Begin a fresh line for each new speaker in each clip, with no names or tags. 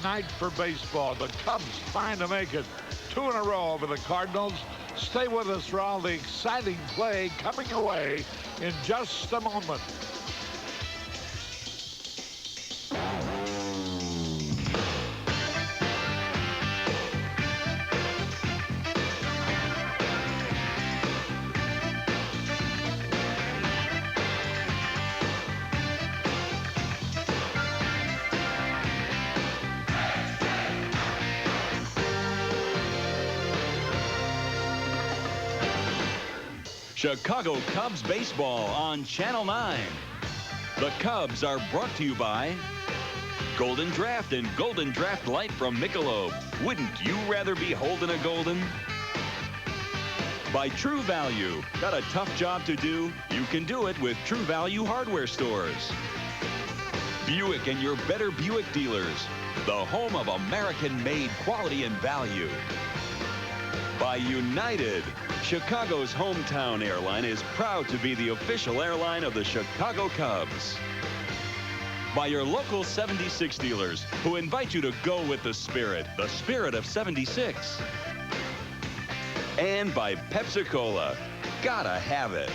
night for baseball. The Cubs trying to make it 2 in a row over the Cardinals. Stay with us for all the exciting play coming away in just a moment.
Chicago Cubs baseball on Channel 9. The Cubs are brought to you by Golden Draft and Golden Draft Light from Michelob. Wouldn't you rather be holding a golden? By True Value. Got a tough job to do? You can do it with True Value hardware stores. Buick and your better Buick dealers. The home of American-made quality and value. By United. Chicago's hometown airline is proud to be the official airline of the Chicago Cubs. By your local 76 dealers who invite you to go with the spirit of 76. And by Pepsi-Cola. Gotta have it.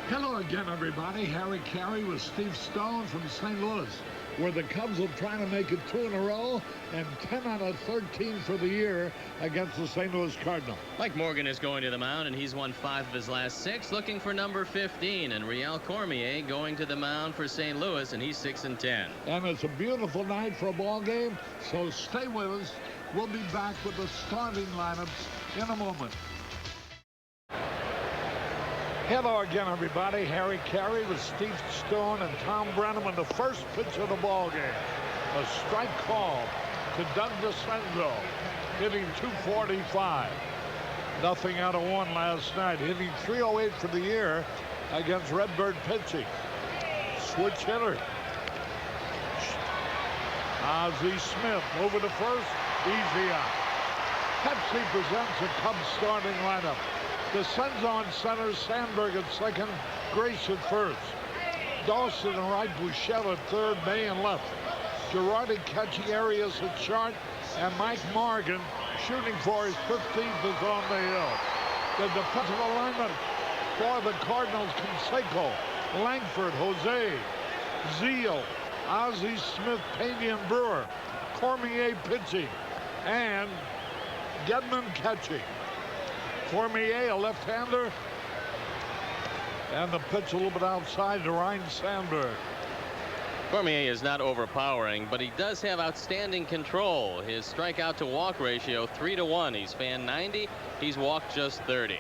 Hello again, everybody. Harry Carey with Steve Stone from St. Louis, where the Cubs will try to make it 2 in a row and 10 out of 13 for the year against the St. Louis Cardinals.
Mike Morgan is going to the mound, and he's won 5 of his last 6, looking for number 15. And Real Cormier going to the mound for St. Louis, and he's 6-10.
And it's a beautiful night for a ball game, so stay with us. We'll be back with the starting lineups in a moment. Hello again, everybody. Harry Carey with Steve Stone and Tom Brennan. The first pitch of the ball game. A strike call to Doug DeCenzo, hitting .245. Nothing out of 1 last night, hitting .308 for the year against Redbird pitching. Switch hitter. Ozzie Smith over to first. Easy out. Pepsi presents a Cubs starting lineup. DeCenzo on center, Sandberg at second, Grace at first. Dawson and right, Bouchette at third, May and left. Girardi catching Arias at short, and Mike Morgan shooting for his 15th is on the hill. The defensive alignment for the Cardinals: Canseco, Langford, Jose, Zeal, Ozzie Smith, Pena, and Brewer. Cormier pitching, and Gedman catching. Cormier, a left-hander, and the pitch a little bit outside to Ryan Sandberg.
Cormier is not overpowering, but he does have outstanding control. His strikeout to walk ratio 3-1. He's fanned 90. He's walked just 30.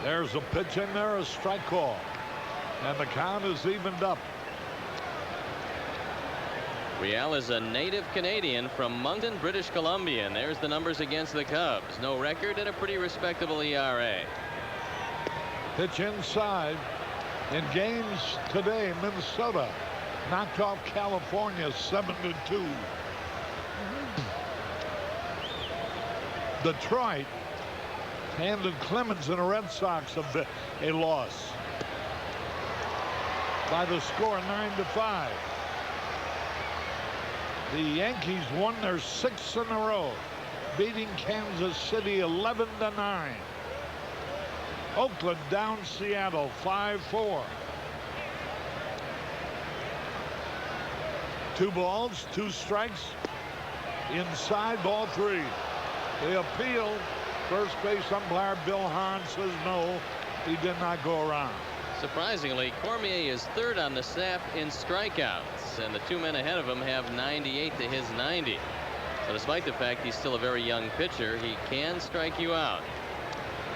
There's a pitch in there, a strike call, and the count is evened up.
Real is a native Canadian from Moncton, British Columbia, and there's the numbers against the Cubs. No record and a pretty respectable ERA.
Pitch inside. In games today, Minnesota knocked off California 7-2. Detroit handed Clemens and the Red Sox a loss by the score 9-5. The Yankees won their 6th in a row, beating Kansas City 11-9. Oakland down Seattle 5-4. 2 balls, 2 strikes. Inside, ball 3. The appeal, first base umpire Bill Hahn says no, he did not go around.
Surprisingly, Cormier is 3rd on the staff in strikeouts, and the 2 men ahead of him have 98 to his 90. So despite the fact he's still a very young pitcher, he can strike you out.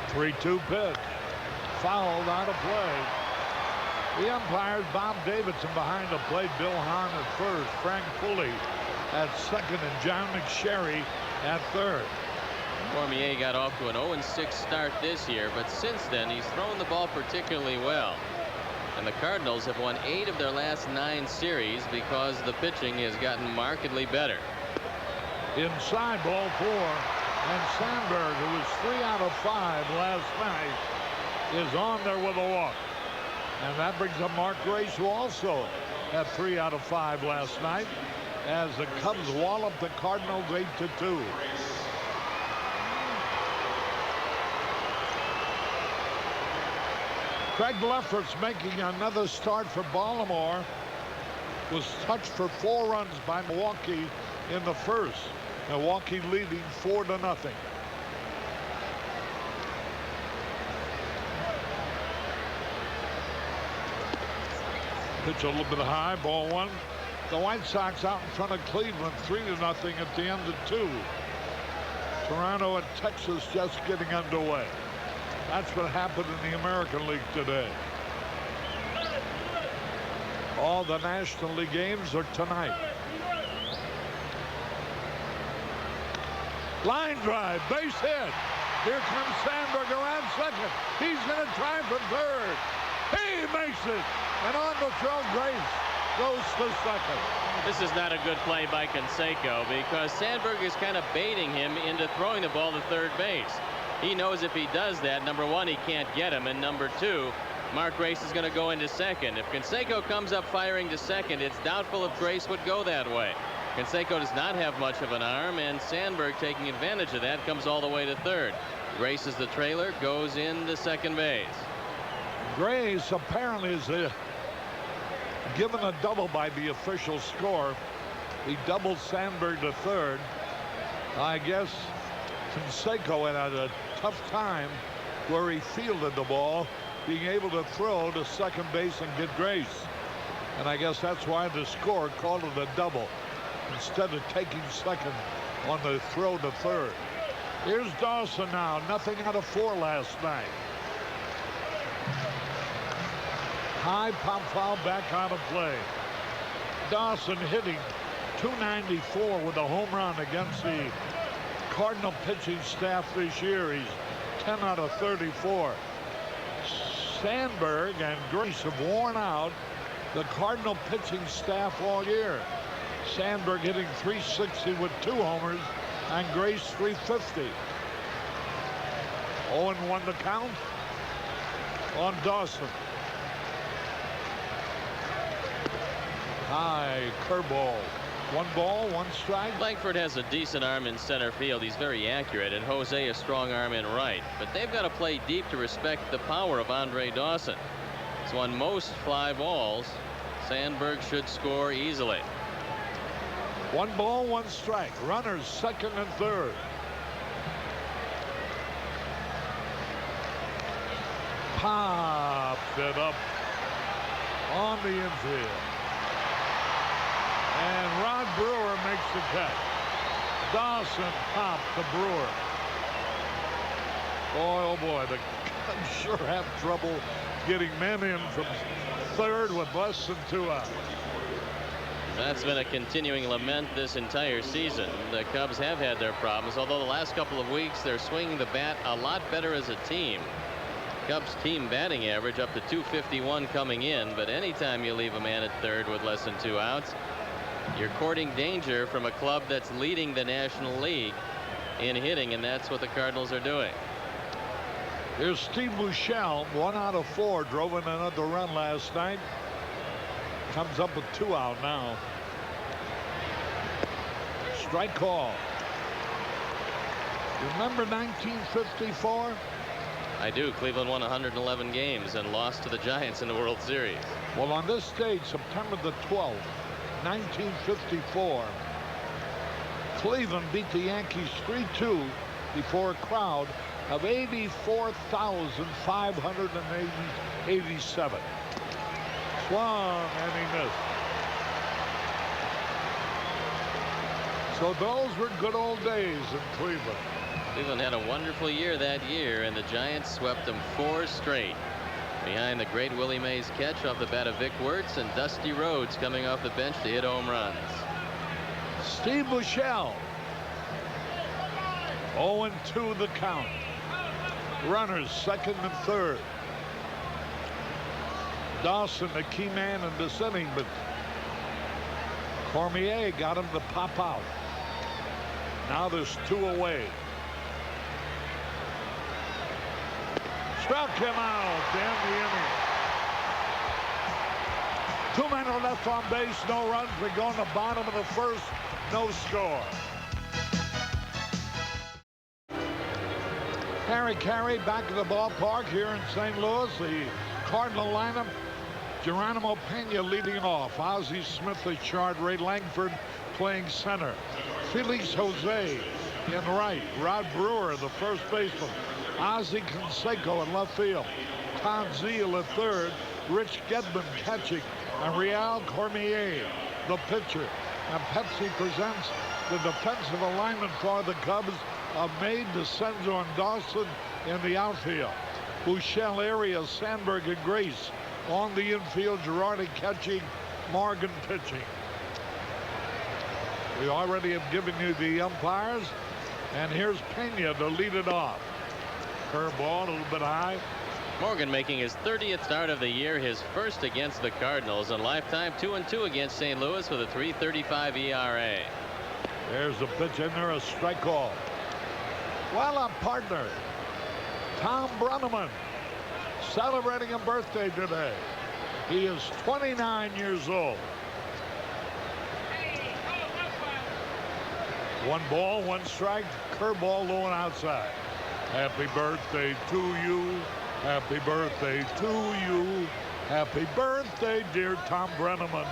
3-2 pitch. Fouled out of play. The umpires, Bob Davidson behind the plate, Bill Hahn at first, Frank Pulley at second, and John McSherry at third.
Cormier got off to an 0-6 start this year, but since then he's thrown the ball particularly well. And the Cardinals have won 8 of their last 9 series because the pitching has gotten markedly better.
Inside, ball 4, and Sandberg, who was 3 out of 5 last night, is on there with a walk. And that brings up Mark Grace, who also had 3 out of 5 last night, as the Cubs wallop the Cardinals 8-2. Craig Lefferts making another start for Baltimore. Was touched for 4 runs by Milwaukee in the first. Milwaukee leading 4-0. Pitch a little bit high, ball 1. The White Sox out in front of Cleveland 3-0 at the end of 2. Toronto and Texas just getting underway. That's what happened in the American League today. All the National League games are tonight. Line drive, base hit. Here comes Sandberg around second. He's going to try for third. He makes it. And on the throw, Grace goes to second.
This is not a good play by Canseco because Sandberg is kind of baiting him into throwing the ball to third base. He knows if he does that, number 1, he can't get him, and number 2, Mark Grace is going to go into second. If Canseco comes up firing to second, it's doubtful if Grace would go that way. Canseco does not have much of an arm, and Sandberg, taking advantage of that, comes all the way to third. Grace is the trailer, goes into second base.
Grace apparently is given a double by the official score. He doubled Sandberg to third. I guess Canseco had a tough time where he fielded the ball, being able to throw to second base and get Grace. And I guess that's why the score called it a double instead of taking second on the throw to third. Here's Dawson now. Nothing out of 4 last night. High pop foul back out of play. Dawson hitting .294 with a home run against the Cardinal pitching staff this year. He's 10 out of 34. Sandberg and Grace have worn out the Cardinal pitching staff all year. Sandberg hitting .360 with 2 homers and Grace .350. 0-1 the count on Dawson. High curveball. 1 ball, 1 strike.
Langford has a decent arm in center field. He's very accurate, and Jose a strong arm in right. But they've got to play deep to respect the power of Andre Dawson. So on most fly balls, Sandberg should score easily.
1 ball, 1 strike. Runners second and third. Pops it up on the infield. And Rod Brewer makes the catch. Dawson popped the Brewer. Boy, oh boy, the Cubs sure have trouble getting men in from third with less than 2 outs.
That's been a continuing lament this entire season. The Cubs have had their problems, although the last couple of weeks they're swinging the bat a lot better as a team. Cubs team batting average up to .251 coming in, but anytime you leave a man at third with less than 2 outs, you're courting danger from a club that's leading the National League in hitting, and that's what the Cardinals are doing.
Here's Steve Buechele, 1 out of 4, drove in another run last night. Comes up with 2 out now. Strike call. Remember 1954?
I do. Cleveland won 111 games and lost to the Giants in the World Series.
Well, on this date, September the 12th, 1954, Cleveland beat the Yankees 3-2 before a crowd of 84,587. Swung and he missed. So those were good old days in Cleveland.
Cleveland had a wonderful year that year, and the Giants swept them 4 straight. Behind the great Willie Mays catch off the bat of Vic Wertz and Dusty Rhodes coming off the bench to hit home runs.
Steve Buechele. 0-2 the count. Runners second and third. Dawson, the key man in this inning, but Cormier got him to pop out. Now there's 2 away. Struck him out to end the inning. 2 men are left on base, no runs. We go in the bottom of the first, no score. Harry Carey back at the ballpark here in St. Louis. The Cardinal lineup, Geronimo Pena leading off. Ozzie Smith the short. Ray Langford playing center. Felix Jose in right. Rod Brewer, the first baseman. Ozzie Canseco in left field. Todd Zeal at third. Rich Gedman catching. And Real Cormier, the pitcher. And Pepsi presents the defensive alignment for the Cubs of May, DeCenzo, and Dawson in the outfield. Buechele, Arias, Sandberg, and Grace on the infield. Girardi catching, Morgan pitching. We already have given you the umpires, and here's Pena to lead it off. Curveball, a little bit high.
Morgan making his 30th start of the year, his first against the Cardinals, and lifetime 2-2 against St. Louis with a 3.35 ERA.
There's a pitch in there, a strike call. Well, a partner, Tom Brenneman, celebrating a birthday today. He is 29 years old. 1 ball, 1 strike, curveball low and outside. Happy birthday to you. Happy birthday to you. Happy birthday, dear Tom Brenneman.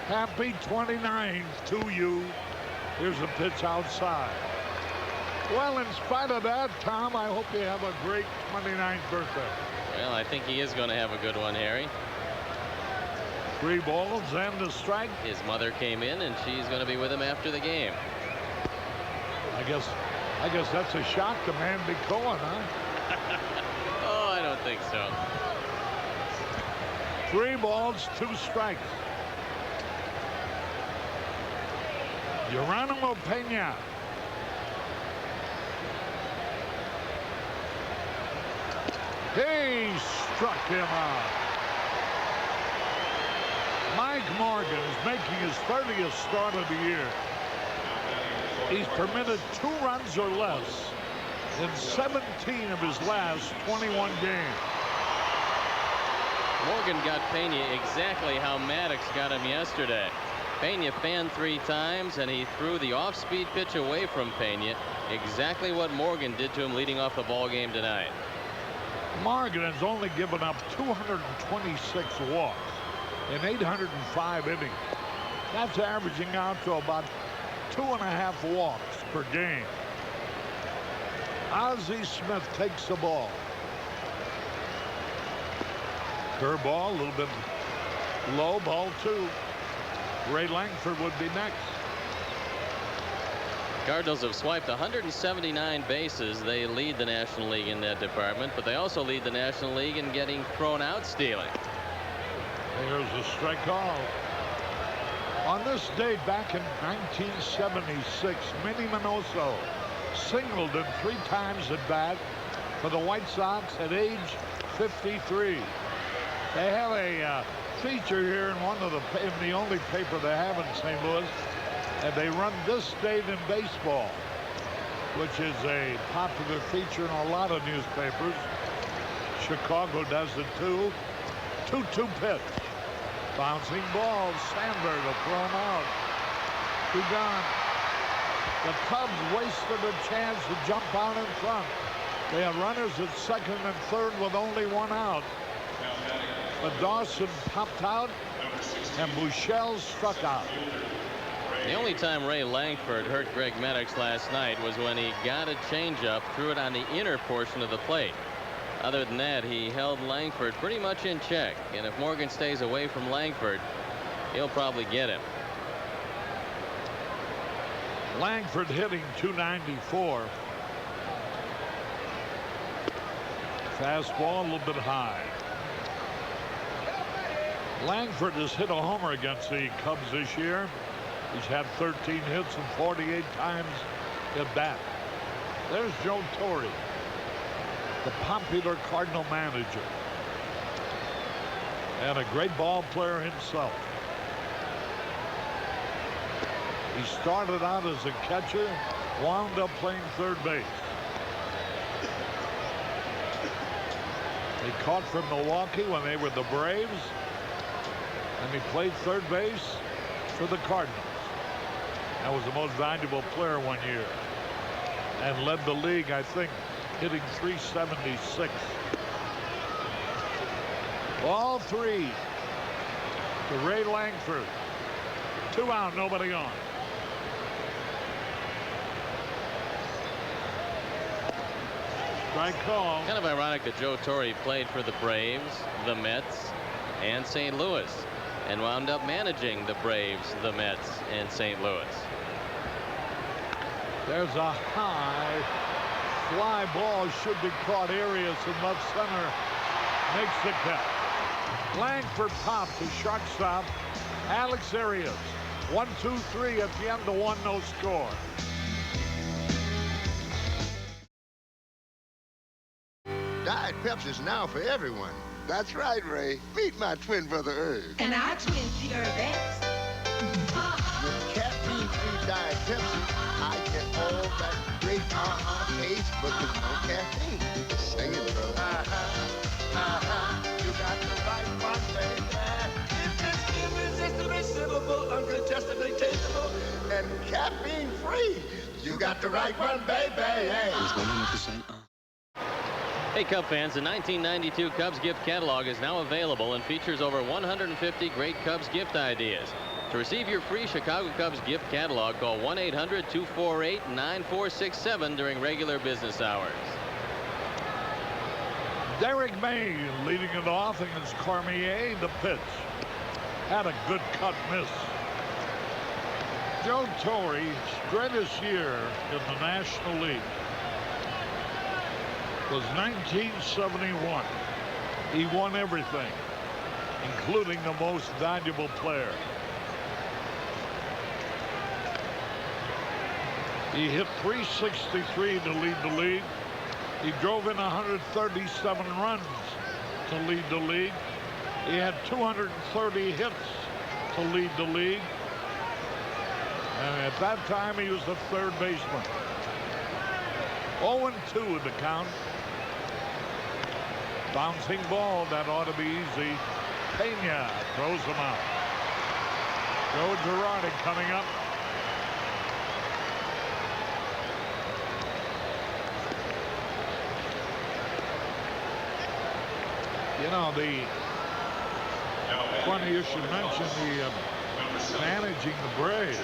Happy 29th to you. Here's a pitch outside. Well, in spite of that, Tom, I hope you have a great 29th birthday.
Well, I think he is going to have a good one, Harry.
3 balls and a strike.
His mother came in, and she's going to be with him after the game.
I guess that's a shock to Mandy Cohen, huh?
Oh, I don't think so.
3 balls, 2 strikes. Geronimo Pena. He struck him out. Mike Morgan is making his 30th start of the year. He's permitted 2 runs or less in 17 of his last 21 games.
Morgan got Pena exactly how Maddox got him yesterday. Pena fanned 3 times, and he threw the off-speed pitch away from Pena. Exactly what Morgan did to him leading off the ball game tonight.
Morgan has only given up 226 walks in 805 innings. That's averaging out to about 2.5 walks per game. Ozzie Smith takes the ball. Curveball, a little bit low, ball 2. Ray Langford would be next.
Cardinals have swiped 179 bases. They lead the National League in that department, but they also lead the National League in getting thrown out stealing.
There's a strike call. On this day back in 1976, Minnie Minoso singled in 3 times at bat for the White Sox at age 53. They have a feature here in the only paper they have in St. Louis, and they run this date in baseball, which is a popular feature in a lot of newspapers. Chicago does it too. 2-2 pitch. Bouncing ball. Sandberg will throw him out. 2 gone. The Cubs wasted a chance to jump out in front. They have runners at second and third with only 1 out. But Dawson popped out, and Buechele struck out.
The only time Ray Langford hurt Greg Maddox last night was when he got a changeup, threw it on the inner portion of the plate. Other than that, he held Langford pretty much in check. And if Morgan stays away from Langford, he'll probably get him.
Langford hitting .294. Fastball a little bit high. Langford has hit a homer against the Cubs this year. He's had 13 hits and 48 times at bat. There's Joe Torre, the popular Cardinal manager, and a great ball player himself. He started out as a catcher, wound up playing third base. He caught from Milwaukee when they were the Braves. and he played third base for the Cardinals. That was the most valuable player one year and led the league, I think, hitting .376. Ball 3 to Ray Langford. 2 out, nobody on. Strike call.
Kind of ironic that Joe Torre played for the Braves, the Mets, and St. Louis, and wound up managing the Braves, the Mets, and St. Louis.
There's a high fly ball, should be caught. Arias in left center makes the catch. Langford popped to shortstop. Alex Arias. 1-2-3 at the end of 1, no score.
Diet Pepsi's now for everyone. That's right, Ray. Meet my twin brother, Irv.
And our twin Peter Banks.
With caffeine-free Diet Pepsi, I get all that great taste, but with no caffeine. Sing it, brother. You got the right one, baby. It's irresistible, uncontestably tasteable, and caffeine-free. You got the right one, baby. Hey.
Hey, Cub fans, the 1992 Cubs gift catalog is now available and features over 150 great Cubs gift ideas. To receive your free Chicago Cubs gift catalog, call 1-800-248-9467 during regular business hours.
Derek May leading it off against Cormier. The pitch. Had a good cut miss. Joe Torre's greatest year in the National League was 1971. He won everything, including the most valuable player. He hit .363 to lead the league. He drove in 137 runs to lead the league. He had 230 hits to lead the league. And at that time, he was the third baseman. 0-2 in the count. Bouncing ball, that ought to be easy. Pena throws him out. Joe Girardi coming up. You know, funny you should mention the managing the Braves.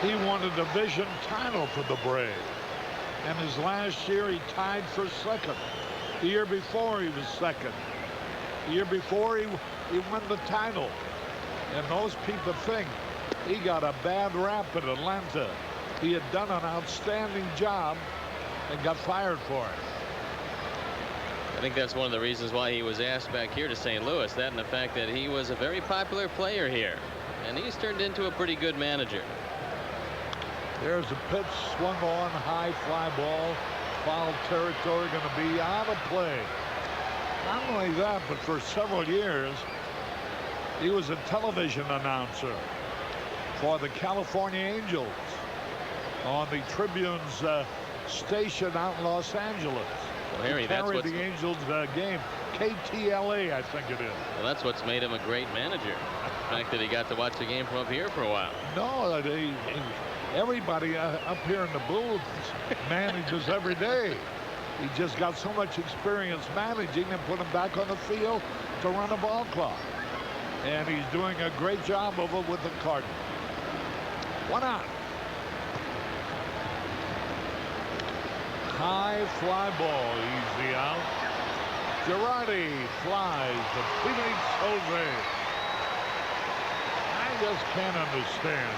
He won a division title for the Braves. And his last year, he tied for second. The year before, he was second. The year before, he won the title. And those people think he got a bad rap at Atlanta. He had done an outstanding job and got fired for it.
I think that's one of the reasons why he was asked back here to St. Louis. That and the fact that he was a very popular player here. And he's turned into a pretty good manager.
There's a pitch, swung on, high fly ball, foul territory, going to be out of play. Not only that, but for several years, he was a television announcer for the California Angels on the Tribune's station out in Los Angeles.
Well, Harry, that's
carried
what's
the Angels game. KTLA, I think it is.
Well, that's what's made him a great manager. The fact that he got to watch the game from up here for a while.
No, everybody up here in the booth manages every day. He just got so much experience managing and put him back on the field to run a ball club. And he's doing a great job of it with the Cardinals. 1 out. High fly ball, easy out. Girardi flies to Felix Jose. I just can't understand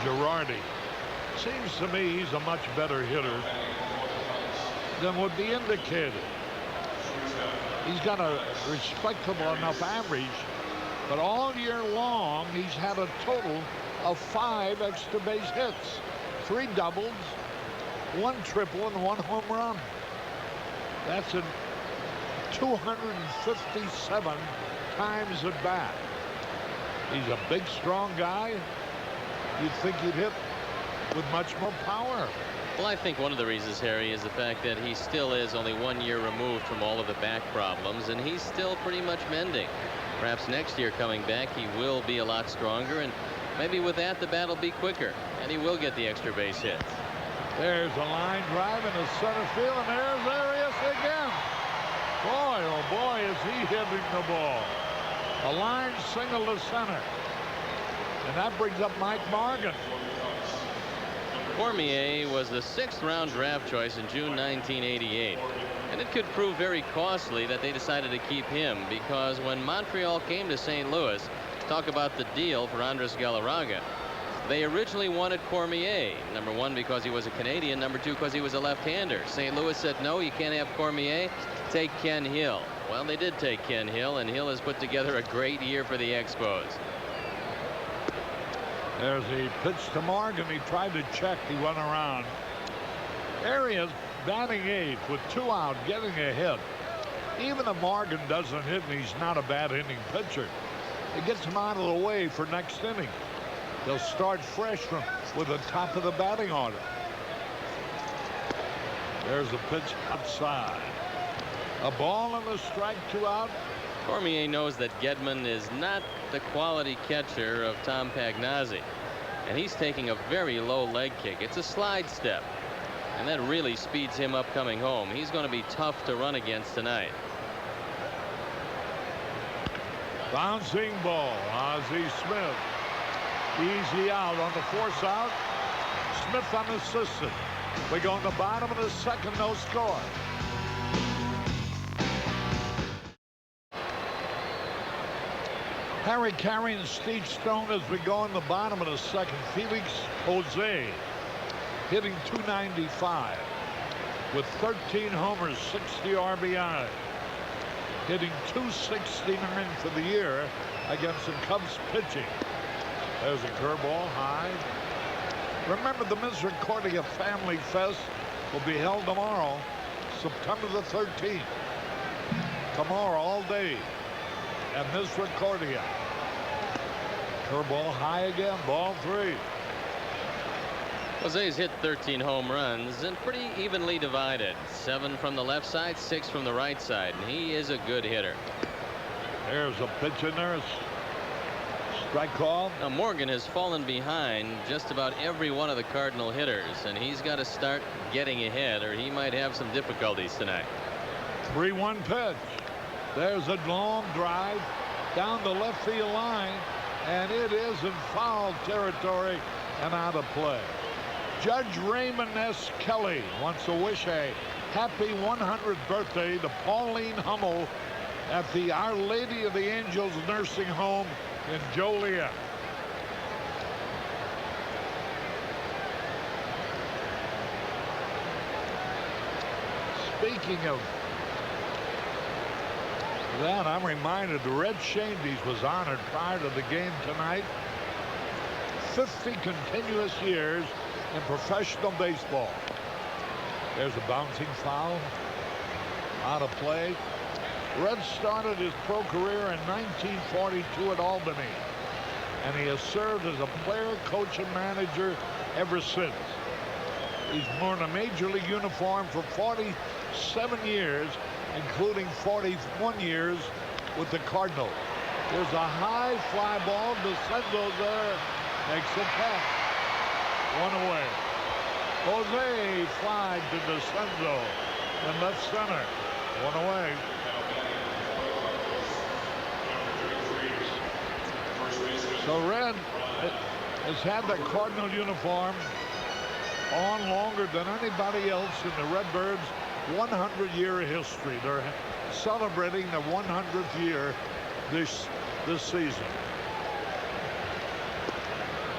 Girardi. Seems to me he's a much better hitter than would be indicated. He's got a respectable enough average, but all year long he's had a total of 5 extra base hits, 3 doubles, 1 triple, and 1 home run. That's in 257 times at bat. He's a big, strong guy. You'd think he'd hit with much more power.
Well, I think one of the reasons, Harry, is the fact that he still is only 1 year removed from all of the back problems, and he's still pretty much mending. Perhaps next year coming back, he will be a lot stronger, and maybe with that, the bat will be quicker, and he will get the extra base hits.
There's a line drive into center field, and there's Arias again. Boy, oh boy, is he hitting the ball. A line single to center. And that brings up Mike Morgan.
Cormier was the 6th round draft choice in June 1988. And it could prove very costly that they decided to keep him, because when Montreal came to St. Louis to talk about the deal for Andres Galarraga, they originally wanted Cormier. Number 1, because he was a Canadian. Number 2, because he was a left-hander. St. Louis said, no, you can't have Cormier. Take Ken Hill. Well, they did take Ken Hill, and Hill has put together a great year for the Expos.
There's the pitch to Morgan. He tried to check. He went around. Arias batting 8th with 2 out, getting a hit. Even if Morgan doesn't hit, and he's not a bad inning pitcher, it gets him out of the way for next inning. They'll start fresh with the top of the batting order. There's a pitch outside. A ball and a strike, 2 out.
Cormier knows that Gedman is not the quality catcher of Tom Pagnazzi, and he's taking a very low leg kick. It's a slide step, and that really speeds him up coming home. He's going to be tough to run against tonight.
Bouncing ball. Ozzie Smith. Easy out on the force out. Smith unassisted. We go in the bottom of the 2nd, no score. Harry Caray and Steve Stone as we go in the bottom of the 2nd. Felix Jose hitting .295 with 13 homers, 60 RBI. Hitting .269 for the year against the Cubs pitching. There's a curveball high. Remember, the Misericordia Family Fest will be held tomorrow, September the 13th. Tomorrow, all day at Misericordia. Curveball high again, ball 3.
Jose's hit 13 home runs and pretty evenly divided. 7 from the left side, 6 from the right side, and he is a good hitter.
There's a pitch in there. Strike call.
Now Morgan has fallen behind just about every one of the Cardinal hitters, and he's got to start getting ahead, or he might have some difficulties tonight.
3-1 pitch. There's a long drive down the left field line, and it is in foul territory and out of play. Judge Raymond S. Kelly wants to wish a happy 100th birthday to Pauline Hummel at the Our Lady of the Angels Nursing Home in Joliet. Speaking of that, I'm reminded Red Shandies was honored prior to the game tonight. 50 continuous years in professional baseball. There's a bouncing foul. Out of play. Red started his pro career in 1942 at Albany, and he has served as a player, coach, and manager ever since. He's worn a major league uniform for 47 years, including 41 years with the Cardinals. There's a high fly ball. DeCenzo's there. Makes it back. 1 away. Jose flied to DeCenzo in left center. 1 away. So Red has had that Cardinal uniform on longer than anybody else in the Redbirds' 100-year history. They're celebrating the 100th year this season.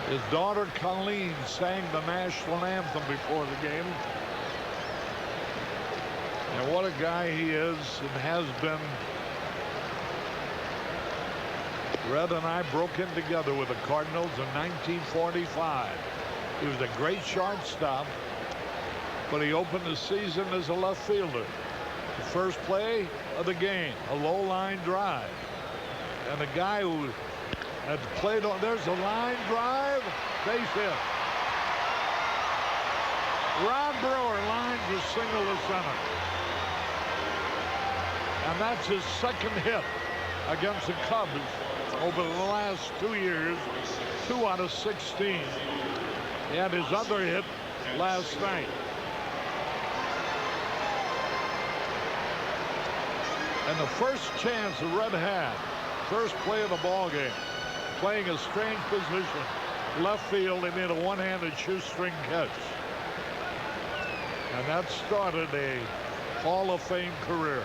His daughter Colleen sang the national anthem before the game. And what a guy he is and has been. Red and I broke in together with the Cardinals in 1945. He was a great shortstop, but he opened the season as a left fielder. The first play of the game, a low line drive. And the guy who had played on, there's a line drive, base hit. Ron Brewer lines a single to center. And that's his second hit against the Cubs over the last 2 years. 2 out of 16. He had his other hit last night. And the first chance the Red had, first play of the ball game, playing a strange position, left field, he made a one-handed shoestring catch. And that started a Hall of Fame career.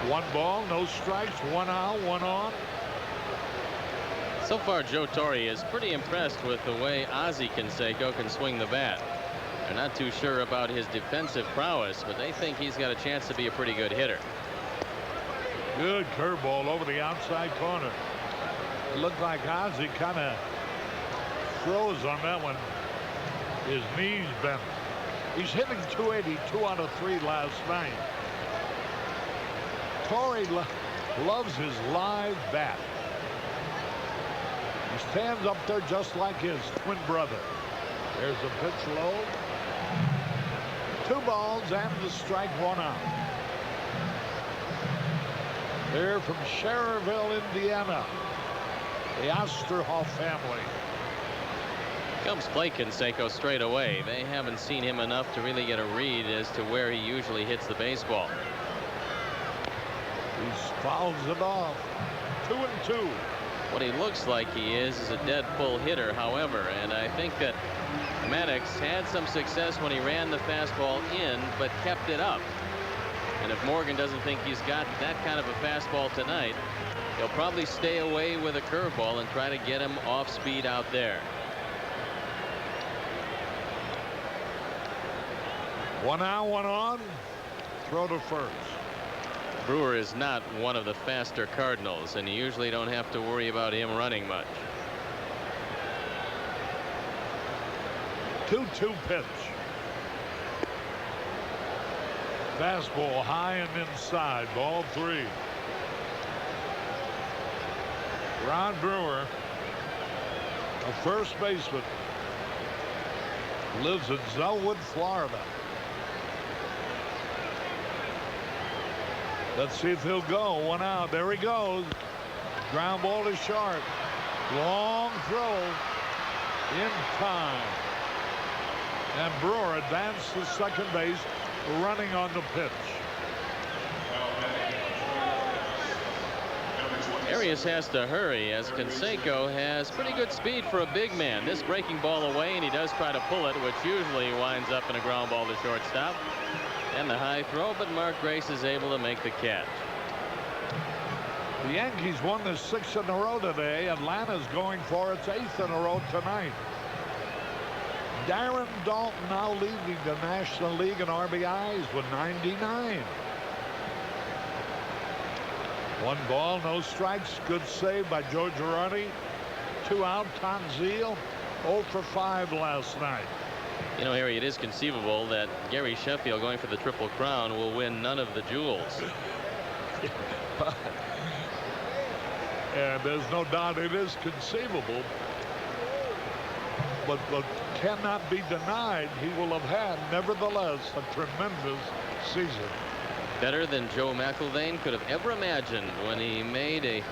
One ball, no strikes, 1 out, 1 on.
So far, Joe Torre is pretty impressed with the way Ozzie Canseco can swing the bat. They're not too sure about his defensive prowess, but they think he's got a chance to be a pretty good hitter.
Good curveball over the outside corner. It looked like Ozzie kind of froze on that one. His knees bent. He's hitting 280, 2 out of 3 last night. Torre loves his live bat. He stands up there just like his twin brother. There's a pitch low. 2 balls and the strike, 1 out. They're from Schererville, Indiana. The Osterhoff family.
Comes play Canseco straight away. They haven't seen him enough to really get a read as to where he usually hits the baseball.
He fouls it off. 2-2.
What he looks like he is a dead pull hitter, however, and I think that Maddox had some success when he ran the fastball in, but kept it up. And if Morgan doesn't think he's got that kind of a fastball tonight, he'll probably stay away with a curveball and try to get him off speed out there.
1 out, 1 on. Throw to first.
Brewer is not one of the faster Cardinals, and you usually don't have to worry about him running much.
2-2 pitch. Fastball high and inside. Ball 3. Ron Brewer, a first baseman, lives in Zellwood, Florida. Let's see if he'll go. 1 out. There he goes. Ground ball to short. Long throw in time. And Brewer advanced to second base, running on the pitch.
Arias has to hurry as Canseco has pretty good speed for a big man. This breaking ball away, and he does try to pull it, which usually winds up in a ground ball to shortstop. And the high throw, but Mark Grace is able to make the catch.
The Yankees won their 6th in a row today. Atlanta's going for its 8th in a row tonight. Darren Dalton now leading the National League in RBIs with 99. 1 ball, no strikes. Good save by Joe Girardi. 2 out. Tanzil 0 for 5 last night.
You know, Harry, it is conceivable that Gary Sheffield, going for the Triple Crown, will win none of the jewels.
And there's no doubt it is conceivable. But cannot be denied he will have had, nevertheless, a tremendous season.
Better than Joe McIlvaine could have ever imagined when he made a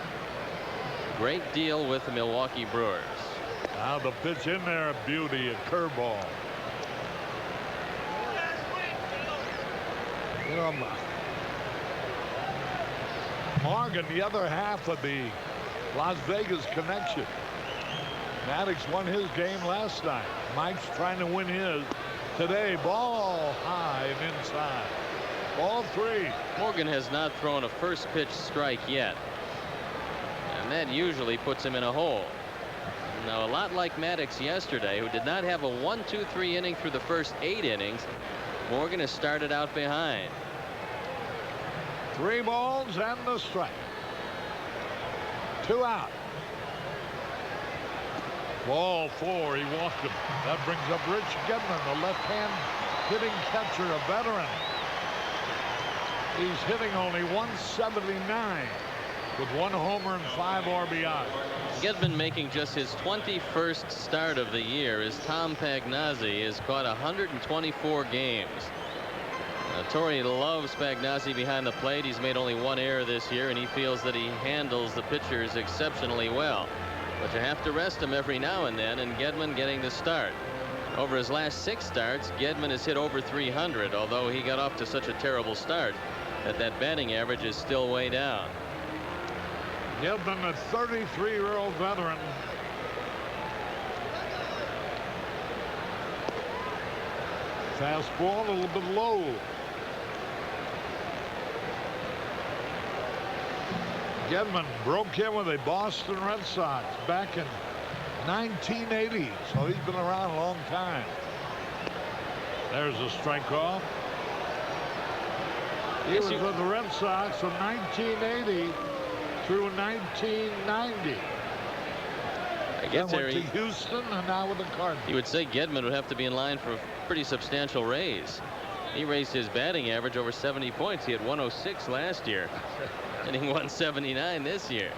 great deal with the Milwaukee Brewers.
Now the pitch in there, a beauty, a curveball. You know, Morgan, the other half of the Las Vegas connection. Maddox won his game last night. Mike's trying to win his today. Ball high and inside. Ball 3.
Morgan has not thrown a first pitch strike yet, and that usually puts him in a hole. Now, a lot like Maddox yesterday, who did not have a 1-2-3 inning through the first 8 innings, Morgan has started out behind.
3 balls and the strike. 2 out. Ball 4. He walked him. That brings up Rich Gedman, the left-hand hitting catcher, a veteran. He's hitting only 179. with 1 homer and 5 RBI.
Gedman making just his 21st start of the year as Tom Pagnazzi has caught 124 games. Torrey loves Pagnazzi behind the plate. He's made only 1 error this year, and he feels that he handles the pitchers exceptionally well. But you have to rest him every now and then, and Gedman getting the start. Over his last 6 starts, Gedman has hit over 300, although he got off to such a terrible start that batting average is still way down.
Gedman, a 33-year-old veteran. Fastball a little bit low. Gedman broke in with the Boston Red Sox back in 1980, so he's been around a long time. There's a strikeout. He was with the Red Sox from 1980 through 1990.
I guess
went to Houston and now with the Cardinals.
You would say Gedman would have to be in line for a pretty substantial raise. He raised his batting average over 70 points. He had 106 last year, hitting 179 this year.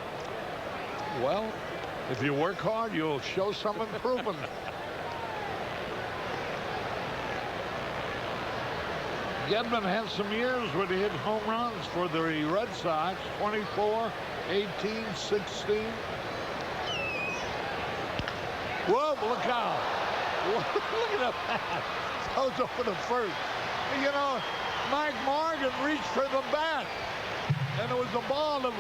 Well, if you work hard, you'll show some improvement. Gedman had some years where he hit home runs for the Red Sox, 24, 18, 16. Whoa, look out. Look at that. Goes over the first. You know, Mike Morgan reached for the bat, and it was a ball that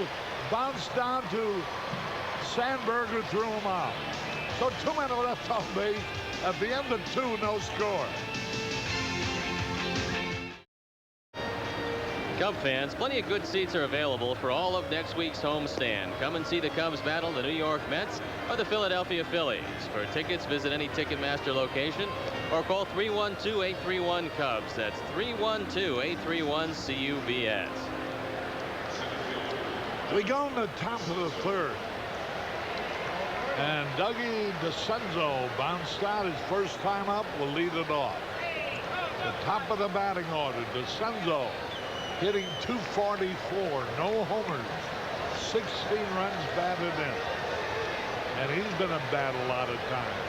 bounced down to Sandberg, who threw him out. So 2 men left on base. At the end of 2, no score.
Cub fans, plenty of good seats are available for all of next week's homestand. Come and see the Cubs battle the New York Mets or the Philadelphia Phillies. For tickets, visit any Ticketmaster location or call 312-831-CUBS. That's 312-831-CUBS.
We go in the top of the 3rd. And Dougie DeCenzo bounced out his first time up, will lead it off. The top of the batting order, DeCenzo hitting .244, no homers, 16 runs batted in. And he's been a bat a lot of times.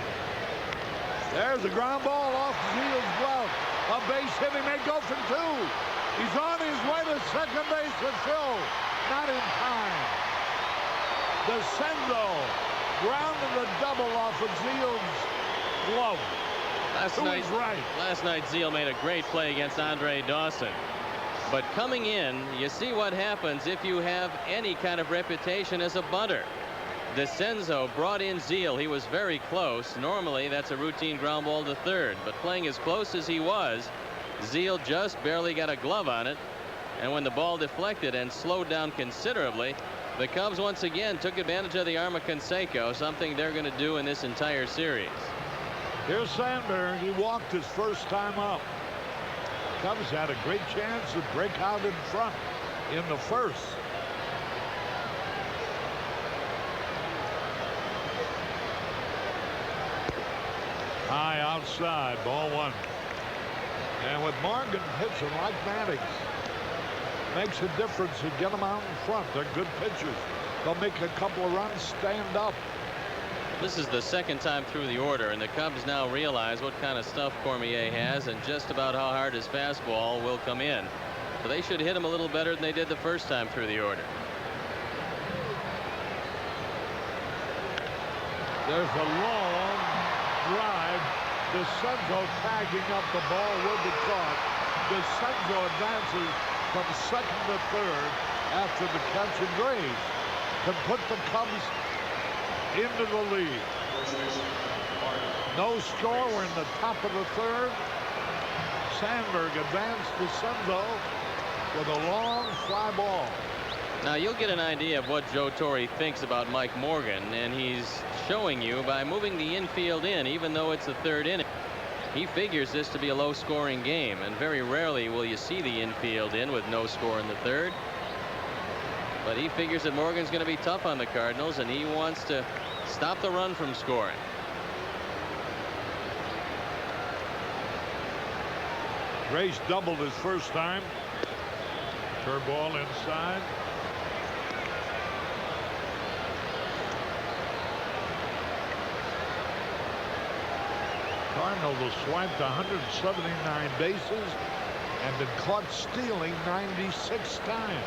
There's a ground ball off Zeal's glove. A base hit, he may go for 2. He's on his way to second base with Phil. Not in time. DeCenzo grounded a double off of Zeal's glove.
Last night Zeal made a great play against Andre Dawson. But coming in, you see what happens if you have any kind of reputation as a bunter. DeCenzo brought in Zeal. He was very close. Normally, that's a routine ground ball to third. But playing as close as he was, Zeal just barely got a glove on it. And when the ball deflected and slowed down considerably, the Cubs once again took advantage of the arm of Canseco, something they're going to do in this entire series.
Here's Sandberg. He walked his first time up. Cubs had a great chance to break out in front in the first. High outside, ball 1. And with Morgan pitching like Maddox, makes a difference to get them out in front. They're good pitchers. They'll make a couple of runs, stand up.
This is the second time through the order, and the Cubs now realize what kind of stuff Cormier has and just about how hard his fastball will come in. So they should hit him a little better than they did the first time through the order.
There's a long drive. DeCenzo tagging up the ball will be caught. DeCenzo advances from second to third after the catch, and Graves can put the Cubs into the lead. No score. We're in the top of the 3rd. Sandberg advanced DeCenzo with a long fly ball.
Now you'll get an idea of what Joe Torre thinks about Mike Morgan, and he's showing you by moving the infield in, even though it's the 3rd inning. He figures this to be a low-scoring game, and very rarely will you see the infield in with no score in the 3rd. But he figures that Morgan's going to be tough on the Cardinals, and he wants to stop the run from scoring.
Grace doubled his first time. Curveball inside. Cardinals have swiped 179 bases and been caught stealing 96 times.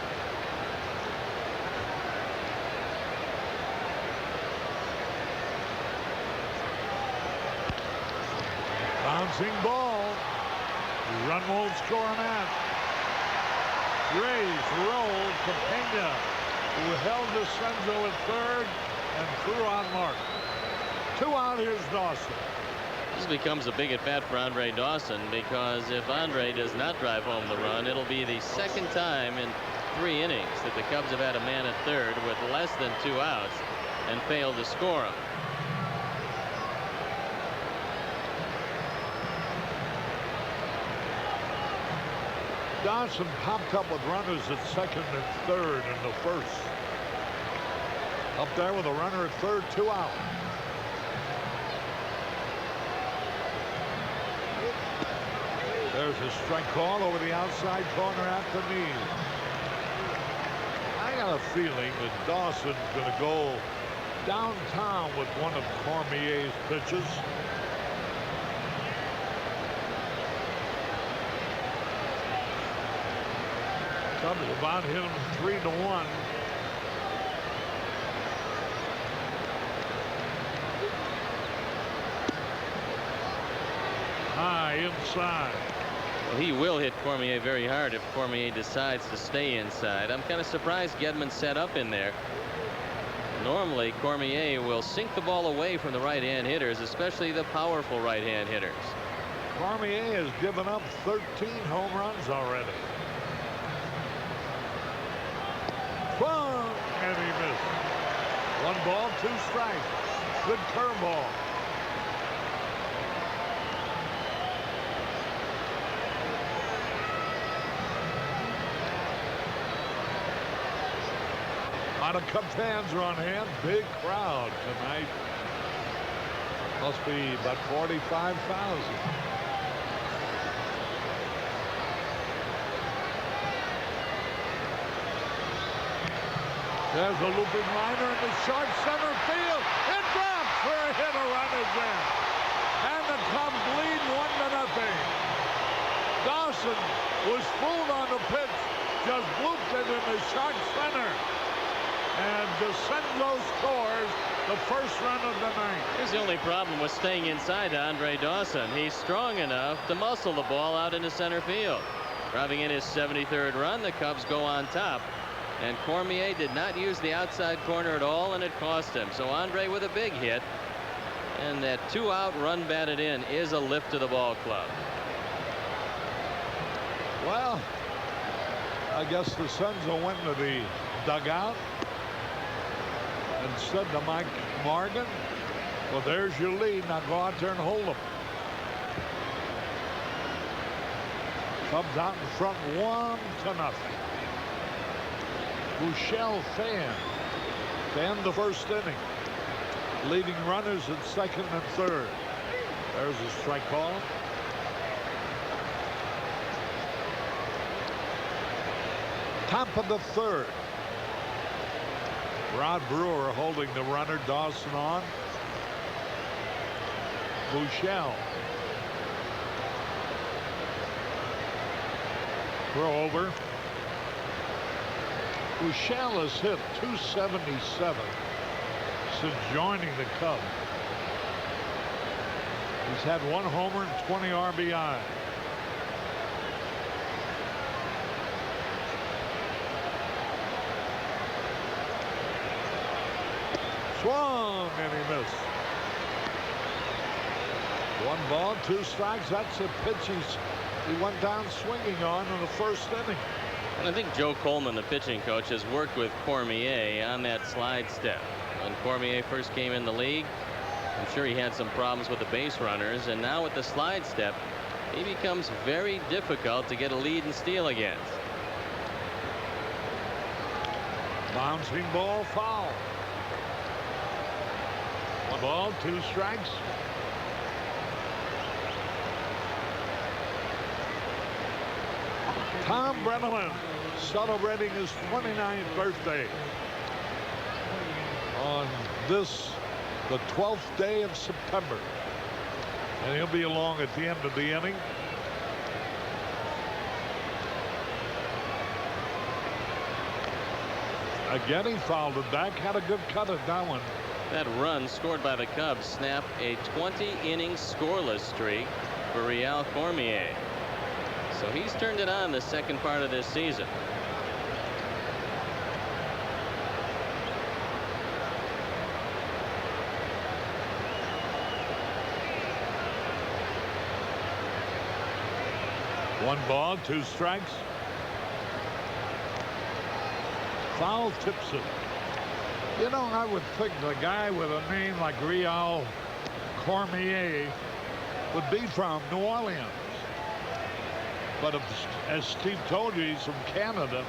Bouncing ball. Run won't score on that. Rays rolled Topanga, who held DeCenzo at third and threw on Mark. 2 out. Here's Dawson.
This becomes a big at bat for Andre Dawson, because if Andre does not drive home the run, it'll be the second time in 3 innings that the Cubs have had a man at third with less than 2 outs and failed to score him.
Dawson popped up with runners at second and third in the first. Up there with a runner at third, 2 out. There's a strike call over the outside corner at the knee. I got a feeling that Dawson's going to go downtown with one of Cormier's pitches. Cubs about hit him 3-1. High inside.
Well, he will hit Cormier very hard if Cormier decides to stay inside. I'm kind of surprised Gedman set up in there. Normally, Cormier will sink the ball away from the right-hand hitters, especially the powerful right-hand hitters.
Cormier has given up 13 home runs already. Swung, and he missed. 1 ball, 2 strikes. Good curveball. A lot of Cubs fans are on hand. Big crowd tonight. Must be about 45,000. There's a looping liner in the short center field. It drops for a hit. A run is in. And the Cubs lead 1-0. Dawson was fooled on the pitch. Just looped it in the short center. And DeCenzo scores the first run of the night.
Here's the only problem with staying inside to Andre Dawson. He's strong enough to muscle the ball out into center field. Driving in his 73rd run, the Cubs go on top. And Cormier did not use the outside corner at all, and it cost him. So Andre with a big hit. And that 2-out run batted in is a lift to the ball club.
Well, I guess DeCenzo went to the dugout and said to Mike Morgan, well, there's your lead. Now go out there and hold them. Cubs out in front 1-0. Buechele fanned the first inning, leading runners at second and third. There's a strike call. Top of the third. Rod Brewer holding the runner. Dawson on. Buechele. Throw over. Buechele has hit .277 since joining the Cubs. He's had 1 homer and 20 RBI. Swung, and he missed. 1 ball, 2 strikes. That's a pitch he went down swinging on in the first inning.
And I think Joe Coleman, the pitching coach, has worked with Cormier on that slide step. When Cormier first came in the league, I'm sure he had some problems with the base runners, and now with the slide step, he becomes very difficult to get a lead and steal against.
Bouncing ball, foul. 1 ball, 2 strikes. Tom Brenneman celebrating his 29th birthday on this, the 12th day of September. And he'll be along at the end of the inning. Again, he fouled it back. Had a good cut at that one.
That run scored by the Cubs snapped a 20-inning scoreless streak for Real Cormier. So he's turned it on the second part of this season.
One ball, 2 strikes. Foul tips it. You know, I would think the guy with a name like Real Cormier would be from New Orleans. But if, as Steve told you, he's from Canada.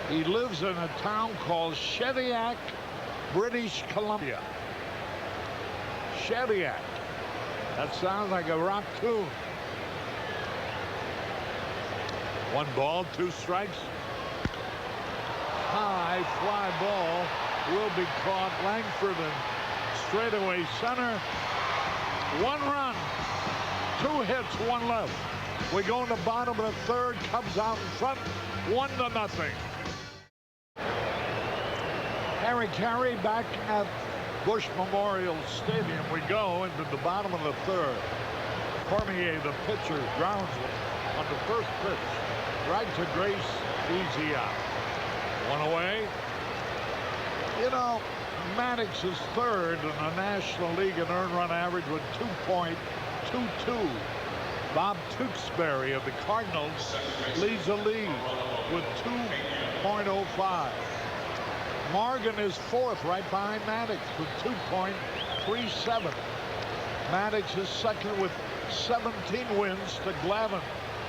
He lives in a town called Shediac, British Columbia. Shediac. That sounds like a rock tune. 1 ball, 2 strikes. High fly ball will be caught. Langford in straightaway center. 1 run, 2 hits, 1 left. We go in the bottom of the third. Cubs out in front, 1-0. Harry Carey back at Bush Memorial Stadium. We go into the bottom of the third. Cormier, the pitcher, grounds on the first pitch. Right to Grace, easy out. 1 away. You know, Maddox is third in the National League in earned run average with 2.22. Bob Tewksbury of the Cardinals leads the league with 2.05. Morgan is fourth, right behind Maddox with 2.37. Maddox is second with 17 wins to Glavine,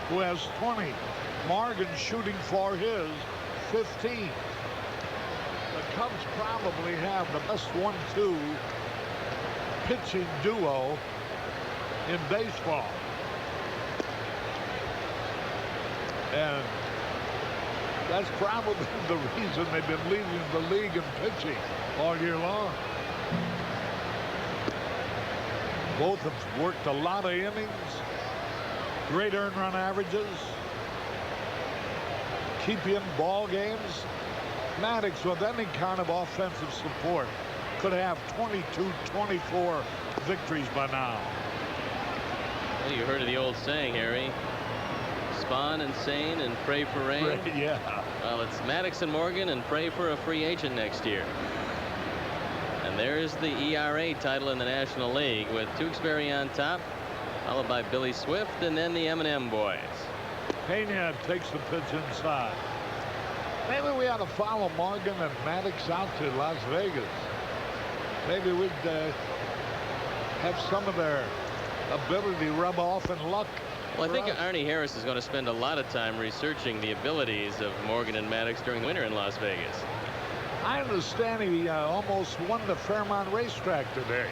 who has 20. Morgan shooting for his 15. The Cubs probably have the best 1-2 pitching duo in baseball. And that's probably the reason they've been leading the league in pitching all year long. Both have worked a lot of innings. Great earned run averages. Keep you in ball games. Maddox, with any kind of offensive support, could have 22, 24 victories by now.
Well, you heard of the old saying, Harry. Spawn and Sane and pray for rain.
Yeah.
Well, it's Maddox and Morgan and pray for a free agent next year. And there's the ERA title in the National League with Tewksbury on top, followed by Billy Swift and then the M&M boys.
Pena takes the pitch inside. Maybe we ought to follow Morgan and Maddox out to Las Vegas. Maybe we'd have some of their ability rub off in luck.
Well, I think Arnie Harris is going to spend a lot of time researching the abilities of Morgan and Maddox during the winter in Las Vegas.
I understand he almost won the Fairmont racetrack today.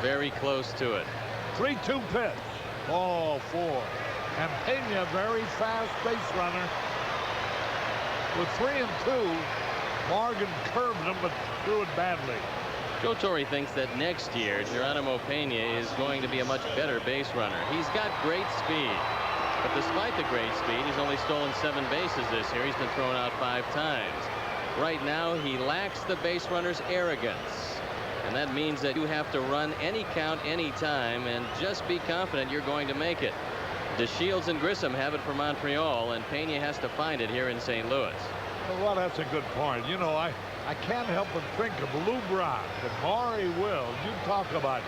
Very close to it.
3-2 pitch. Ball 4. And Pena, very fast base runner. With 3-2, Morgan curved him but threw it badly.
Joe Torre thinks that next year Geronimo Pena is going to be a much better base runner. He's got great speed, but despite the great speed, he's only stolen 7 bases this year. He's been thrown out 5 times. Right now, he lacks the base runner's arrogance, and that means that you have to run any count any time and just be confident you're going to make it. DeShields and Grissom have it for Montreal, and Pena has to find it here in St. Louis.
Well, that's a good point. You know, I can't help but think of Lou Brock and Maury Wills. You talk about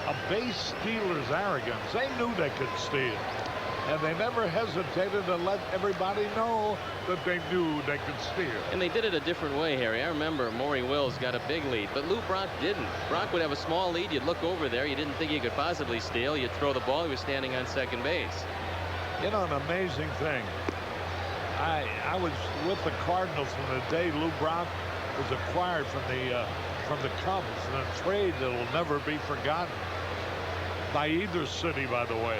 a base stealer's arrogance. They knew they could steal, and they never hesitated to let everybody know that they knew they could steal.
And they did it a different way, Harry. I remember Maury Wills got a big lead, but Lou Brock didn't. Brock would have a small lead. You'd look over there. You didn't think he could possibly steal. You'd throw the ball. He was standing on second base.
You know, an amazing thing. I was with the Cardinals from the day Lou Brock was acquired from the Cubs in a trade that will never be forgotten by either city, by the way.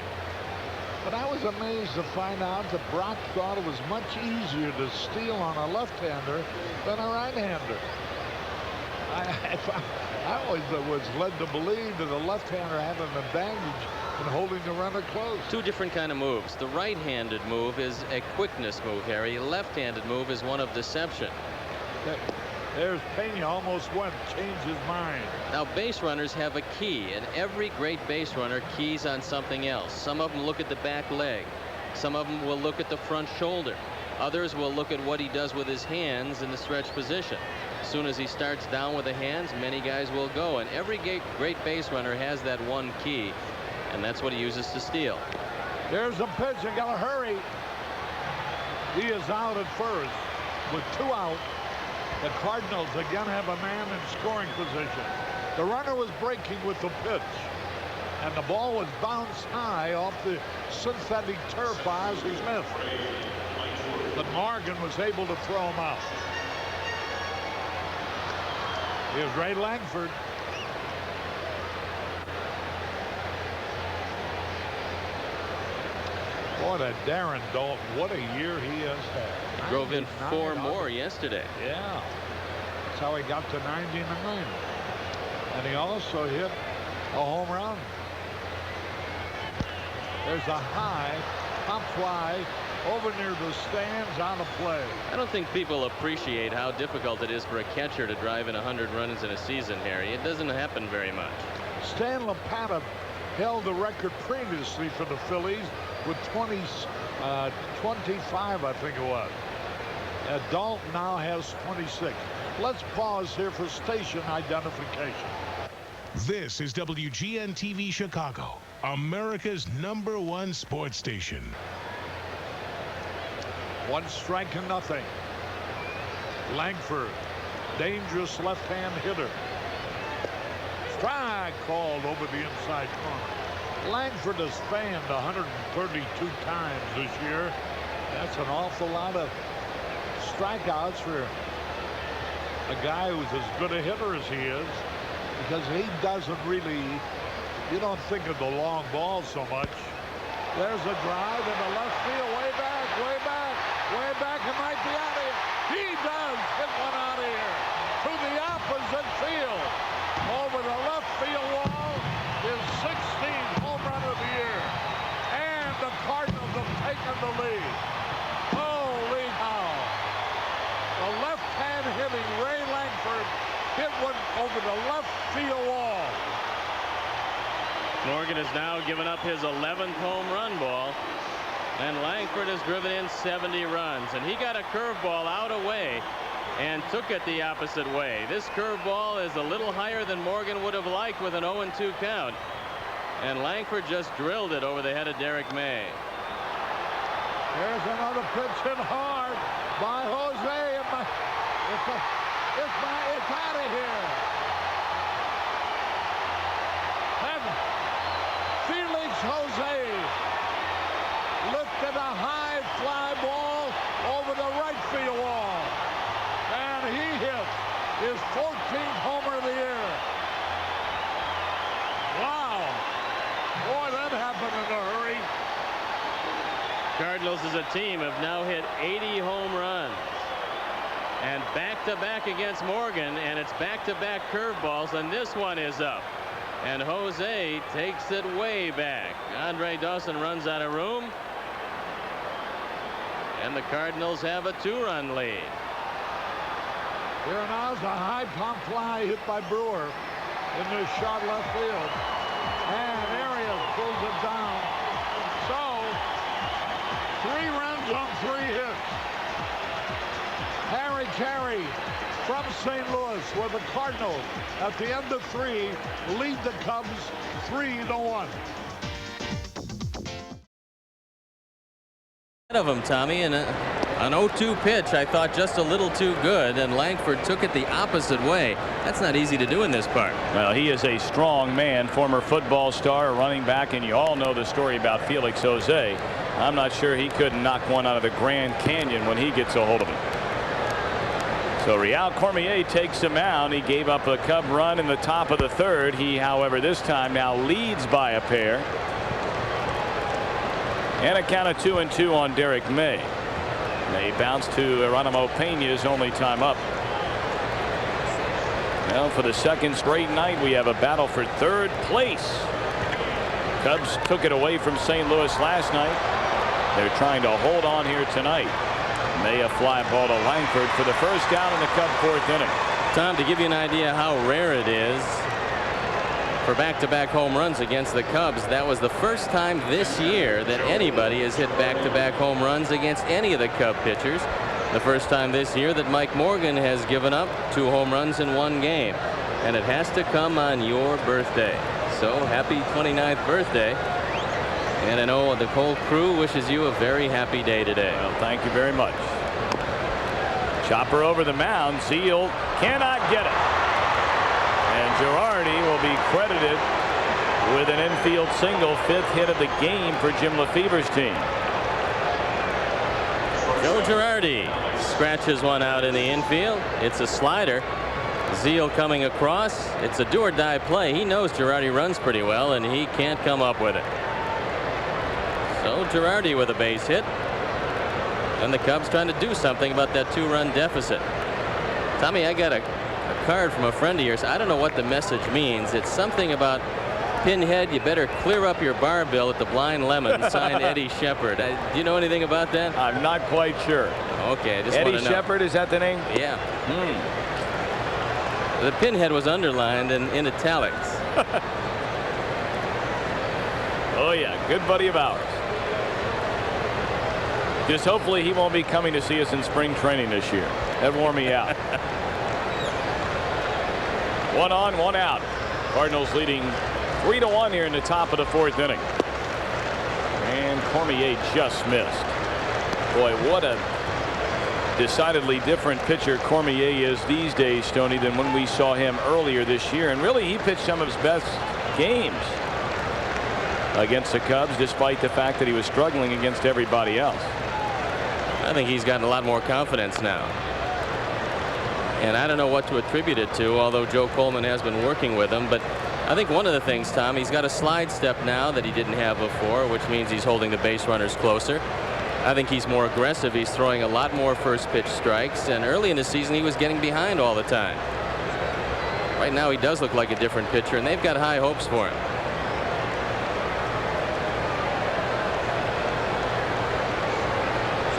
But I was amazed to find out that Brock thought it was much easier to steal on a left-hander than a right-hander. I always was led to believe that the left-hander had an advantage in holding the runner close.
Two different kind of moves. The right-handed move is a quickness move, Harry. Left-handed move is one of deception.
There's Pena, almost went, changed his mind.
Now, base runners have a key, and every great base runner keys on something else. Some of them look at the back leg. Some of them will look at the front shoulder. Others will look at what he does with his hands in the stretch position. As soon as he starts down with the hands, many guys will go, and every great base runner has that one key, and that's what he uses to steal.
There's a pitch. They got to hurry. He is out at first with 2 out. The Cardinals again have a man in scoring position. The runner was breaking with the pitch, and the ball was bounced high off the synthetic turf by Ozzie Smith. But Morgan was able to throw him out. Here's Ray Langford. Boy, that Darren Dalton, what a year he has had.
Drove in 4 more yesterday.
Yeah. That's how he got to 99. And he also hit a home run. There's a high pop fly over near the stands, on a play.
I don't think people appreciate how difficult it is for a catcher to drive in 100 runs in a season, Harry. It doesn't happen very much.
Stan Lepata held the record previously for the Phillies with 25, I think it was. Dalton now has 26. Let's pause here for station identification.
This is WGN-TV Chicago, America's #1 sports station.
1 strike and nothing. Langford, dangerous left-hand hitter. Strike called over the inside corner. Langford has fanned 132 times this year. That's an awful lot of strikeouts for a guy who's as good a hitter as he is, because he doesn't really, you don't think of the long ball so much. There's a drive in the left field, way back, way back, way back. It might be out of here. He does hit one out of here to the opposite field. Over the left field wall, his 16th home run of the year. And the Cardinals have taken the lead. Holy cow. The left-hand hitting Ray Langford hit one over the left field wall.
Morgan has now given up his 11th home run ball, and Langford has driven in 70 runs, and he got a curveball out away and took it the opposite way. This curveball is a little higher than Morgan would have liked with an 0-2 count, and Langford just drilled it over the head of Derek May.
There's another pitch hit hard by Jose. It's out of here. And Felix Jose lifted a high fly ball over the right field wall. And he hit his 14th homer of the year. Wow. Boy, that happened in a hurry.
Cardinals as a team have now hit 80 home runs. And back-to-back against Morgan, and it's back-to-back curveballs, and this one is up. And Jose takes it way back. Andre Dawson runs out of room. And the Cardinals have a 2-run lead.
Here now is a high pop fly hit by Brewer in the short left field. And Arias pulls it down. So, 3 runs on 3 hits. Harry Carey from St. Louis, where the Cardinals, at the end of 3, lead the Cubs 3-1.
Of him, Tommy, and an 0-2 pitch I thought just a little too good, and Langford took it the opposite way. That's not easy to do in this park.
Well, he is a strong man, former football star, a running back, and you all know the story about Felix Jose. I'm not sure he couldn't knock one out of the Grand Canyon when he gets a hold of it. So Real Cormier takes him out. He gave up a Cub run in the top of the 3rd. He, however, this time now leads by a pair. And a count of 2-2 on Derek May. They bounce to Geronimo Pena's only time up. Well, for the second straight night, we have a battle for third place. Cubs took it away from St. Louis last night. They're trying to hold on here tonight. May a fly ball to Langford for the first down in the Cub fourth inning.
Tom, to give you an idea how rare it is for back-to-back home runs against the Cubs, that was the first time this year that anybody has hit back-to-back home runs against any of the Cub pitchers. The first time this year that Mike Morgan has given up 2 home runs in 1 game. And it has to come on your birthday. So happy 29th birthday. And I know the whole crew wishes you a very happy day today.
Well, thank you very much. Chopper over the mound. Zeal cannot get it. And Girardi will be credited with an infield single, 5th hit of the game for Jim Lefever's team.
Joe Girardi scratches one out in the infield. It's a slider. Zeal coming across. It's a do-or-die play. He knows Girardi runs pretty well, and he can't come up with it. So Girardi with a base hit. And the Cubs trying to do something about that 2-run deficit. Tommy, I got a card from a friend of yours. I don't know what the message means. It's something about Pinhead, you better clear up your bar bill at the Blind Lemon, signed Eddie Shepard. Do you know anything about that?
I'm not quite sure.
Okay, I just
Eddie
want to know.
Shepard, is that the name?
Yeah. The Pinhead was underlined in italics.
Oh, yeah, good buddy of ours. Just hopefully he won't be coming to see us in spring training this year. That'd warm me out. 1 on, 1 out. Cardinals leading 3-1 here in the top of the 4th inning. And Cormier just missed. Boy, what a decidedly different pitcher Cormier is these days, Stoney, than when we saw him earlier this year. And really, he pitched some of his best games against the Cubs, despite the fact that he was struggling against everybody else.
I think he's gotten a lot more confidence now. And I don't know what to attribute it to, although Joe Coleman has been working with him. But I think one of the things, Tom, he's got a slide step now that he didn't have before, which means he's holding the base runners closer. I think he's more aggressive. He's throwing a lot more first pitch strikes. And early in the season, he was getting behind all the time. Right now, he does look like a different pitcher, and they've got high hopes for him.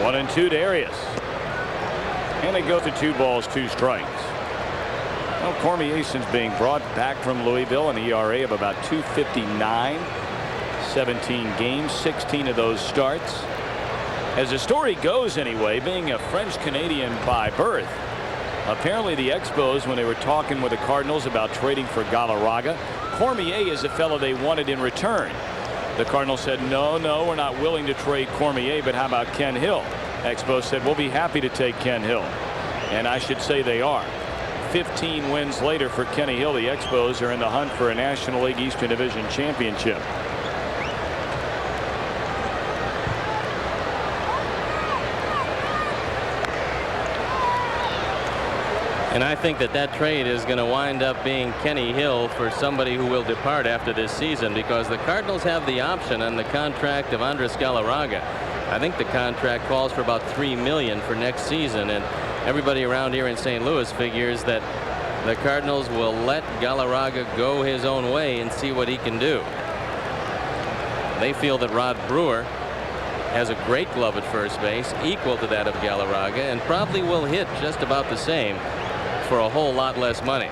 1-2 to Arias. And they go to 2 balls, 2 strikes. Well, Cormier, since being brought back from Louisville, an ERA of about 2.59, 17 games, 16 of those starts. As the story goes anyway, being a French Canadian by birth, apparently the Expos, when they were talking with the Cardinals about trading for Galarraga, Cormier is a fellow they wanted in return. The Cardinals said, no, we're not willing to trade Cormier, but how about Ken Hill? Expos said, we'll be happy to take Ken Hill. And I should say they are. 15 wins later for Kenny Hill, the Expos are in the hunt for a National League Eastern Division championship.
And I think that trade is going to wind up being Kenny Hill for somebody who will depart after this season, because the Cardinals have the option on the contract of Andres Galarraga. I think the contract calls for about $3 million for next season, and everybody around here in St. Louis figures that the Cardinals will let Galarraga go his own way and see what he can do. They feel that Rod Brewer has a great glove at first base, equal to that of Galarraga, and probably will hit just about the same for a whole lot less money.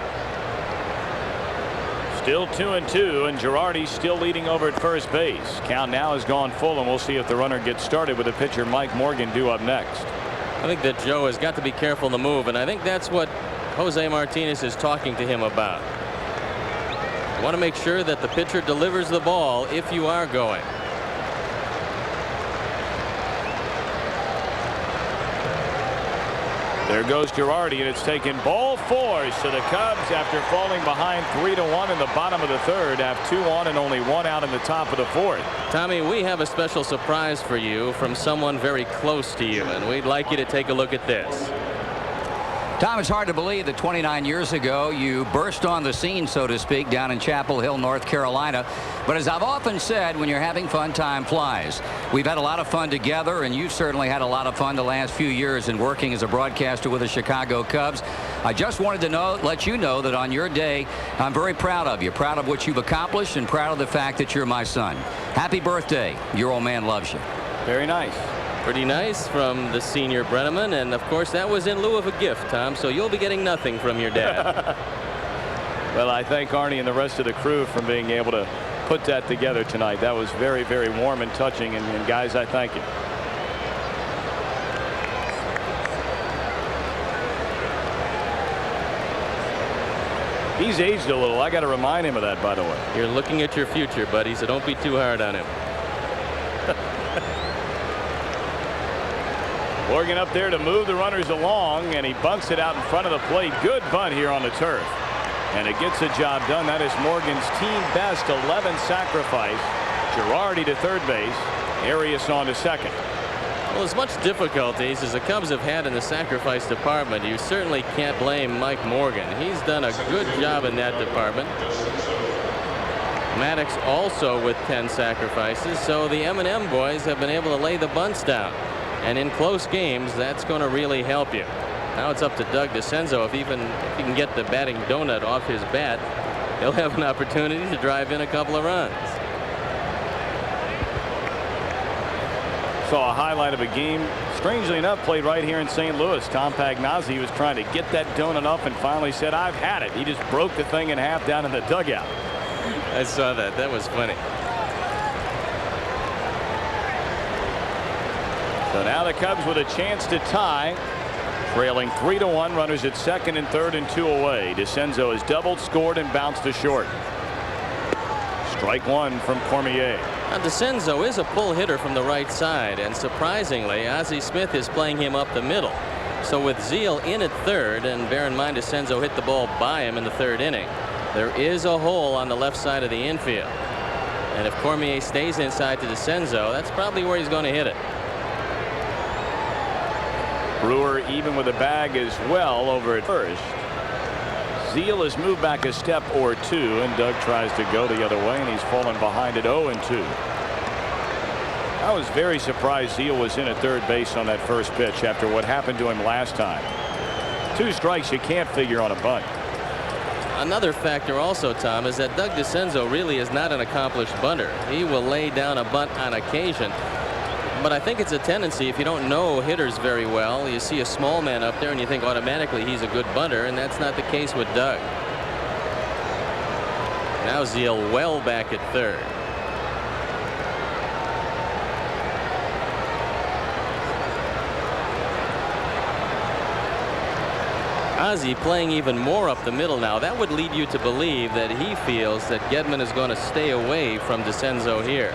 Still 2-2, and Girardi still leading over at first base. Count now has gone full, and we'll see if the runner gets started with the pitcher Mike Morgan due up next.
I think that Joe has got to be careful in the move, and I think that's what Jose Martinez is talking to him about. You want to make sure that the pitcher delivers the ball if you are going.
There goes Girardi, and it's taken ball 4. So the Cubs, after falling behind 3-1 in the bottom of the 3rd, have 2 on and only 1 out in the top of the 4th.
Tommy, we have a special surprise for you from someone very close to you, and we'd like you to take a look at this.
Tom, it's hard to believe that 29 years ago you burst on the scene, so to speak, down in Chapel Hill, North Carolina. But as I've often said, when you're having fun, time flies. We've had a lot of fun together, and you've certainly had a lot of fun the last few years in working as a broadcaster with the Chicago Cubs. I just wanted to let you know that on your day, I'm very proud of you, proud of what you've accomplished, and proud of the fact that you're my son. Happy birthday. Your old man loves you.
Very nice.
Pretty nice from the senior Brenneman, and of course that was in lieu of a gift, Tom, so you'll be getting nothing from your dad.
Well, I thank Arnie and the rest of the crew for being able to put that together tonight. That was very, very warm and touching, and guys, I thank you. He's aged a little. I got to remind him of that, by the way.
You're looking at your future, buddy, so don't be too hard on him.
Morgan up there to move the runners along, and he bunts it out in front of the plate. Good bunt here on the turf, and it gets the job done. That is Morgan's team best 11 sacrifice. Girardi to third base, Arias on to second.
Well, as much difficulties as the Cubs have had in the sacrifice department, you certainly can't blame Mike Morgan. He's done a good job in that department. Maddox also with 10 sacrifices, so the M&M boys have been able to lay the bunts down. And in close games, that's going to really help you. Now it's up to Doug DeCenzo. If he can get the batting donut off his bat, he'll have an opportunity to drive in a couple of runs.
Saw a highlight of a game, strangely enough, played right here in St. Louis. Tom Pagnozzi was trying to get that donut up and finally said, "I've had it." He just broke the thing in half down in the dugout.
I saw that. That was funny.
So now the Cubs with a chance to tie, trailing 3-1, runners at second and third and 2 away. DeCenzo has doubled, scored, and bounced to short. Strike one from Cormier.
Now DeCenzo is a pull hitter from the right side, and surprisingly, Ozzie Smith is playing him up the middle. So with Zeal in at third, and bear in mind DeCenzo hit the ball by him in the third inning, there is a hole on the left side of the infield. And if Cormier stays inside to DeCenzo, that's probably where he's going to hit it.
Brewer even with a bag as well over at first. Zeal has moved back a step or two, and Doug tries to go the other way, and he's fallen behind at 0-2. I was very surprised Zeal was in at third base on that first pitch after what happened to him last time. 2 strikes you can't figure on a bunt.
Another factor also, Tom, is that Doug DeCenzo really is not an accomplished bunter. He will lay down a bunt on occasion. But I think it's a tendency, if you don't know hitters very well, you see a small man up there and you think automatically he's a good bunter, and that's not the case with Doug. Now Zeal well back at third. Ozzie playing even more up the middle now. That would lead you to believe that he feels that Gedman is going to stay away from DeCenzo here.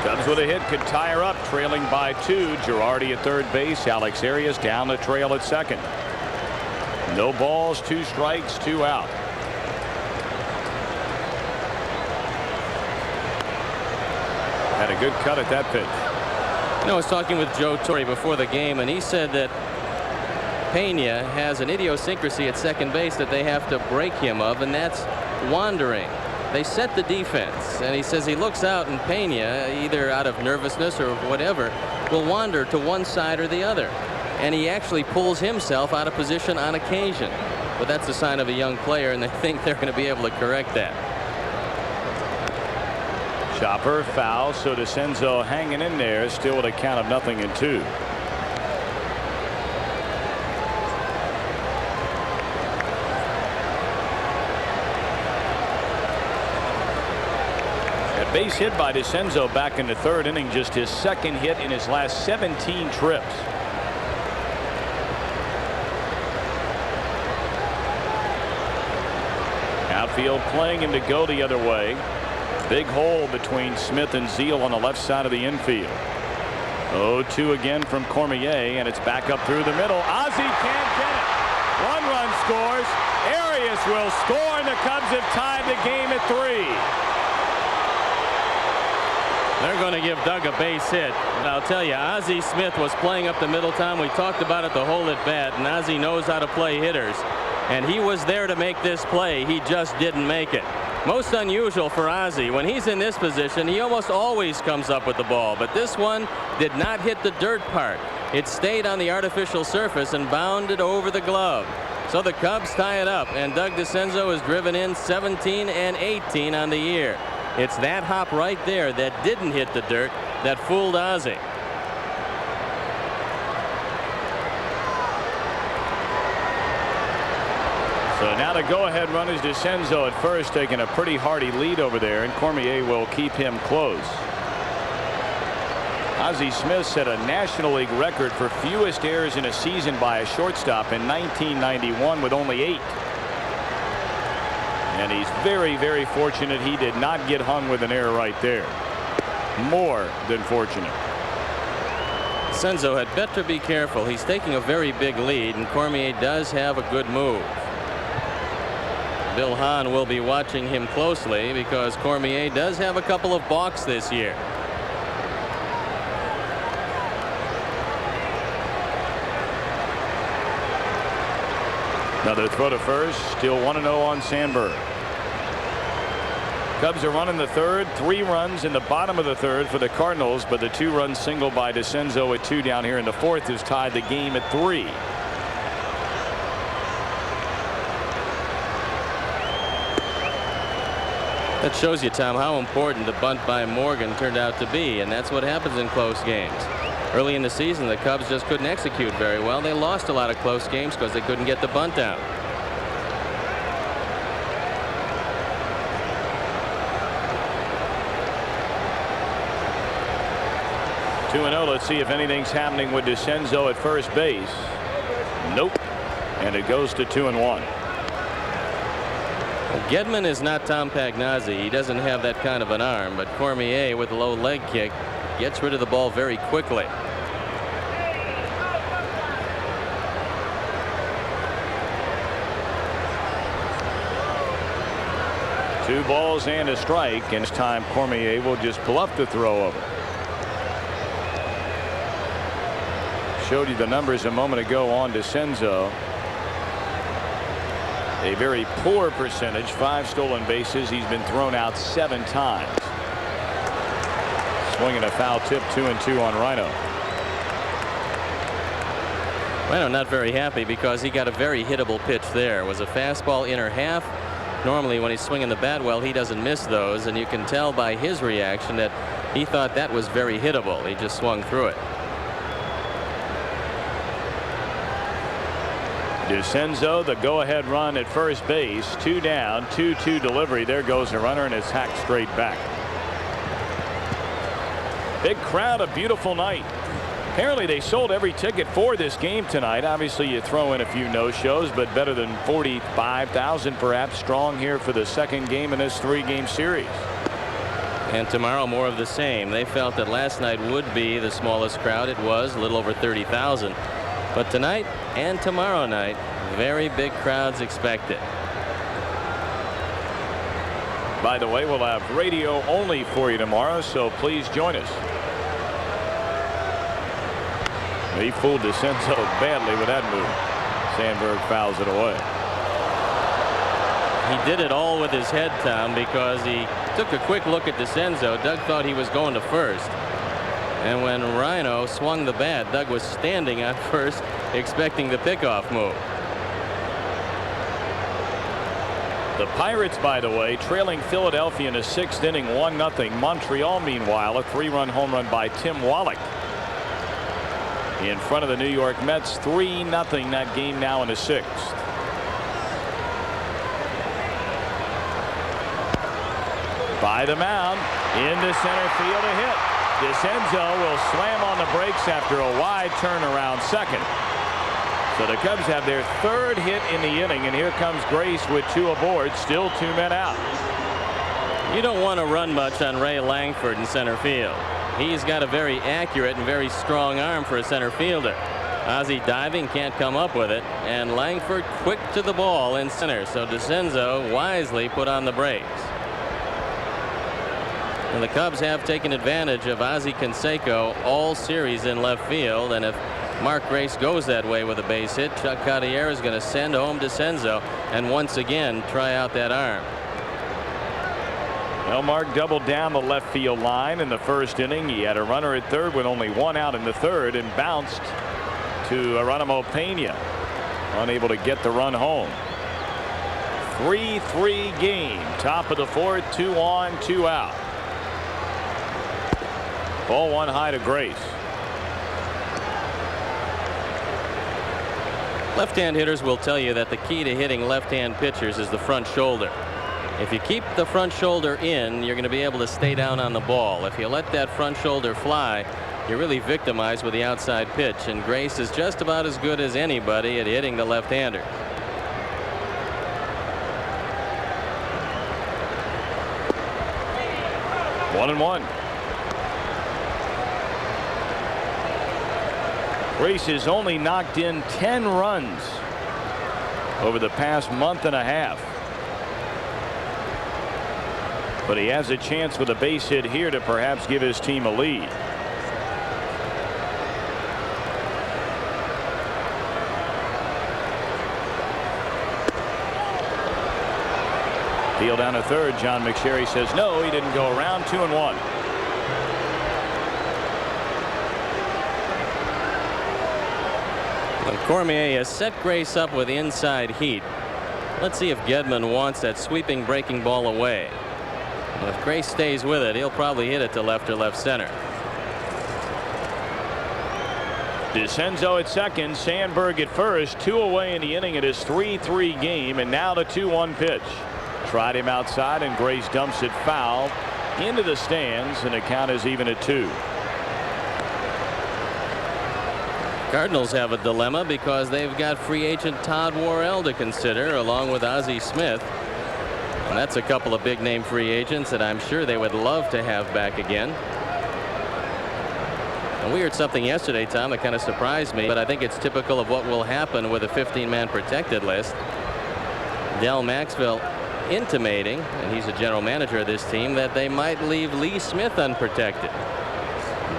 Cubs with a hit could tie her up, trailing by 2. Girardi at third base. Alex Arias down the trail at second. No balls, 2 strikes, 2 out. Had a good cut at that pitch.
You know, I was talking with Joe Torre before the game, and he said that Pena has an idiosyncrasy at second base that they have to break him of, and that's wandering. They set the defense, and he says he looks out, and Pena, either out of nervousness or whatever, will wander to one side or the other. And he actually pulls himself out of position on occasion. But that's a sign of a young player, and they think they're going to be able to correct that.
Chopper foul, so DeCenzo hanging in there, still with a count of 0-2. Base hit by DeCenzo back in the third inning, just his second hit in his last 17 trips. Outfield playing him to go the other way. Big hole between Smith and Zeal on the left side of the infield. 0-2 again from Cormier, and it's back up through the middle. Ozzie can't get it. 1 run scores. Arias will score, and the Cubs have tied the game at 3.
They're going to give Doug a base hit. And I'll tell you, Ozzie Smith was playing up the middle, Tom. We talked about it the whole at bat, and Ozzie knows how to play hitters. And he was there to make this play. He just didn't make it. Most unusual for Ozzie. When he's in this position, he almost always comes up with the ball. But this one did not hit the dirt part. It stayed on the artificial surface and bounded over the glove. So the Cubs tie it up, and Doug DeCenzo is driven in 17 and 18 on the year. It's that hop right there that didn't hit the dirt that fooled Ozzie.
So now the go-ahead run is DeCenzo at first, taking a pretty hearty lead over there, and Cormier will keep him close. Ozzie Smith set a National League record for fewest errors in a season by a shortstop in 1991 with only 8. And he's very, very fortunate he did not get hung with an error right there. More than fortunate.
DeCenzo had better be careful. He's taking a very big lead, and Cormier does have a good move. Bill Hahn will be watching him closely because Cormier does have a couple of balks this year.
Another throw to first. Still 1-0 on Sandberg. Cubs are running the third. 3 runs in the bottom of the third for the Cardinals, but the 2-run single by DeCenzo at 2 down here in the fourth has tied the game at 3.
That shows you, Tom, how important the bunt by Morgan turned out to be, and that's what happens in close games. Early in the season, the Cubs just couldn't execute very well. They lost a lot of close games because they couldn't get the bunt out.
Two 2-0. Let's see if anything's happening with DeCenzo at first base. Nope. And it goes to 2-1.
Gedman is not Tom Pagnazzi. He doesn't have that kind of an arm, but Cormier with a low leg kick gets rid of the ball very quickly.
Two balls and a strike, and this time Cormier will just bluff the throw over. Showed you the numbers a moment ago on DeCenzo. A very poor percentage, 5 stolen bases. He's been thrown out 7 times. Swinging a foul tip, 2-2 on Rhino.
Rhino not very happy because he got a very hittable pitch there. It was a fastball inner half. Normally when he's swinging the bat well, he doesn't miss those, and you can tell by his reaction that he thought that was very hittable. He just swung through it.
DeCenzo, the go-ahead run at first base, 2 down, 2-2 delivery. There goes the runner, and it's hacked straight back. Big crowd, a beautiful night. Apparently they sold every ticket for this game tonight. Obviously you throw in a few no-shows, but better than 45,000 perhaps strong here for the second game in this 3-game series.
And tomorrow more of the same. They felt that last night would be the smallest crowd. It was a little over 30,000. But tonight and tomorrow night, very big crowds expected.
By the way, we'll have radio only for you tomorrow, so please join us. He fooled DeCenzo badly with that move. Sandberg fouls it away.
He did it all with his head, Tom, because he took a quick look at DeCenzo. Doug thought he was going to first. And when Rhino swung the bat, Doug was standing on first, expecting the pickoff move.
The Pirates, by the way, trailing Philadelphia in the 6th inning, 1-0. Montreal, meanwhile, a 3-run home run by Tim Wallach. In front of the New York Mets, 3-0. That game now in the 6th. By the mound, into center field, a hit. DeCenzo will slam on the brakes after a wide turnaround second. So the Cubs have their 3rd hit in the inning, and here comes Grace with 2 aboard, still 2 men out.
You don't want to run much on Ray Langford in center field. He's got a very accurate and very strong arm for a center fielder. Ozzie diving, can't come up with it, and Langford quick to the ball in center, so DeCenzo wisely put on the brakes. And the Cubs have taken advantage of Ozzie Canseco all series in left field, and if Mark Grace goes that way with a base hit, Chuck Cartier is going to send home DeCenzo and once again try out that arm.
Well, Mark doubled down the left field line in the first inning. He had a runner at third with only one out in the third and bounced to Geronimo Pena, unable to get the run home. 3-3 game, top of the fourth, 2 on, 2 out. Ball one high to Grace.
Left-hand hitters will tell you that the key to hitting left-hand pitchers is the front shoulder. If you keep the front shoulder in, you're going to be able to stay down on the ball. If you let that front shoulder fly, you're really victimized with the outside pitch, and Grace is just about as good as anybody at hitting the left-hander.
One and one. Grace has only knocked in 10 runs over the past month and a half. But he has a chance with a base hit here to perhaps give his team a lead. Field down to third. John McSherry says no, he didn't go around. 2-1.
Cormier has set Grace up with inside heat. Let's see if Gedman wants that sweeping breaking ball away. And if Grace stays with it, he'll probably hit it to left or left center.
DeCenzo at second, Sandberg at first, 2 away in the inning. It is 3-3 game, and now the 2-1 pitch. Tried him outside, and Grace dumps it foul into the stands, and the count is even at 2.
Cardinals have a dilemma because they've got free agent Todd Worrell to consider along with Ozzie Smith. And that's a couple of big name free agents that I'm sure they would love to have back again. And we heard something yesterday, Tom, that kind of surprised me, but I think it's typical of what will happen with a 15-man protected list. Del Maxwell intimating, and he's the general manager of this team, that they might leave Lee Smith unprotected.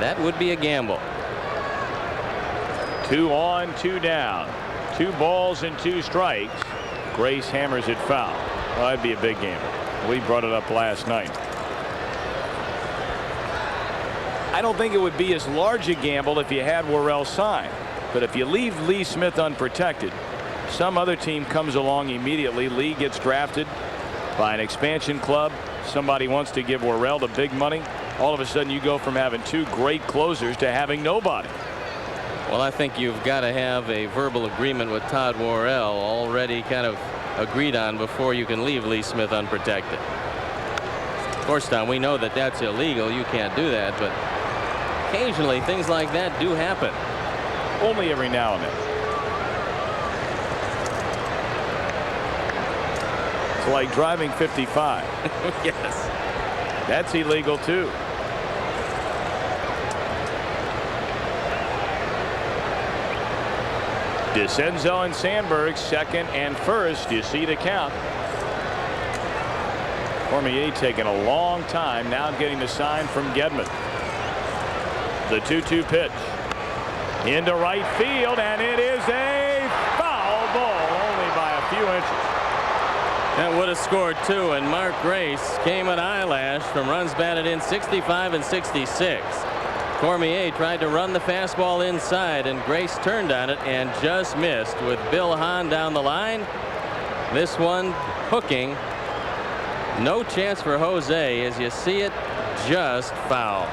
That would be a gamble.
2 on, 2 down. 2 balls and 2 strikes. Grace hammers it foul. Well, that'd be a big gamble. We brought it up last night. I don't think it would be as large a gamble if you had Worrell sign. But if you leave Lee Smith unprotected, some other team comes along immediately. Lee gets drafted by an expansion club. Somebody wants to give Worrell the big money. All of a sudden you go from having 2 great closers to having nobody.
Well, I think you've got to have a verbal agreement with Todd Worrell already kind of agreed on before you can leave Lee Smith unprotected. Of course, Tom, we know that that's illegal. You can't do that, but occasionally things like that do happen.
Only every now and then. It's like driving 55.
Yes.
That's illegal too. DeCenzo and Sandberg second and first. You see the count. Cormier taking a long time now getting the sign from Gedman. The 2-2 pitch into right field, and it is a foul ball only by a few inches.
That would have scored 2, and Mark Grace came at eyelash from runs batted in 65 and 66. Cormier tried to run the fastball inside, and Grace turned on it and just missed with Bill Hahn down the line. This one hooking. No chance for Jose as you see it, just foul.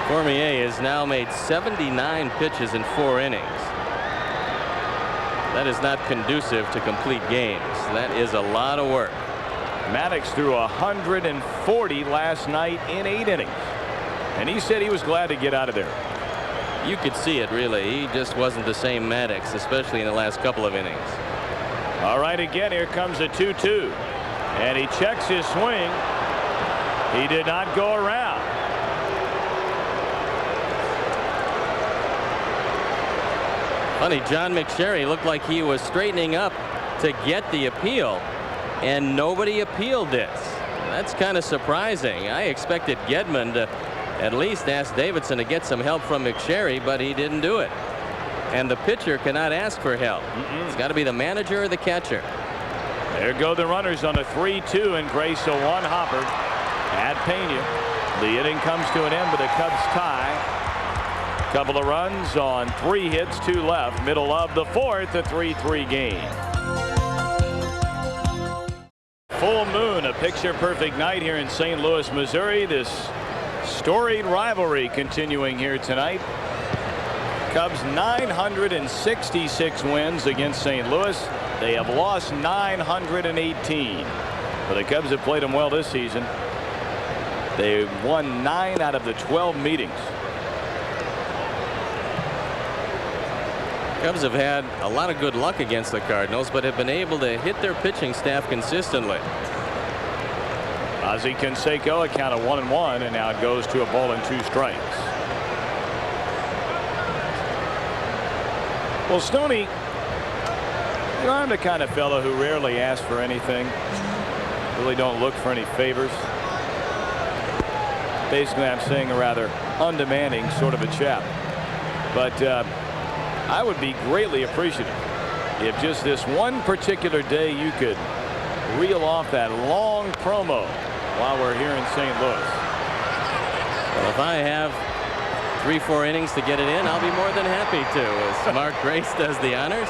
Cormier has now made 79 pitches in 4 innings. That is not conducive to complete games. That is a lot of work.
Maddox threw 140 last night in 8 innings, and he said he was glad to get out of there.
You could see it, really. He just wasn't the same Maddox, especially in the last couple of innings.
All right, again, here comes a 2-2, and he checks his swing. He did not go around. Funny,
John McSherry looked like he was straightening up to get the appeal. and nobody appealed this. That's kind of surprising. I expected Gedman to at least ask Davidson to get some help from McSherry, but he didn't do it. And the pitcher cannot ask for help. It's got to be the manager or the catcher.
There go the runners on a 3-2, and Grace a one hopper at Pena. The inning comes to an end with a Cubs tie. Couple of runs on 3 hits, 2 left. Middle of the 4th, a 3-3 game. Full moon, a picture-perfect night here in St. Louis, Missouri. This storied rivalry continuing here tonight. Cubs 966 wins against St. Louis. They have lost 918. But the Cubs have played them well this season. They've won 9 out of the 12 meetings.
Cubs have had a lot of good luck against the Cardinals, but have been able to hit their pitching staff consistently.
Ozzie Canseco, a count of 1-1, and now it goes to a ball and 2 strikes. Well, Stoney, you know, I'm the kind of fellow who rarely asks for anything. Really don't look for any favors. Basically, I'm saying a rather undemanding sort of a chap. But I would be greatly appreciative if just this one particular day you could reel off that long promo while we're here in St. Louis.
Well, if I have 3-4 innings to get it in, I'll be more than happy to, as Mark Grace does the honors.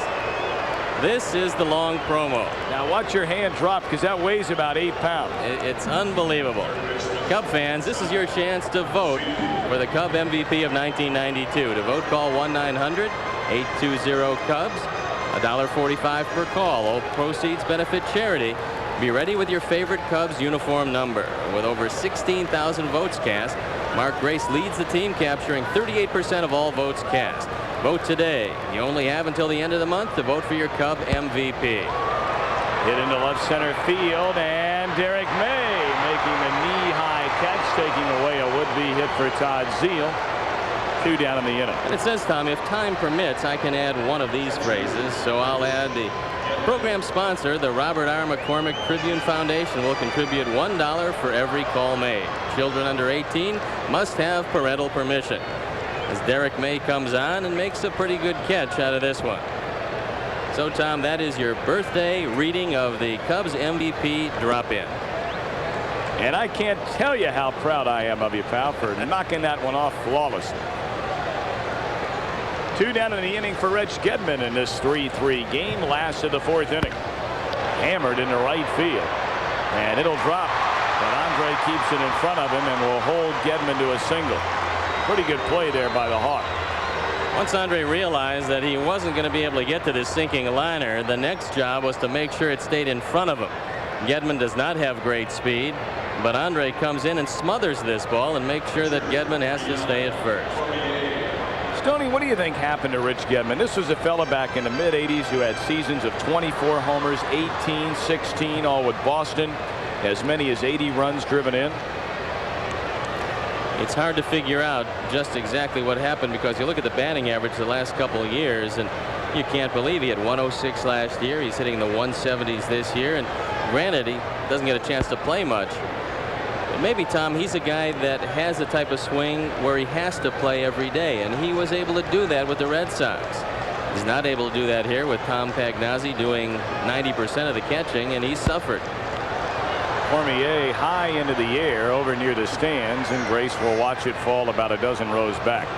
This is the long promo.
Now watch your hand drop, because that weighs about 8 pounds.
It's unbelievable. Cub fans, this is your chance to vote for the Cub MVP of 1992. To vote, call 1-900-820-CUBS. $1.45 per call. All proceeds benefit charity. Be ready with your favorite Cubs uniform number. With over 16,000 votes cast, Mark Grace leads the team, capturing 38% of all votes cast. Vote today. You only have until the end of the month to vote for your Cub MVP.
Hit into left center field, and Derek May making the knee-high catch, taking away a would-be hit for Todd Zeile. 2 down in the inning.
And it says, Tom, if time permits, I can add one of these phrases. So I'll add the program sponsor, the Robert R. McCormick Tribune Foundation, will contribute $1 for every call made. Children under 18 must have parental permission. As Derek May comes on and makes a pretty good catch out of this one. So, Tom, that is your birthday reading of the Cubs MVP drop-in.
And I can't tell you how proud I am of you, pal, for knocking that one off flawlessly. 2 down in the inning for Rich Gedman in this 3-3 game. Last of the 4th inning. Hammered into right field. And it'll drop. But Andre keeps it in front of him and will hold Gedman to a single. Pretty good play there by the Hawk.
Once Andre realized that he wasn't going to be able to get to this sinking liner, the next job was to make sure it stayed in front of him. Gedman does not have great speed, but Andre comes in and smothers this ball and makes sure that Gedman has to stay at first.
Stoney, what do you think happened to Rich Gedman? This was a fella back in the mid-'80s who had seasons of 24 homers, 18, 16, all with Boston, as many as 80 runs driven in.
It's hard to figure out just exactly what happened, because you look at the batting average the last couple of years, and you can't believe he had 106 last year. He's hitting the 170s this year, and granted, he doesn't get a chance to play much. But maybe, Tom, he's a guy that has the type of swing where he has to play every day, and he was able to do that with the Red Sox. He's not able to do that here with Tom Pagnozzi doing 90% of the catching, and he suffered.
Cormier high into the air over near the stands, and Grace will watch it fall about a dozen rows back.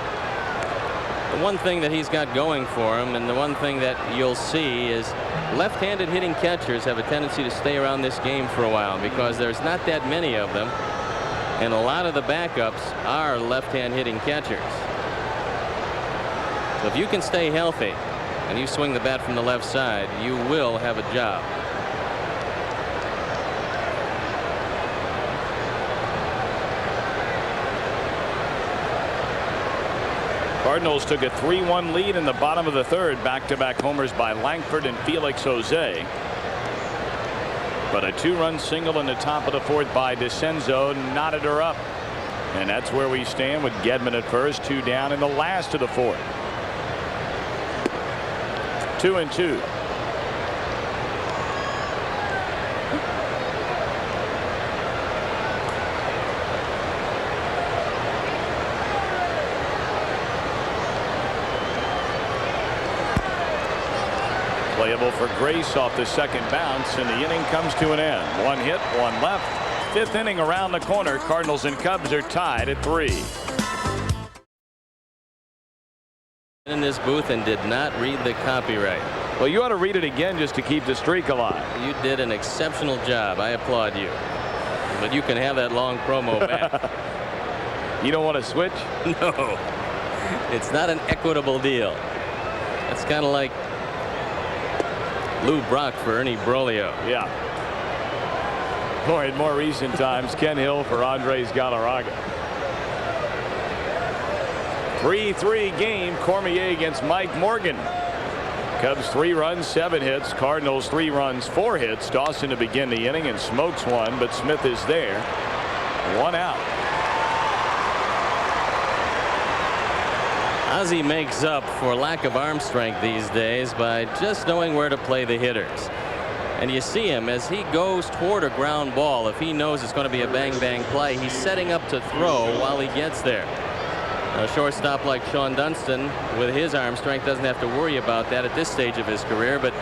The one thing that he's got going for him, and the one thing that you'll see, is left-handed hitting catchers have a tendency to stay around this game for a while, because there's not that many of them, and a lot of the backups are left-hand hitting catchers. So if you can stay healthy and you swing the bat from the left side, you will have a job.
Cardinals took a 3-1 lead in the bottom of the 3rd. Back-to-back homers by Langford and Felix Jose. But a 2-run single in the top of the 4th by DeCenzo knotted her up. And that's where we stand with Gedman at first. 2 down in the last of the 4th. 2-2. available for Grace off the second bounce, and the inning comes to an end. 1 hit, 1 left. 5th inning around the corner. Cardinals and Cubs are tied at 3.
In this booth and did not read the copyright.
Well, you ought to read it again just to keep the streak alive.
You did an exceptional job. I applaud you. But you can have that long promo back.
You don't want to switch?
No. It's not an equitable deal. It's kind of like Lou Brock for Ernie Broglio.
Yeah. Or in more recent times, Ken Hill for Andres Galarraga. 3-3 game. Cormier against Mike Morgan. Cubs 3 runs, 7 hits. Cardinals 3 runs, 4 hits. Dawson to begin the inning and smokes one, but Smith is there. 1 out.
Ozzie makes up for lack of arm strength these days by just knowing where to play the hitters. And you see him as he goes toward a ground ball. If he knows it's going to be a bang play, he's setting up to throw while he gets there. A shortstop like Sean Dunston with his arm strength doesn't have to worry about that at this stage of his career. But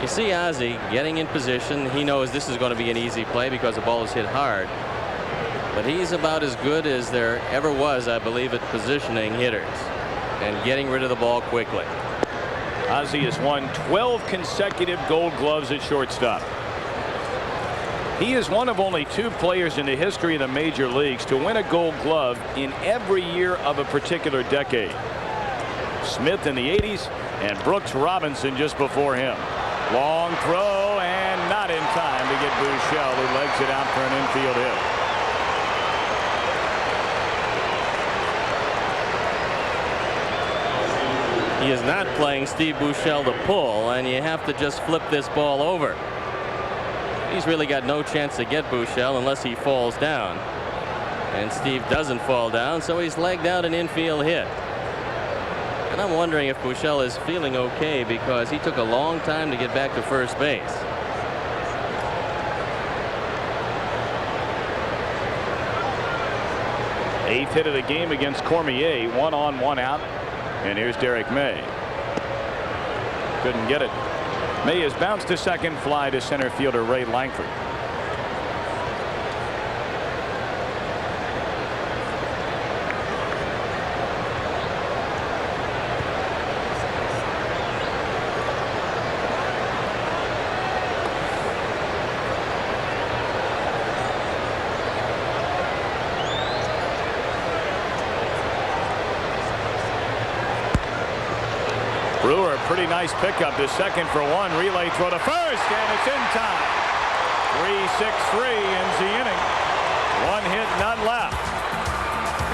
you see Ozzie getting in position. He knows this is going to be an easy play because the ball is hit hard. But he's about as good as there ever was, I believe, at positioning hitters and getting rid of the ball quickly.
Ozzie has won 12 consecutive Gold Gloves at shortstop. He is one of only 2 players in the history of the major leagues to win a Gold Glove in every year of a particular decade. Smith in the 80s and Brooks Robinson just before him. Long throw and not in time to get Buechele, who legs it out for an infield hit.
He is not playing Steve Buechele to pull, and you have to just flip this ball over. He's really got no chance to get Buechele unless he falls down. And Steve doesn't fall down, so he's legged out an infield hit. And I'm wondering if Buechele is feeling okay because he took a long time to get back to first base.
Eighth hit of the game against Cormier. 1 on, 1 out. And here's Derek May. Couldn't get it. May has bounced to second, fly to center fielder Ray Lankford. Brewer, pretty nice pickup to second for 1. Relay throw to first, and it's in time. 3-6-3 ends the inning. 1 hit, none left.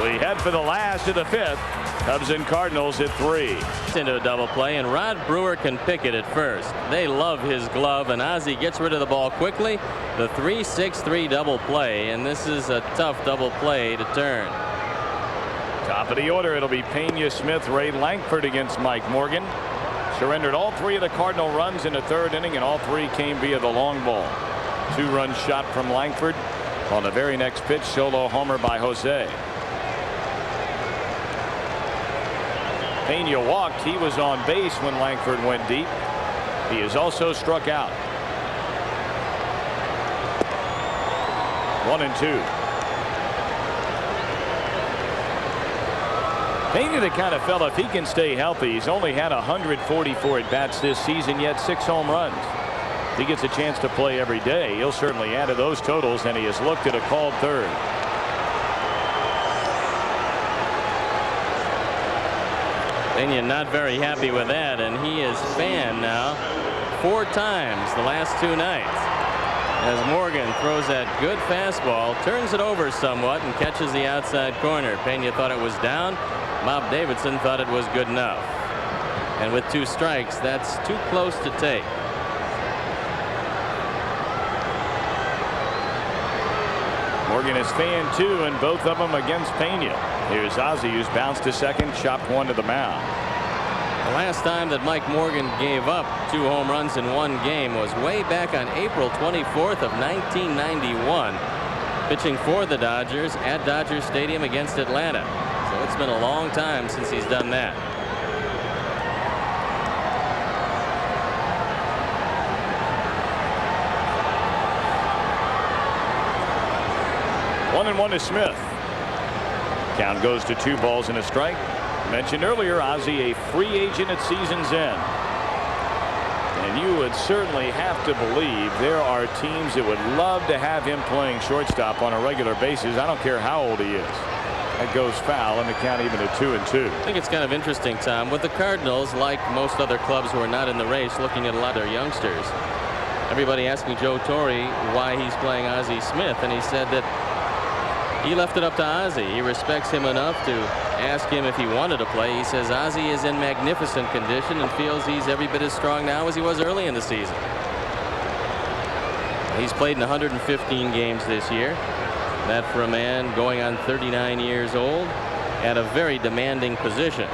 We head for the last of the 5th. Cubs and Cardinals at 3.
Into a double play, and Rod Brewer can pick it at first. They love his glove, and Ozzie gets rid of the ball quickly. The 3-6-3 double play, and this is a tough double play to turn.
Top of the order, it'll be Pena, Smith, Ray Lankford against Mike Morgan. Surrendered all 3 of the Cardinal runs in the 3rd inning, and all 3 came via the long ball. 2-run shot from Lankford. On the very next pitch, solo homer by Jose. Pena walked. He was on base when Lankford went deep. He is also struck out. 1-2. Pena, the kind of fella, if he can stay healthy, he's only had 144 at-bats this season, yet 6 home runs. If he gets a chance to play every day, he'll certainly add to those totals, and he has looked at a called 3rd.
Pena not very happy with that, and he is fanned now 4 times the last 2 nights. As Morgan throws that good fastball, turns it over somewhat, and catches the outside corner. Pena thought it was down. Bob Davidson thought it was good enough. And with 2 strikes, that's too close to take.
Morgan is fanned too, and both of them against Pena. Here's Ozzie, who's bounced to second, chopped 1 to the mound.
The last time that Mike Morgan gave up 2 home runs in 1 game was way back on April 24th of 1991, pitching for the Dodgers at Dodger Stadium against Atlanta. So it's been a long time since he's done that.
1-1 to Smith. Count goes to 2 balls and a strike. Mentioned earlier, Ozzie a free agent at season's end. And you would certainly have to believe there are teams that would love to have him playing shortstop on a regular basis. I don't care how old he is. That goes foul, and the count even at 2-2.
I think it's kind of interesting, Tom, with the Cardinals, like most other clubs who are not in the race, looking at a lot of their youngsters. Everybody asking Joe Torre why he's playing Ozzie Smith, and he said that he left it up to Ozzie. He respects him enough to ask him if he wanted to play. He says Ozzie is in magnificent condition and feels he's every bit as strong now as he was early in the season. He's played in 115 games this year. That for a man going on 39 years old at a very demanding position.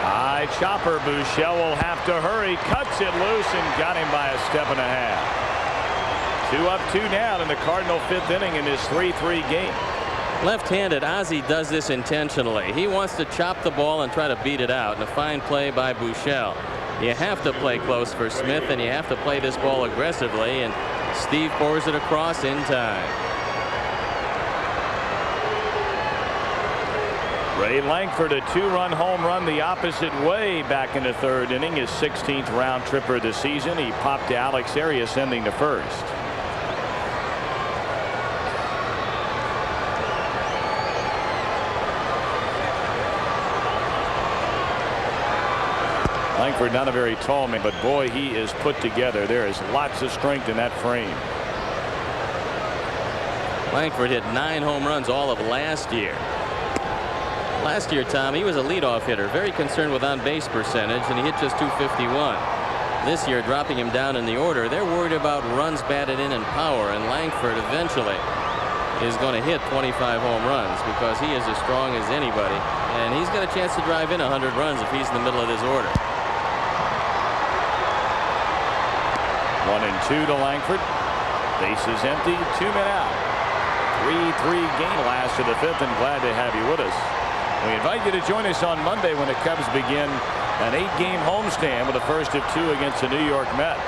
High chopper. Buechele will have to hurry. Cuts it loose and got him by a step and a half. 2 up, 2 down in the Cardinal 5th inning in his 3-3 game.
Left-handed, Ozzie does this intentionally. He wants to chop the ball and try to beat it out. And a fine play by Buechele. You have to play close for Smith, and you have to play this ball aggressively, and Steve pours it across in time.
Ray Lankford, a 2-run home run the opposite way back in the 3rd inning, his 16th round tripper of the season. He popped to Alex Arias sending to first. Lankford not a very tall man, but boy, he is put together. There is lots of strength in that frame.
Lankford hit 9 home runs all of last year. Last year, Tom, he was a leadoff hitter, very concerned with on-base percentage, and he hit just .251. This year, dropping him down in the order, they're worried about runs batted in and power, and Lankford eventually is going to hit 25 home runs because he is as strong as anybody, and he's got a chance to drive in 100 runs if he's in the middle of this order.
1-2 to Lankford. Bases empty, 2 men out. 3-3 game last of the 5th, and glad to have you with us. We invite you to join us on Monday when the Cubs begin an 8-game homestand with the first of 2 against the New York Mets.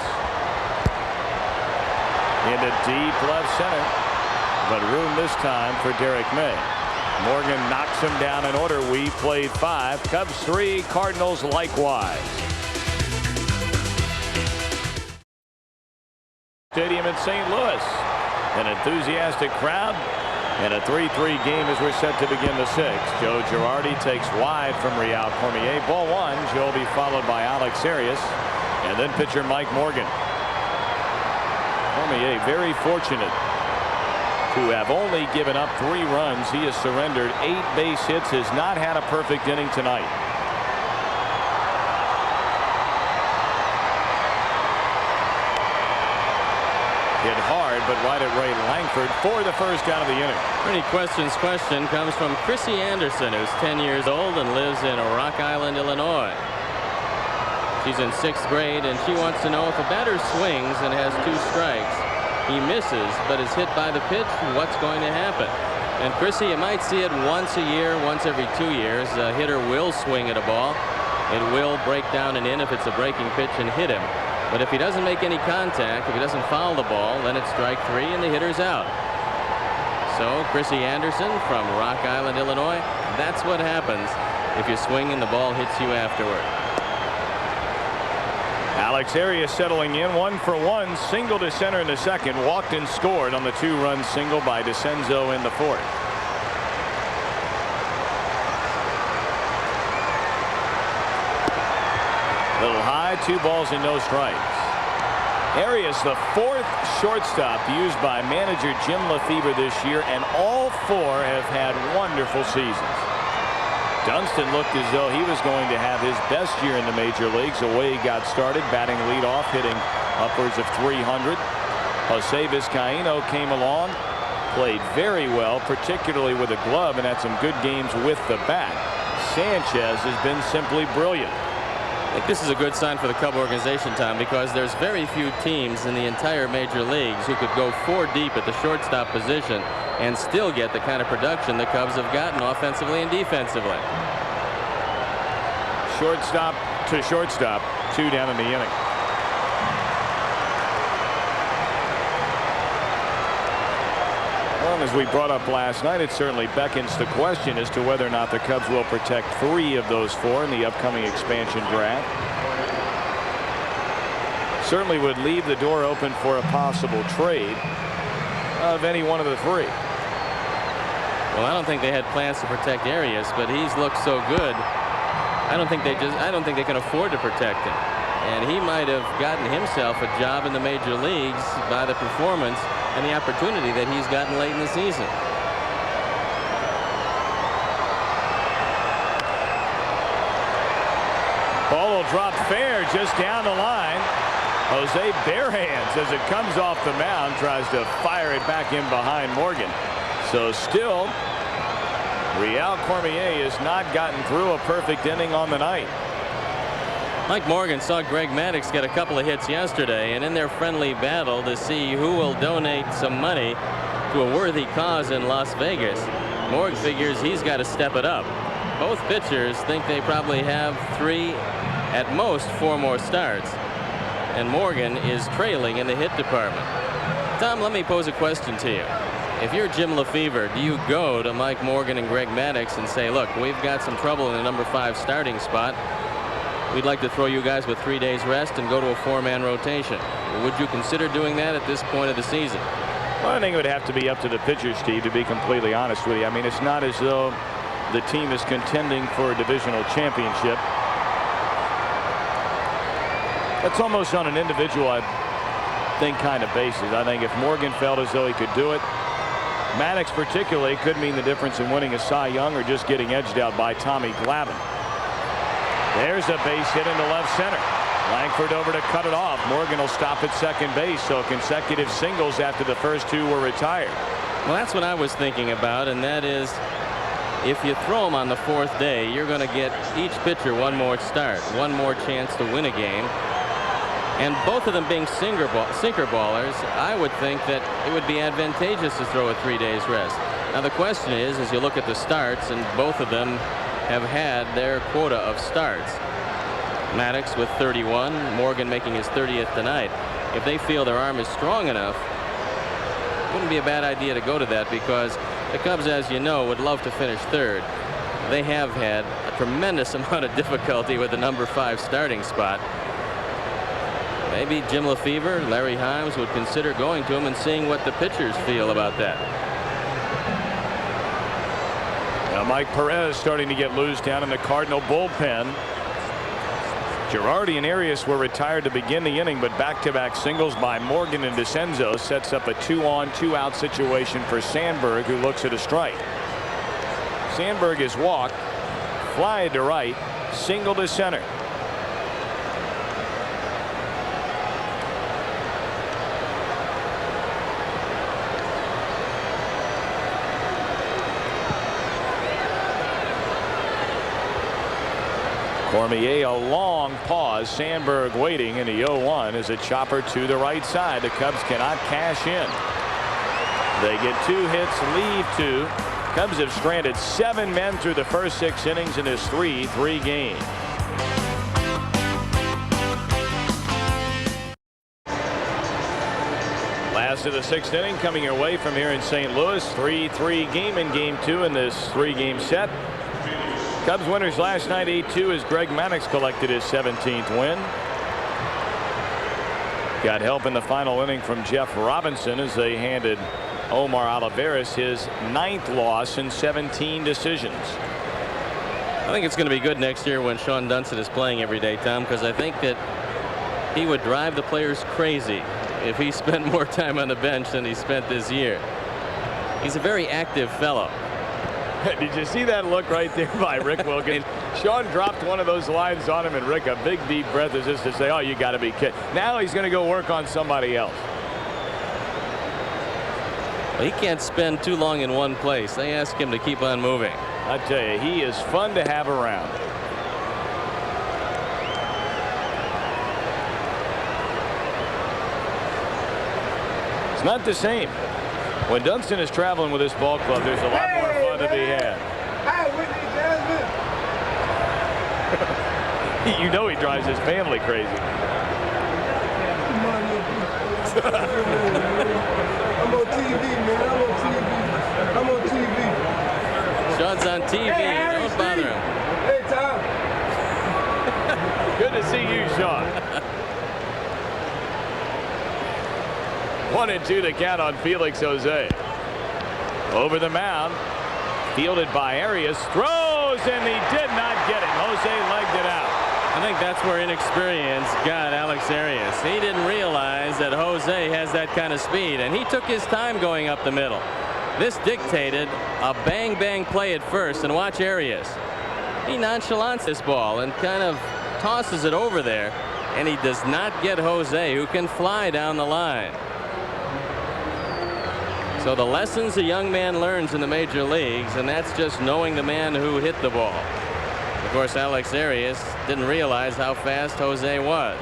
Into deep left center, but room this time for Derek May. Morgan knocks him down in order. We played 5. Cubs 3, Cardinals likewise. Stadium in St. Louis. An enthusiastic crowd. And a 3-3 game as we're set to begin the 6th. Joe Girardi takes wide from Real Cormier. Ball 1. Joe will be followed by Alex Arias. And then pitcher Mike Morgan. Cormier very fortunate to have only given up 3 runs. He has surrendered 8 base hits. Has not had a perfect inning tonight. Hit hard, but right at Ray Lankford for the first out of the inning.
Any questions question comes from Chrissy Anderson, who's 10 years old and lives in Rock Island, Illinois. She's in 6th grade, and she wants to know if a batter swings and has 2 strikes, he misses but is hit by the pitch, what's going to happen? And Chrissy, you might see it once a year, once every 2 years. A hitter will swing at a ball. It will break down and in if it's a breaking pitch and hit him. But if he doesn't make any contact, if he doesn't foul the ball, then it's strike 3 and the hitter's out. So Chrissy Anderson from Rock Island, Illinois, that's what happens if you swing and the ball hits you afterward.
Alex Arias settling in, 1 for 1, single to center in the 2nd, walked and scored on the 2-run single by DeCenzo in the 4th. Little high, 2 balls and no strikes. Arias, the 4th shortstop used by manager Jim Lefebvre this year, and all 4 have had wonderful seasons. Dunston looked as though he was going to have his best year in the major leagues. The way he got started, batting leadoff, hitting upwards of 300. Jose Vizcaíno came along, played very well, particularly with a glove, and had some good games with the bat. Sanchez has been simply brilliant.
I think this is a good sign for the Cub organization, Tom, because there's very few teams in the entire major leagues who could go 4 deep at the shortstop position and still get the kind of production the Cubs have gotten offensively and defensively.
Shortstop to shortstop, 2 down in the inning. as we brought up last night, it certainly beckons the question as to whether or not the Cubs will protect 3 of those 4 in the upcoming expansion draft. Certainly would leave the door open for a possible trade of any one of the 3.
Well, I don't think they had plans to protect Arias, but he's looked so good. I don't think they can afford to protect him. And he might have gotten himself a job in the major leagues by the performance and the opportunity that he's gotten late in the season.
Ball will drop fair just down the line. Jose bare hands as it comes off the mound, tries to fire it back in behind Morgan. So still, Real Cormier has not gotten through a perfect inning on the night.
Mike Morgan saw Greg Maddux get a couple of hits yesterday, and in their friendly battle to see who will donate some money to a worthy cause in Las Vegas, Morgan figures he's got to step it up. Both pitchers think they probably have 3, at most 4 more starts, and Morgan is trailing in the hit department. Tom, let me pose a question to you. If you're Jim Lefevre, do you go to Mike Morgan and Greg Maddux and say, look, we've got some trouble in the number 5 starting spot. We'd like to throw you guys with 3 days rest and go to a 4-man rotation. Would you consider doing that at this point of the season?
Well, I think it would have to be up to the pitcher, Steve, to be completely honest with you. I mean, it's not as though the team is contending for a divisional championship. That's almost on an individual, I think, kind of basis. I think if Morgan felt as though he could do it, Maddux particularly could mean the difference in winning a Cy Young or just getting edged out by Tommy Glavine. There's a base hit into left center. Langford over to cut it off. Morgan will stop at second base, so consecutive singles after the first 2 were retired.
Well, that's what I was thinking about, and that is if you throw them on the 4th day, you're going to get each pitcher 1 more start, 1 more chance to win a game. And both of them being sinker ballers, I would think that it would be advantageous to throw a 3 days rest. Now the question is, as you look at the starts, and both of them have had their quota of starts. Maddux with 31, Morgan making his 30th tonight. If they feel their arm is strong enough, it wouldn't be a bad idea to go to that, because the Cubs, as you know, would love to finish 3rd. They have had a tremendous amount of difficulty with the number 5 starting spot. Maybe Jim Lefevre, Larry Himes would consider going to him and seeing what the pitchers feel about that.
Now Mike Perez starting to get loose down in the Cardinal bullpen. Girardi and Arias were retired to begin the inning, but back-to-back singles by Morgan and DeCenzo sets up a 2-on, 2-out situation for Sandberg, who looks at a strike. Sandberg is walked, fly to right, single to center. Cormier, a long pause. Sandberg waiting in the 0-1 as a chopper to the right side. The Cubs cannot cash in. They get 2 hits, leave 2. Cubs have stranded 7 men through the first 6 innings in this 3-3 game. Last of the 6th inning coming your way from here in St. Louis. 3-3 game in game 2 in this 3-game set. Cubs winners last night 8-2 as Greg Maddux collected his 17th win. Got help in the final inning from Jeff Robinson as they handed Omar Olivares his 9th loss in 17 decisions.
I think it's going to be good next year when Sean Dunston is playing every day, Tom, because I think that he would drive the players crazy if he spent more time on the bench than he spent this year. He's a very active fellow.
Did you see that look right there by Rick Wilkins? Sean dropped one of those lines on him, and Rick, a big deep breath as just to say, oh, you got to be kidding. Now he's going to go work on somebody else.
Well, he can't spend too long in one place. They ask him to keep on moving.
I tell you, he is fun to have around. It's not the same. When Dunston is traveling with this ball club, there's a lot more fun to be had. You know he drives his family crazy.
I'm on TV, man. I'm on TV.
1-2 to count on Felix Jose. Over the mound. Fielded by Arias. Throws, and he did not get it. Jose legged it out.
I think that's where inexperience got Alex Arias. He didn't realize that Jose has that kind of speed, and he took his time going up the middle. This dictated a bang-bang play at first, and watch Arias. He nonchalants this ball and kind of tosses it over there, and he does not get Jose, who can fly down the line. So the lessons a young man learns in the major leagues, and that's just knowing the man who hit the ball. Of course, Alex Arias didn't realize how fast Jose was.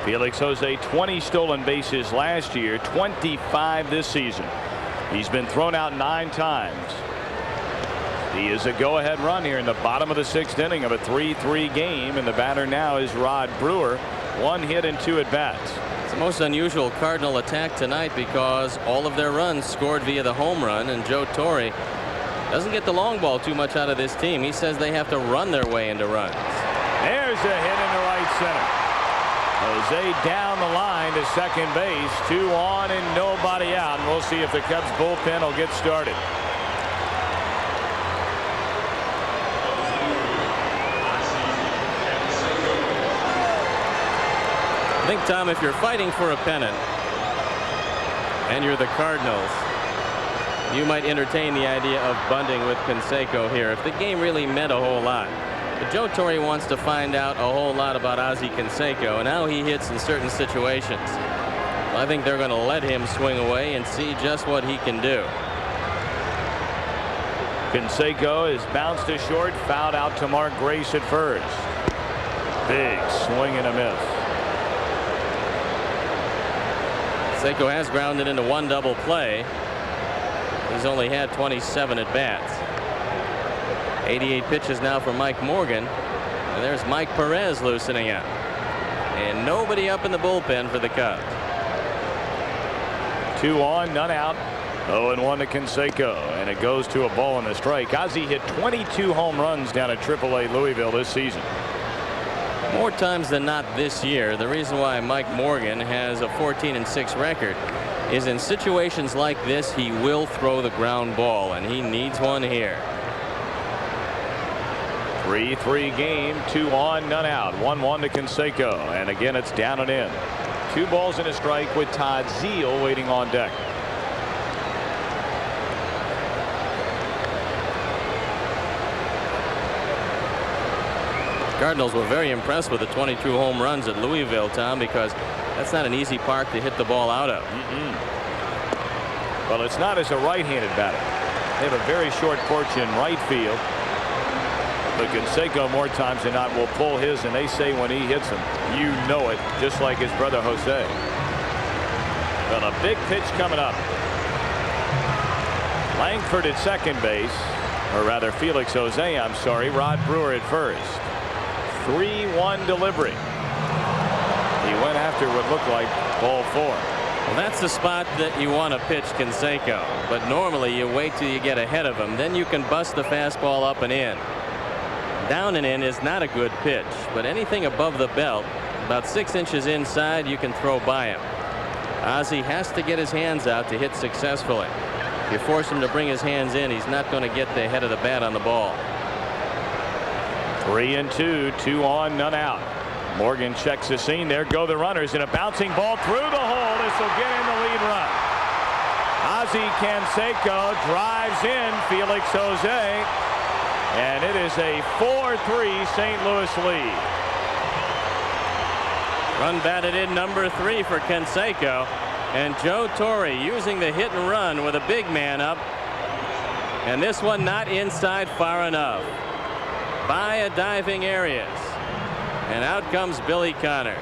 Felix Jose, 20 stolen bases last year, 25 this season. He's been thrown out 9 times. He is a go-ahead run here in the bottom of the 6th inning of a 3-3 game, and the batter now is Rod Brewer. 1 hit and 2 at-bats.
It's the most unusual Cardinal attack tonight because all of their runs scored via the home run, and Joe Torre doesn't get the long ball too much out of this team. He says they have to run their way into runs.
There's a hit into right center. Jose down the line to second base. 2 on and nobody out. And we'll see if the Cubs bullpen will get started.
I think, Tom, if you're fighting for a pennant and you're the Cardinals, you might entertain the idea of bunting with Canseco here if the game really meant a whole lot. But Joe Torre wants to find out a whole lot about Ozzie Canseco and how he hits in certain situations. Well, I think they're going to let him swing away and see just what he can do.
Canseco is bounced to short, fouled out to Mark Grace at first. Big swing and a miss.
Canseco has grounded into 1 double play. He's only had 27 at bats. 88 pitches now for Mike Morgan, and there's Mike Perez loosening up, and nobody up in the bullpen for the Cubs.
2 on, none out. 0-1 to Canseco, and it goes to a ball and a strike. Ozzie hit 22 home runs down at AAA Louisville this season.
More times than not this year. The reason why Mike Morgan has a 14-6 record is in situations like this, he will throw the ground ball, and he needs one here.
3-3 game, 2 on, none out. 1-1 to Canseco, and again it's down and in. 2 balls and a strike with Todd Zeile waiting on deck.
Cardinals were very impressed with the 22 home runs at Louisville, Tom, because that's not an easy park to hit the ball out of.
Well, it's not as a right-handed batter. They have a very short porch in right field. But Canseco, more times than not, will pull his, and they say when he hits them, you know it, just like his brother Jose. Well, a big pitch coming up. Langford at second base, or rather Felix Jose, I'm sorry. Rod Brewer at first. 3-1 delivery. He went after what looked like ball 4.
Well, that's the spot that you want to pitch Canseco, but normally you wait till you get ahead of him, then you can bust the fastball up and in. Down and in is not a good pitch, but anything above the belt, about 6 inches inside, you can throw by him. Ozzie has to get his hands out to hit successfully. If you force him to bring his hands in, he's not going to get the head of the bat on the ball.
3-2, 2 on, none out. Morgan checks the scene. There go the runners, and a bouncing ball through the hole. This will get in the lead run. Ozzie Canseco drives in Felix Jose, and it is a 4-3 St. Louis lead.
Run batted in number 3 for Canseco, and Joe Torre using the hit and run with a big man up, and this one not inside far enough. By a diving Arias, and out comes Billy Connors.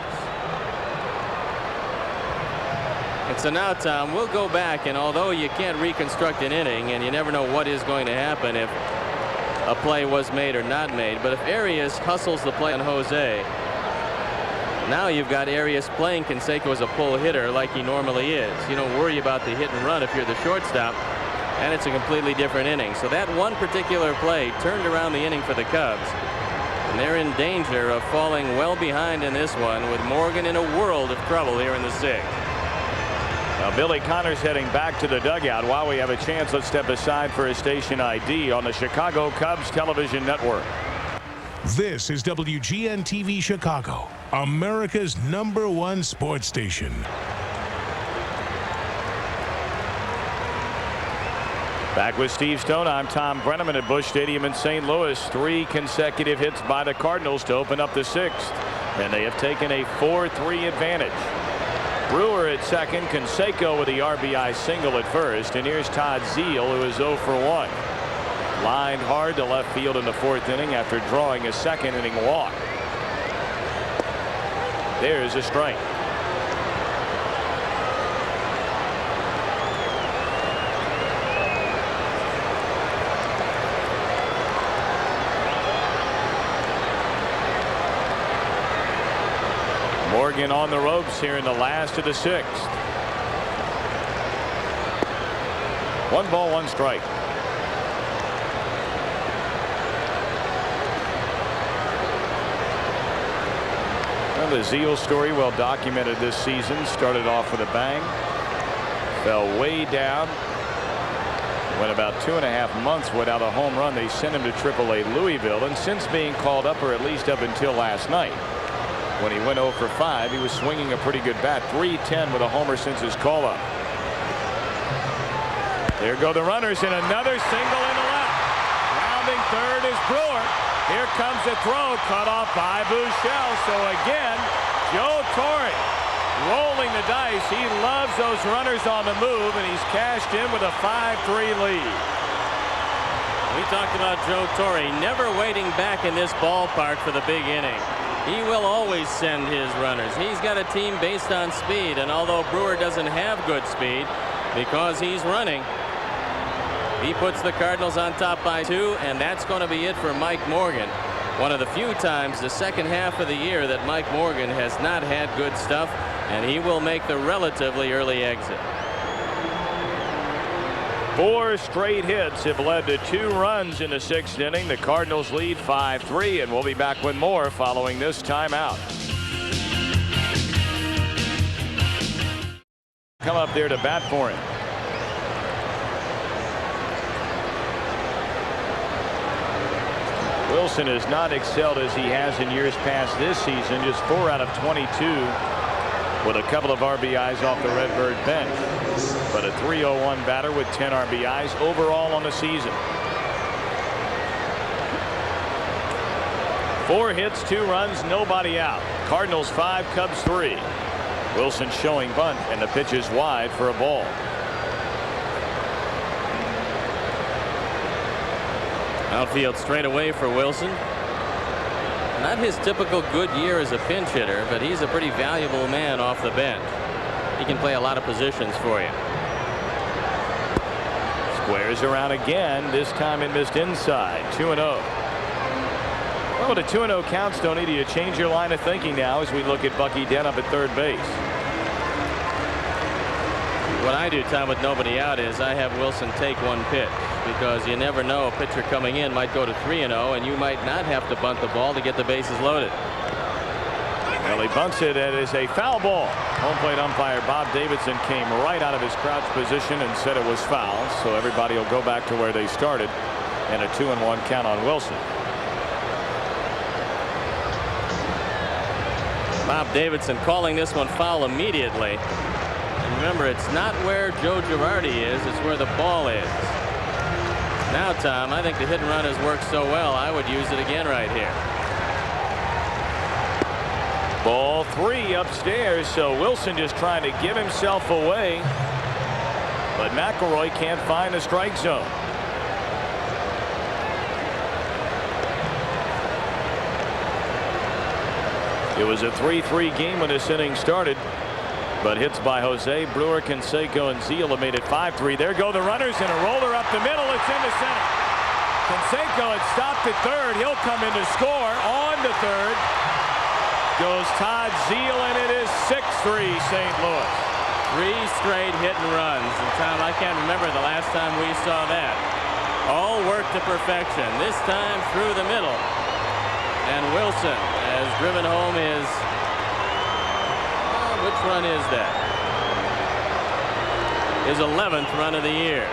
And so now, Tom, we'll go back, and although you can't reconstruct an inning and you never know what is going to happen if a play was made or not made, but if Arias hustles the play on Jose, now you've got Arias playing Canseco as a pull hitter like he normally is. You don't worry about the hit and run if you're the shortstop, and it's a completely different inning. So that one particular play turned around the inning for the Cubs, and they're in danger of falling well behind in this one with Morgan in a world of trouble here in the 6th.
Now Billy Connors heading back to the dugout. While we have a chance, let's step aside for a station ID on the Chicago Cubs television network.
This is WGN-TV Chicago, America's #1 sports station.
Back with Steve Stone, I'm Tom Brenneman at Busch Stadium in St. Louis. 3 consecutive hits by the Cardinals to open up the 6th, and they have taken a 4-3 advantage. Brewer at second, Canseco with the RBI single at first, and here's Todd Zeile, who is 0 for 1. Lined hard to left field in the 4th inning after drawing a 2nd inning walk. There's a strike. Morgan on the ropes here in the last of the 6th. 1 ball, 1 strike. Well, the Zeile story, well documented this season. Started off with a bang, fell way down, went about 2.5 months without a home run. They sent him to AAA Louisville, and since being called up, or at least up until last night, when he went 0 for 5, he was swinging a pretty good bat. .310 with a homer since his call-up. There go the runners, and another single in the left. Rounding third is Brewer. Here comes the throw, cut off by Buechele. So again, Joe Torre rolling the dice. He loves those runners on the move, and he's cashed in with a 5-3 lead.
We talked about Joe Torre never waiting back in this ballpark for the big inning. He will always send his runners. He's got a team based on speed, and although Brewer doesn't have good speed because he's running, he puts the Cardinals on top by 2, and that's going to be it for Mike Morgan. One of the few times the second half of the year that Mike Morgan has not had good stuff, and he will make the relatively early exit.
4 straight hits have led to 2 runs in the 6th inning. The Cardinals lead 5-3, and we'll be back with more following this timeout. Come up there to bat for him. Wilson has not excelled as he has in years past this season. Just 4 out of 22 with a couple of RBIs off the Redbird bench. But a .301 batter with 10 RBIs overall on the season. 4 hits, 2 runs, nobody out. Cardinals 5, Cubs 3. Wilson showing bunt, and the pitch is wide for a ball.
Outfield straight away for Wilson. Not his typical good year as a pinch hitter, but he's a pretty valuable man off the bench. He can play a lot of positions for you.
Squares around again, this time it missed inside. 2-0. Well, with a 2-0 count, Stoney, do you change your line of thinking now as we look at Bucky Dent up at third base?
What I do, Tom, with nobody out is I have Wilson take 1 pitch, because you never know, a pitcher coming in might go to 3-0, and you might not have to bunt the ball to get the bases loaded.
Well, he bunts it. It is a foul ball. Home plate umpire Bob Davidson came right out of his crouch position and said it was foul. So everybody will go back to where they started, and a 2-1 count on Wilson.
Bob Davidson calling this one foul immediately. And remember, it's not where Joe Girardi is, it's where the ball is. Now, Tom, I think the hit and run has worked so well, I would use it again right here.
Ball 3 upstairs, so Wilson just trying to give himself away, but McElroy can't find the strike zone. It was a 3-3 game when this inning started, but hits by Jose, Brewer, Canseco, and Zeile have made it 5-3. There go the runners, and a roller up the middle. It's into center. Canseco had stopped at third. He'll come in to score. On to third goes Todd Zeile, and it is 6-3 St. Louis.
3 straight hit and runs. And Tom, I can't remember the last time we saw that. All work to perfection. This time through the middle. And Wilson has driven home his... which run is that? his 11th run of the year.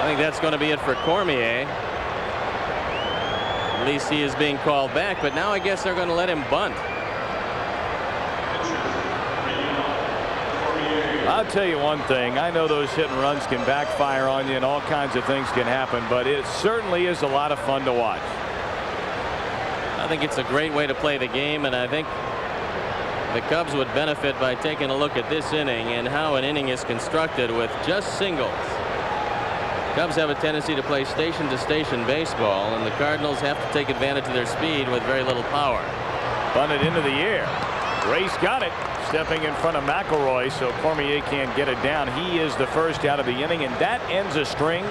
I think that's going to be it for Cormier. At least he is being called back, but now I guess they're going to let him bunt.
I'll tell you one thing. I know those hit and runs can backfire on you and all kinds of things can happen, but it certainly is a lot of fun to watch.
I think it's a great way to play the game, and I think the Cubs would benefit by taking a look at this inning and how an inning is constructed with just singles. Cubs have a tendency to play station-to-station baseball, and the Cardinals have to take advantage of their speed with very little power.
Bunted into the air. Race got it. Stepping in front of McElroy, so Cormier can't get it down. He is the first out of the inning, and that ends a string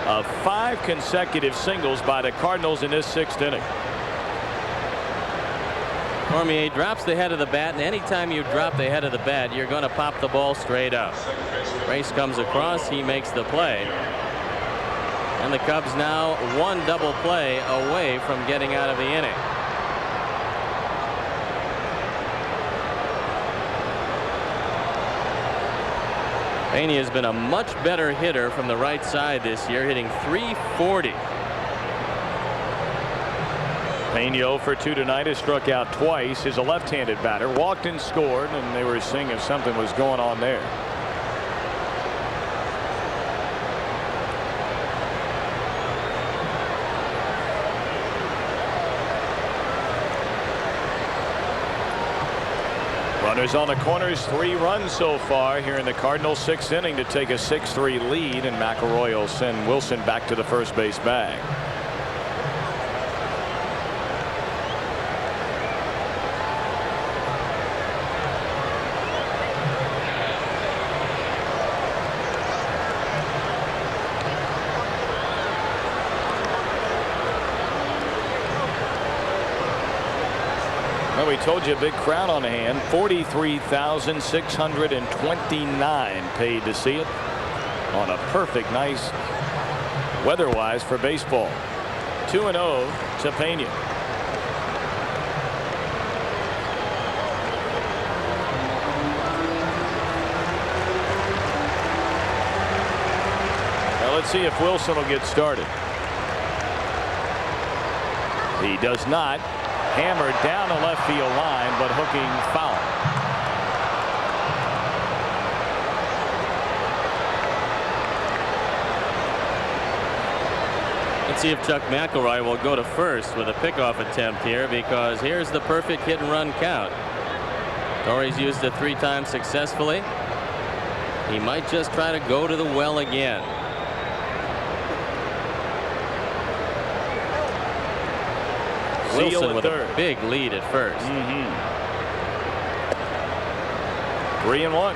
of 5 consecutive singles by the Cardinals in this 6th inning.
Cormier drops the head of the bat, and anytime you drop the head of the bat, you're going to pop the ball straight up. Race comes across. He makes the play. And the Cubs now 1 double play away from getting out of the inning. Pena has been a much better hitter from the right side this year, hitting .340.
Pena 0 for 2 tonight, has struck out twice. Is a left-handed batter. Walked and scored, and they were seeing if something was going on there. Runners on the corners, 3 runs so far here in the Cardinals 6th inning to take a 6-3 lead, and McElroy will send Wilson back to the first base bag. Well, we told you a big crowd on hand. 43,629 paid to see it on a perfect, nice weather-wise for baseball. 2-0 to Pena. Now let's see if Wilson will get started. He does not. Hammered down the left field line, but hooking foul.
Let's see if Chuck McElroy will go to first with a pickoff attempt here, because here's the perfect hit and run count. Torrey's used it 3 times successfully. He might just try to go to the well again. Wilson with a big lead at first.
3-1.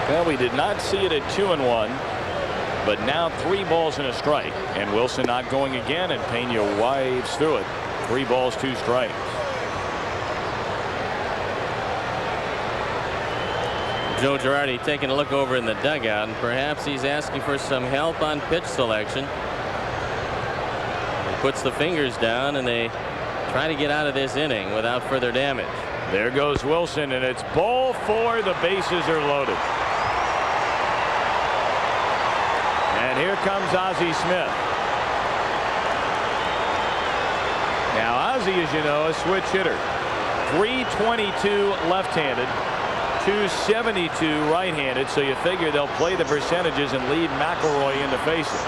Well, we did not see it at 2-1, but now 3 balls and a strike, and Wilson not going again, and Pena wives through it. 3 balls, 2 strikes.
Joe Girardi taking a look over in the dugout, and perhaps he's asking for some help on pitch selection. He puts the fingers down, and they try to get out of this inning without further damage.
There goes Wilson, and it's ball 4. The bases are loaded. And here comes Ozzie Smith. Now Ozzie, as you know, a switch hitter. .322 left-handed. .272 right-handed, so you figure they'll play the percentages and lead McElroy into facing.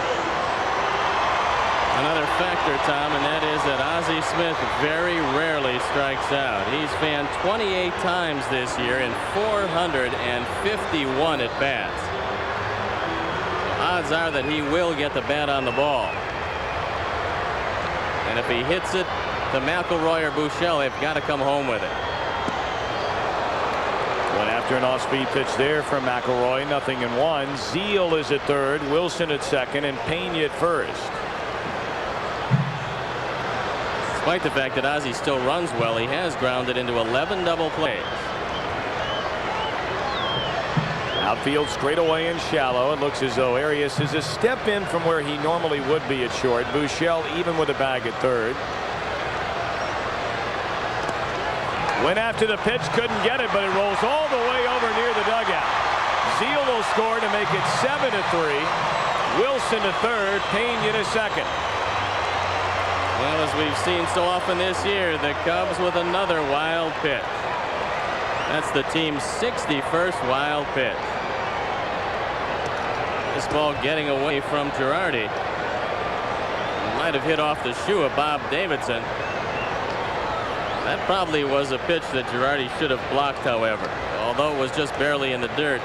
Another factor, Tom, and that is that Ozzie Smith very rarely strikes out. He's fanned 28 times this year in 451 at bats. Odds are that he will get the bat on the ball. And if he hits it to McElroy or Buechele, they've got to come home with it.
One after an off-speed pitch there from McElroy. 0-1. Zeal is at third, Wilson at second, and Pena at first.
Despite the fact that Ozzie still runs well, he has grounded into 11 double plays.
Outfield straight away and shallow. It looks as though Arias is a step in from where he normally would be at short. Buechele even with a bag at third. Went after the pitch, couldn't get it, but it rolls all the way over near the dugout. Zeal will score to make it 7-3. Wilson to third, Pena to second.
Well, as we've seen so often this year, the Cubs with another wild pitch. That's the team's 61st wild pitch. This ball getting away from Girardi. Might have hit off the shoe of Bob Davidson. That probably was a pitch that Girardi should have blocked, however, although it was just barely in the dirt.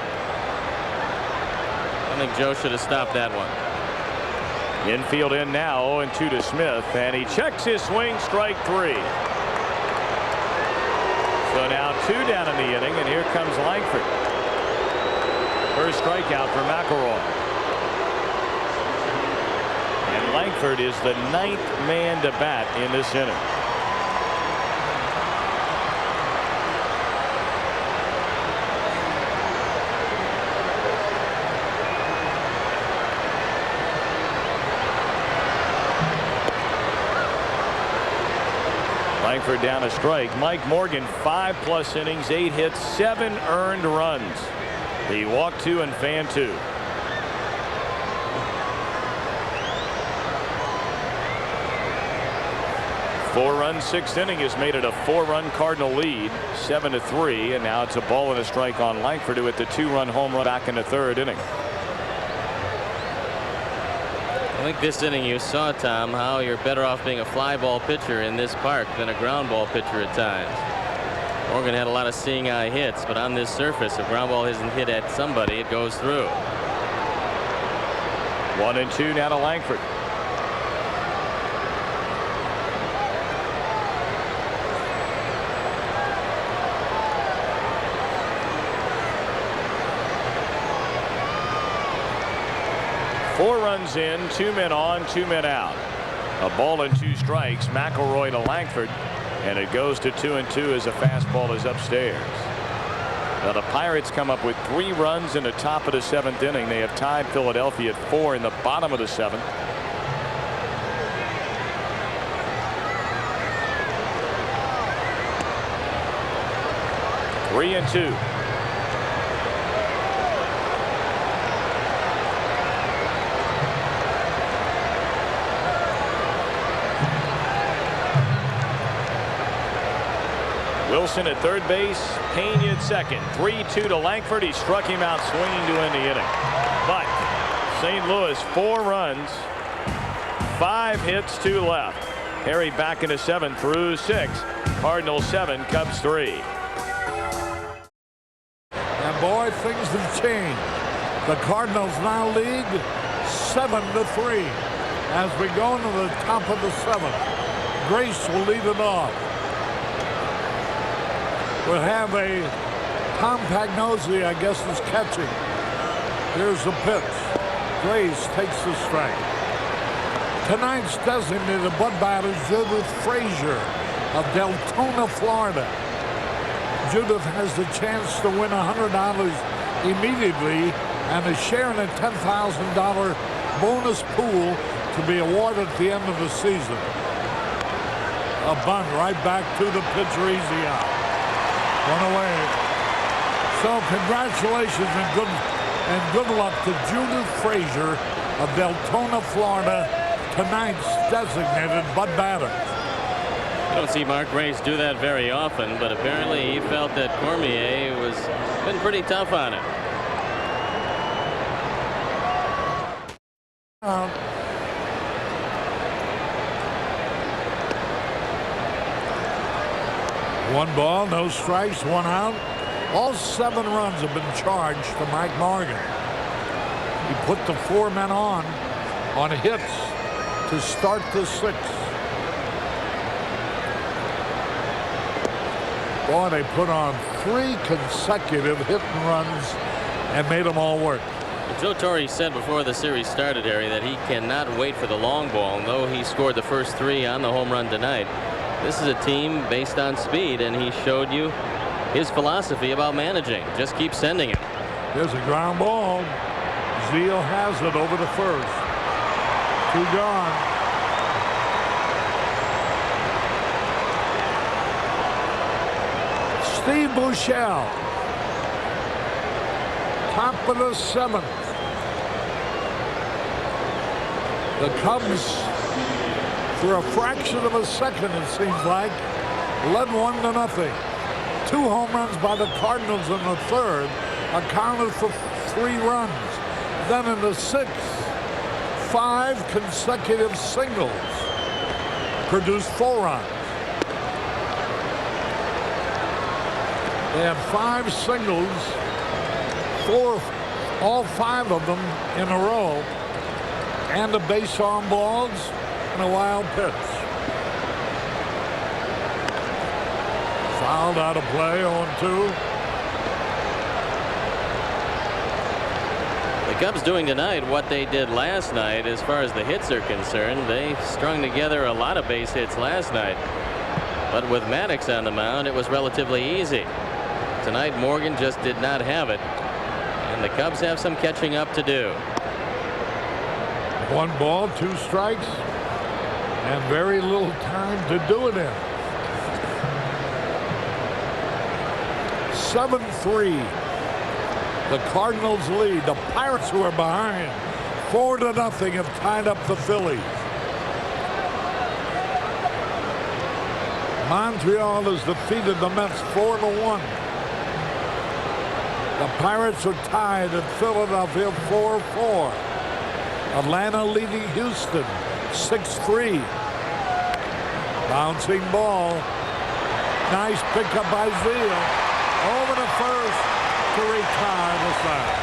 I think Joe should have stopped that one.
Infield in now, 0-2 to Smith, and he checks his swing, strike three. So now 2 down in the inning, and here comes Langford. First strikeout for McElroy. And Langford is the 9th man to bat in this inning. Langford down a strike. Mike Morgan 5+ innings, 8 hits, 7 earned runs. He walked 2 and fanned 2. Four-run 6th inning has made it a 4-run Cardinal lead, 7-3, and now it's a ball and a strike on Langford, who hit the 2-run home run back in the 3rd inning.
I think this inning you saw, Tom, how you're better off being a fly ball pitcher in this park than a ground ball pitcher at times. Morgan had a lot of seeing eye hits, but on this surface, if ground ball isn't hit at somebody, it goes through.
1-2 now to Langford. Four runs in, 2 men on, 2 men out. A ball and 2 strikes. McElroy to Langford, and it goes to 2-2 as a fastball is upstairs. Now the Pirates come up with 3 runs in the top of the 7th inning. They have tied Philadelphia at 4 in the bottom of the 7th. Three and 2. Wilson at third base, Pena at second. 3-2 to Langford. He struck him out swinging to end the inning. But St. Louis 4 runs, 5 hits, 2 left. Harry back into 7 through 6. Cardinals 7, Cubs 3.
And boy, things have changed. The Cardinals now lead 7-3 as we go into the top of the 7th. Grace will lead it off. We'll have a Tom Pagnozzi, I guess, is catching. Here's the pitch. Grace takes the strike. Tonight's designated butt batter is Judith Frazier of Deltona, Florida. Judith has the chance to win $100 immediately and a share in a $10,000 bonus pool to be awarded at the end of the season. A bunt right back to the pitcher, easy out. One away. So congratulations and good luck to Judith Frazier of Deltona, Florida, tonight's designated butt batter.
I don't see Mark Grace do that very often, but apparently he felt that Cormier was been pretty tough on him.
One ball, no strikes, 1 out. All 7 runs have been charged to Mike Morgan. He put the 4 men on hits to start the 6th. Boy, they put on 3 consecutive hit and runs and made them all work.
Joe Torre said before the series started, Harry, that he cannot wait for the long ball, and though he scored the first 3 on the home run tonight, this is a team based on speed, and he showed you his philosophy about managing. Just keep sending it.
There's a ground ball. Zeal has it over the first. 2 gone. Steve Buechele. Top of the 7th. The Cubs, for a fraction of a second, it seems like, led 1-0. 2 home runs by the Cardinals in the 3rd accounted for 3 runs. Then in the 6th, 5 consecutive singles produced 4 runs. They had 5 singles, all 5 of them in a row, and the base on balls and a wild pitch. Fouled out of play, 0-2.
The Cubs doing tonight what they did last night as far as the hits are concerned. They strung together a lot of base hits last night. But with Maddox on the mound, it was relatively easy. Tonight, Morgan just did not have it. And the Cubs have some catching up to do.
1 ball, 2 strikes, and very little time to do it in. 7-3. The Cardinals lead. The Pirates, who are behind 4-0, have tied up the Phillies. Montreal has defeated the Mets 4-1. The Pirates are tied at Philadelphia 4-4. Atlanta leading Houston 6-3. Bouncing ball. Nice pickup by Zeal. Over the first to retire the side.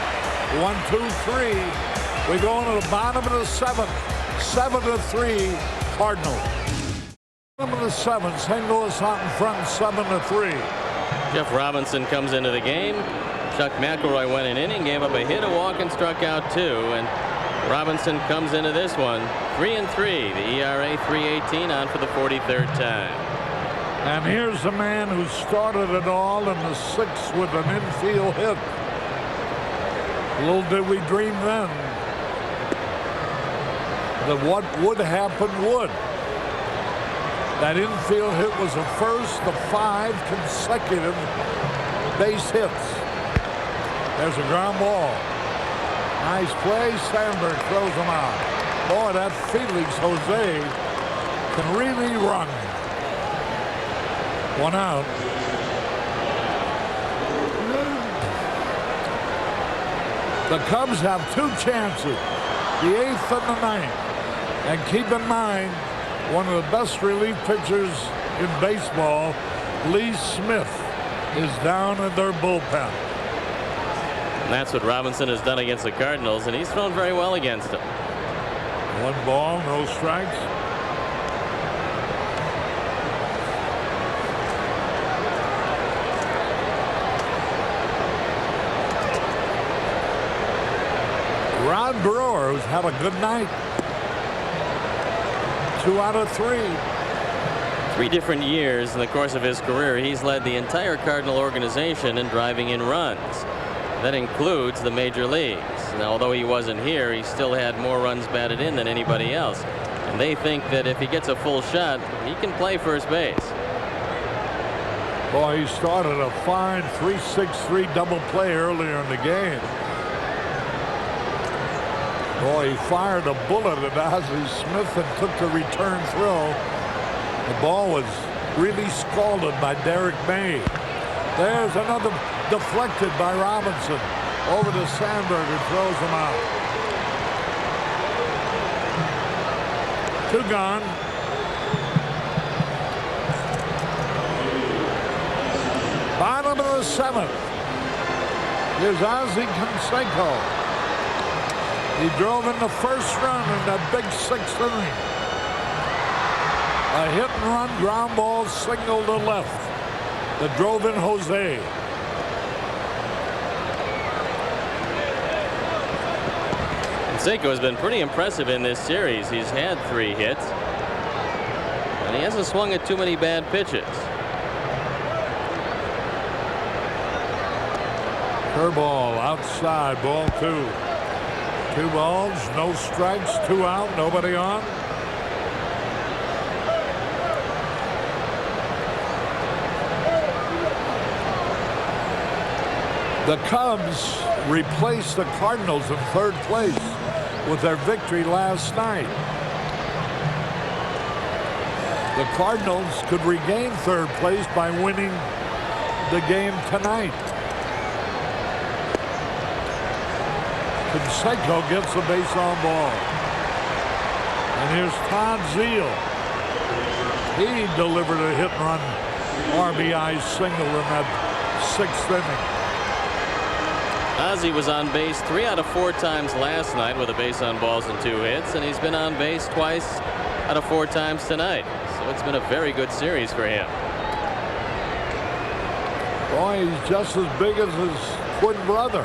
1-2-3. We go into the bottom of the 7th. 7-3 Cardinals. Bottom of the 7th. St. Louis out in front 7-3.
Jeff Robinson comes into the game. Chuck McElroy went an inning, gave up a hit, a walk, and struck out 2. And Robinson comes into this one 3-3. The ERA 3.18 on for the 43rd time.
And here's the man who started it all in the 6th with an infield hit. Little did we dream then that what would happen would. That infield hit was the first of 5 consecutive base hits. There's a ground ball. Nice play. Sandberg throws him out. Boy, that Felix Jose can really run. 1 out. The Cubs have 2 chances, the 8th and the 9th. And keep in mind, one of the best relief pitchers in baseball, Lee Smith, is down in their bullpen.
And that's what Robinson has done against the Cardinals, and he's thrown very well against them.
1 ball, no strikes. Rod Brewer, who's had a good night. 2 out of 3.
3 different years in the course of his career, he's led the entire Cardinal organization in driving in runs. That includes the major leagues. Now, although he wasn't here, he still had more runs batted in than anybody else. And they think that if he gets a full shot, he can play first base.
Boy, he started a fine 3-6-3 double play earlier in the game. Boy, he fired a bullet at Ozzie Smith and took the return throw. The ball was really scalded by Derek May. There's another deflected by Robinson. Over to Sandberg, who throws him out. 2 gone. Bottom of the 7th. Here's Ozzie Canseco. He drove in the first run in that big 6th inning. A hit and run ground ball single to left that drove in Jose.
Canseco has been pretty impressive in this series. He's had 3 hits, and he hasn't swung at too many bad pitches.
Curveball outside, ball 2. 2 balls, no strikes, 2 out, nobody on. The Cubs replaced the Cardinals in 3rd place with their victory last night. The Cardinals could regain 3rd place by winning the game tonight. Canseco gets a base on ball. And here's Todd Zeile. He delivered a hit and run RBI single in that 6th inning.
Ozzie was on base 3 out of 4 times last night with a base on balls and 2 hits, and he's been on base twice out of 4 times tonight. So it's been a very good series for him.
Boy, he's just as big as his twin brother.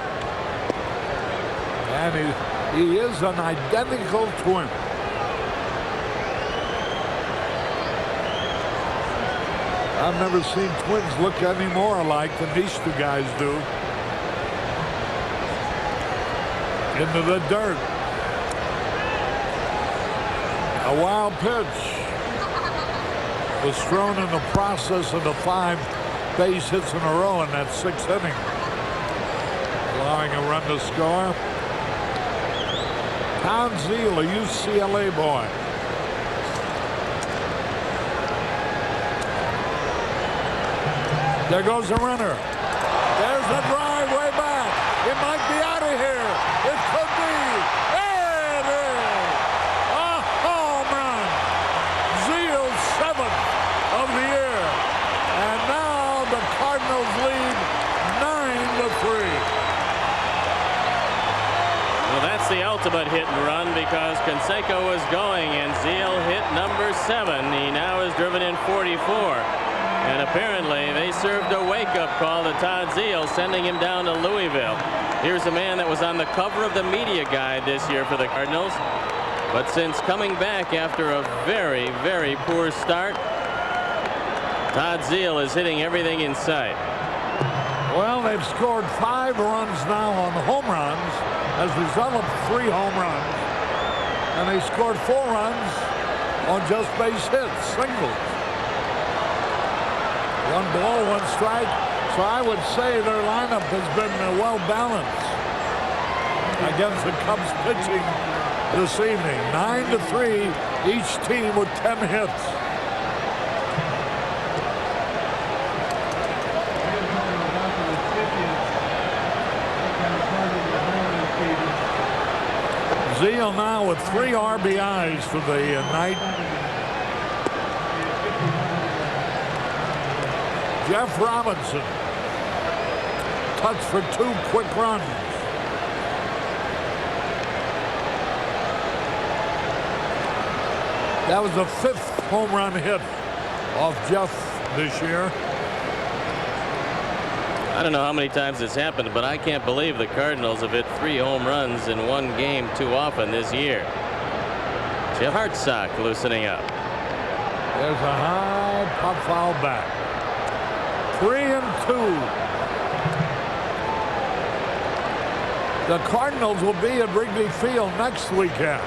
And he is an identical twin. I've never seen twins look any more alike than these 2 guys do. Into the dirt. A wild pitch was thrown in the process of the 5 base hits in a row in that 6th inning, allowing a run to score. Todd Zeile, a UCLA boy. There goes the runner. There's the drive way back. It might be out of here. It could be. There it is. A home run. Zeile's 7th of the year. And now the Cardinals lead 9-3.
Well, that's the ultimate hit and run because Canseco was going and Zeile hit number 7. He now has driven in 44. And apparently they served a wake-up call to Todd Zeile, sending him down to Louisville. Here's a man that was on the cover of the media guide this year for the Cardinals. But since coming back after a very, very poor start, Todd Zeile is hitting everything in sight.
Well, they've scored 5 runs now on home runs as a result of 3 home runs. And they scored 4 runs on just base hits, singles. 1 ball, 1 strike. So I would say their lineup has been well balanced against the Cubs pitching this evening. 9-3, each team with 10 hits. Zeile now with 3 RBIs for the night. Jeff Robinson touched for 2 quick runs. That was the 5th home run hit off Jeff this year.
I don't know how many times it's happened, but I can't believe the Cardinals have hit 3 home runs in 1 game too often this year. Jeff Hartsock loosening up.
There's a high pop foul back. 3-2. The Cardinals will be at Wrigley Field next weekend.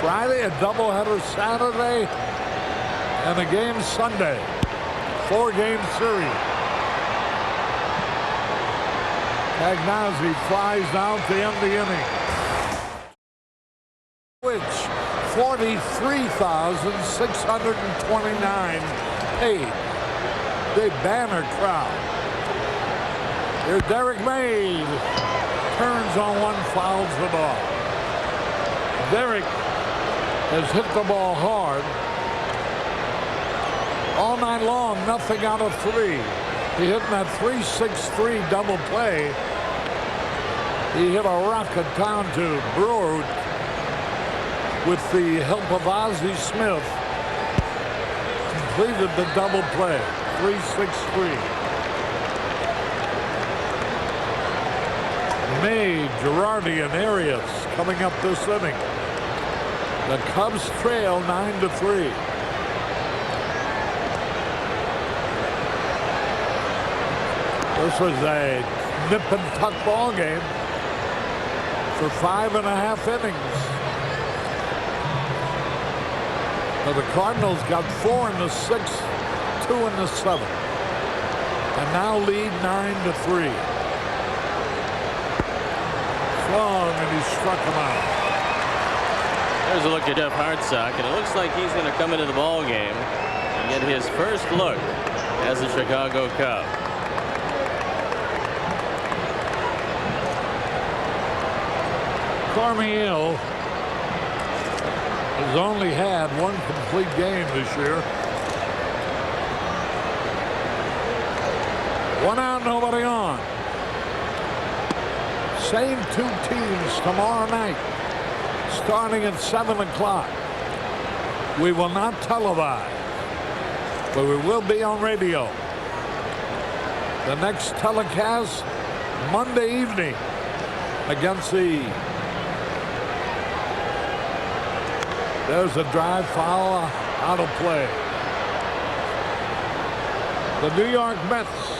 Friday, a doubleheader Saturday, and a game Sunday. 4-game series. Agnazzi flies out to end the inning. Which 43,629 paid. Big banner crowd. Here's Derek Mays. Turns on 1, fouls the ball. Derek has hit the ball hard. All night long, nothing out of 3. He hit in that 3-6-3 double play. He hit a rocket down to Brewer with the help of Ozzie Smith. Completed the double play. 3-6-3. May, Girardi, and Arias coming up this inning. The Cubs trail 9-3. This was a nip and tuck ball game for 5.5 innings. Now the Cardinals got 4 in the 6th, 2 in the 7th, and now lead 9-3. Swung, and he struck him out.
There's a look at Jeff Hartsock, and it looks like he's going to come into the ball game and get his first look as a Chicago Cub.
Cormier has only had 1 complete game this year. 1 out, nobody on. Same 2 teams tomorrow night, starting at 7 o'clock. We will not televise, but we will be on radio. The next telecast Monday evening against the... There's a drive foul out of play. The New York Mets,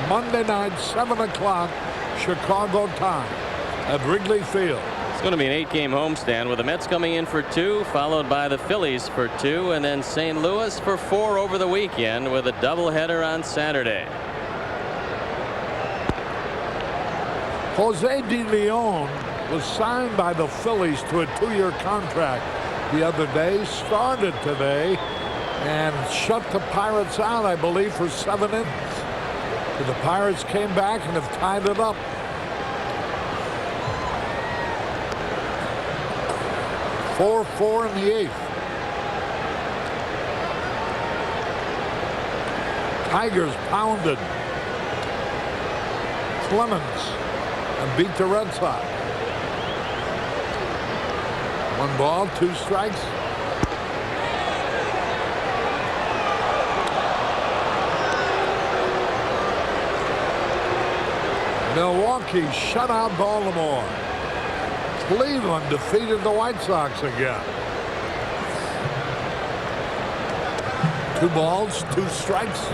Monday night, 7 o'clock, Chicago time at Wrigley Field.
It's going to be an 8-game homestand with the Mets coming in for 2, followed by the Phillies for 2, and then St. Louis for 4 over the weekend with a doubleheader on Saturday.
Jose De Leon was signed by the Phillies to a 2-year contract the other day, started today, and shut the Pirates out, I believe, for 7 innings. But the Pirates came back and have tied it up. Four in the 8th. Tigers pounded Clemens and beat the Red Sox. 1 ball, 2 strikes. Milwaukee shut out Baltimore. Cleveland defeated the White Sox again. 2 balls, 2 strikes.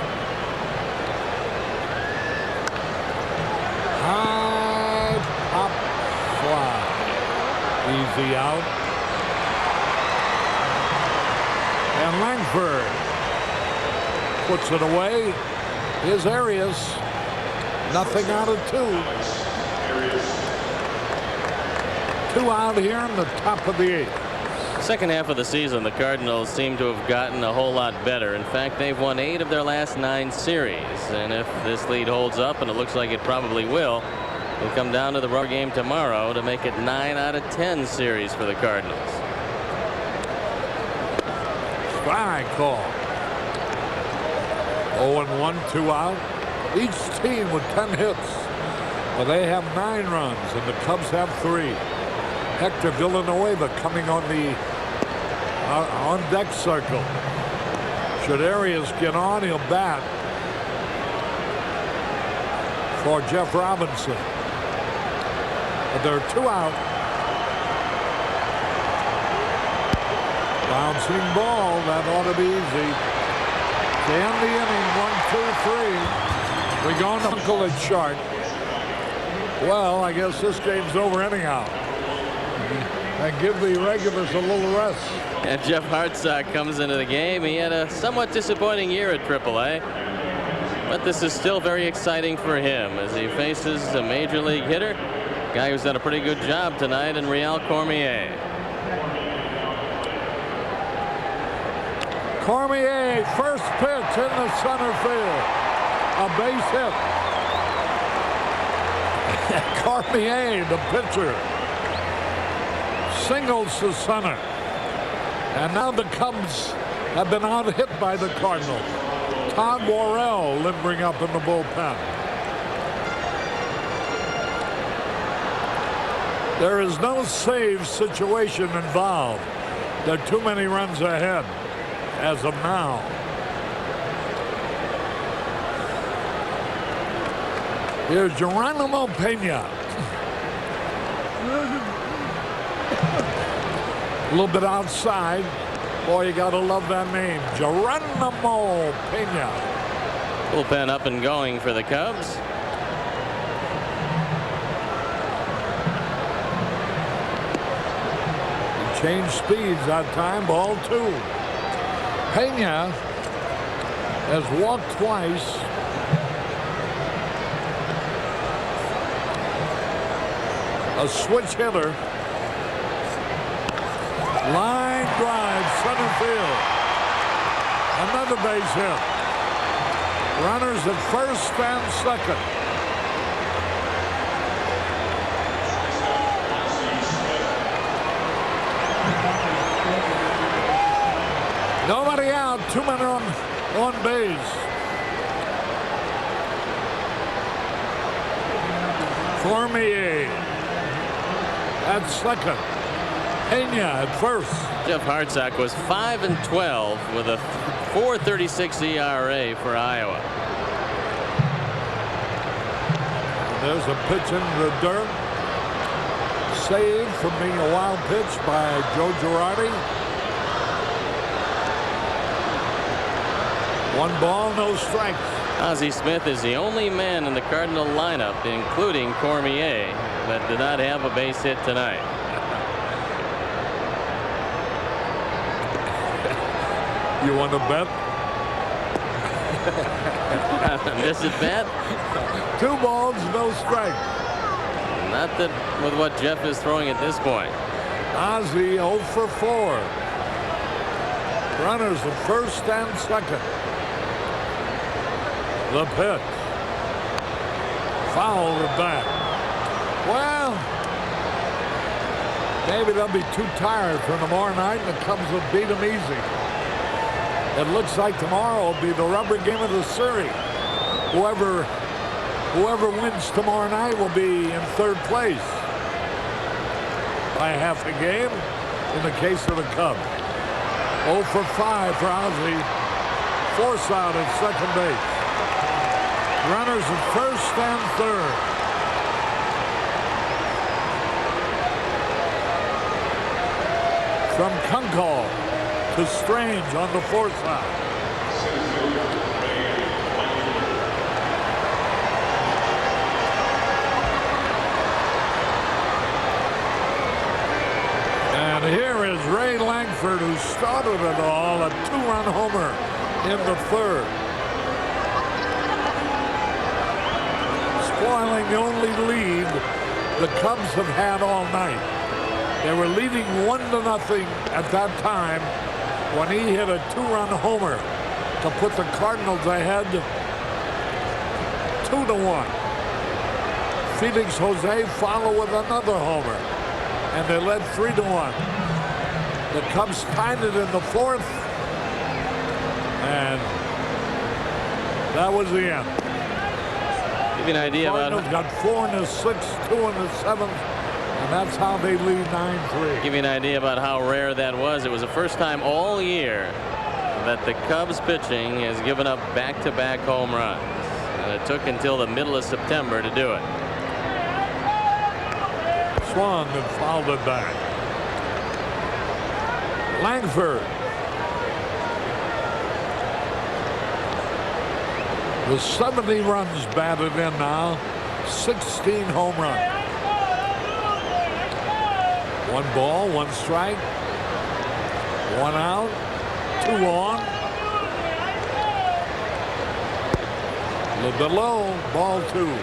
High pop fly. Easy out. And Langford puts it away. Here's Arias. Nothing out of 2. 2 out here in the top of the 8th.
Second half of the season, the Cardinals seem to have gotten a whole lot better. In fact, they've won 8 of their last 9 series. And if this lead holds up, and it looks like it probably will, it'll come down to the rubber game tomorrow to make it 9 out of 10 series for the Cardinals.
Strike call. 0-1, 2 out. Each team with 10 hits. Well, they have 9 runs, and the Cubs have 3. Hector Villanueva coming on the on-deck circle. Should Arias get on, he'll bat for Jeff Robinson. But there are 2 out. Bouncing ball, that ought to be easy. To end the inning, 1, 2, 3. We go on to Uncle at Chart. Well, I guess this game's over anyhow. And give the regulars a little rest.
And Jeff Hartsock comes into the game. He had a somewhat disappointing year at AAA. But this is still very exciting for him as he faces a major league hitter. Guy who's done a pretty good job tonight in Real Cormier.
Cormier, first pitch in the center field. A base hit. Cormier, the pitcher, singles to center. And now the Cubs have been out-hit by the Cardinals. Todd Worrell limbering up in the bullpen. There is no save situation involved. There are too many runs ahead as of now. Here's Geronimo Pena. A little bit outside. Boy, you gotta love that name. Geronimo Pena.
Bullpen up and going for the Cubs.
Change speeds that time. Ball 2. Pena has walked twice. A switch hitter. Line drive, center field. Another base hit. Runners at first and second. Nobody out. 2 men on base. Cormier at second. Pena at first.
Jeff Hartsock was 5-12 with a 4.36 ERA for Iowa.
There's a pitch into the dirt. Saved from being a wild pitch by Joe Girardi. 1 ball, no strikes.
Ozzie Smith is the only man in the Cardinal lineup, including Cormier, that did not have a base hit tonight.
You want to bet?
This is bet?
2 balls, no strike.
Not that with what Jeff is throwing at this point.
Ozzie 0 for 4. Runners at first and second. The pitch. Foul the bat. Well, maybe they'll be too tired for tomorrow night and the Cubs will beat them easy. It looks like tomorrow will be the rubber game of the series. Whoever wins tomorrow night will be in 3rd place by half a game in the case of the Cubs. 0 for 5 for Ozzie. Force out at second base. Runners at first and third. From Kunkel to Strange on the fourth side. And here is Ray Langford, who started it all, a 2-run homer in the 3rd. Spoiling the only lead the Cubs have had all night. They were leading 1-0 at that time when he hit a 2-run homer to put the Cardinals ahead 2-1. Felix Jose followed with another homer, and they led 3-1. The Cubs tied it in the 4th, and that was the end.
Give you an idea
Cardinals got 4 in the 6th, 2 in the 7th, and that's how they lead 9-3.
Give you an idea about how rare that was. It was the first time all year that the Cubs pitching has given up back-to-back home runs, and it took until the middle of September to do it.
Swung and fouled it back. Langford. The 70 runs batted in now. 16 home runs. 1 ball, 1 strike. 1 out. 2 on. A little bit low. Ball 2.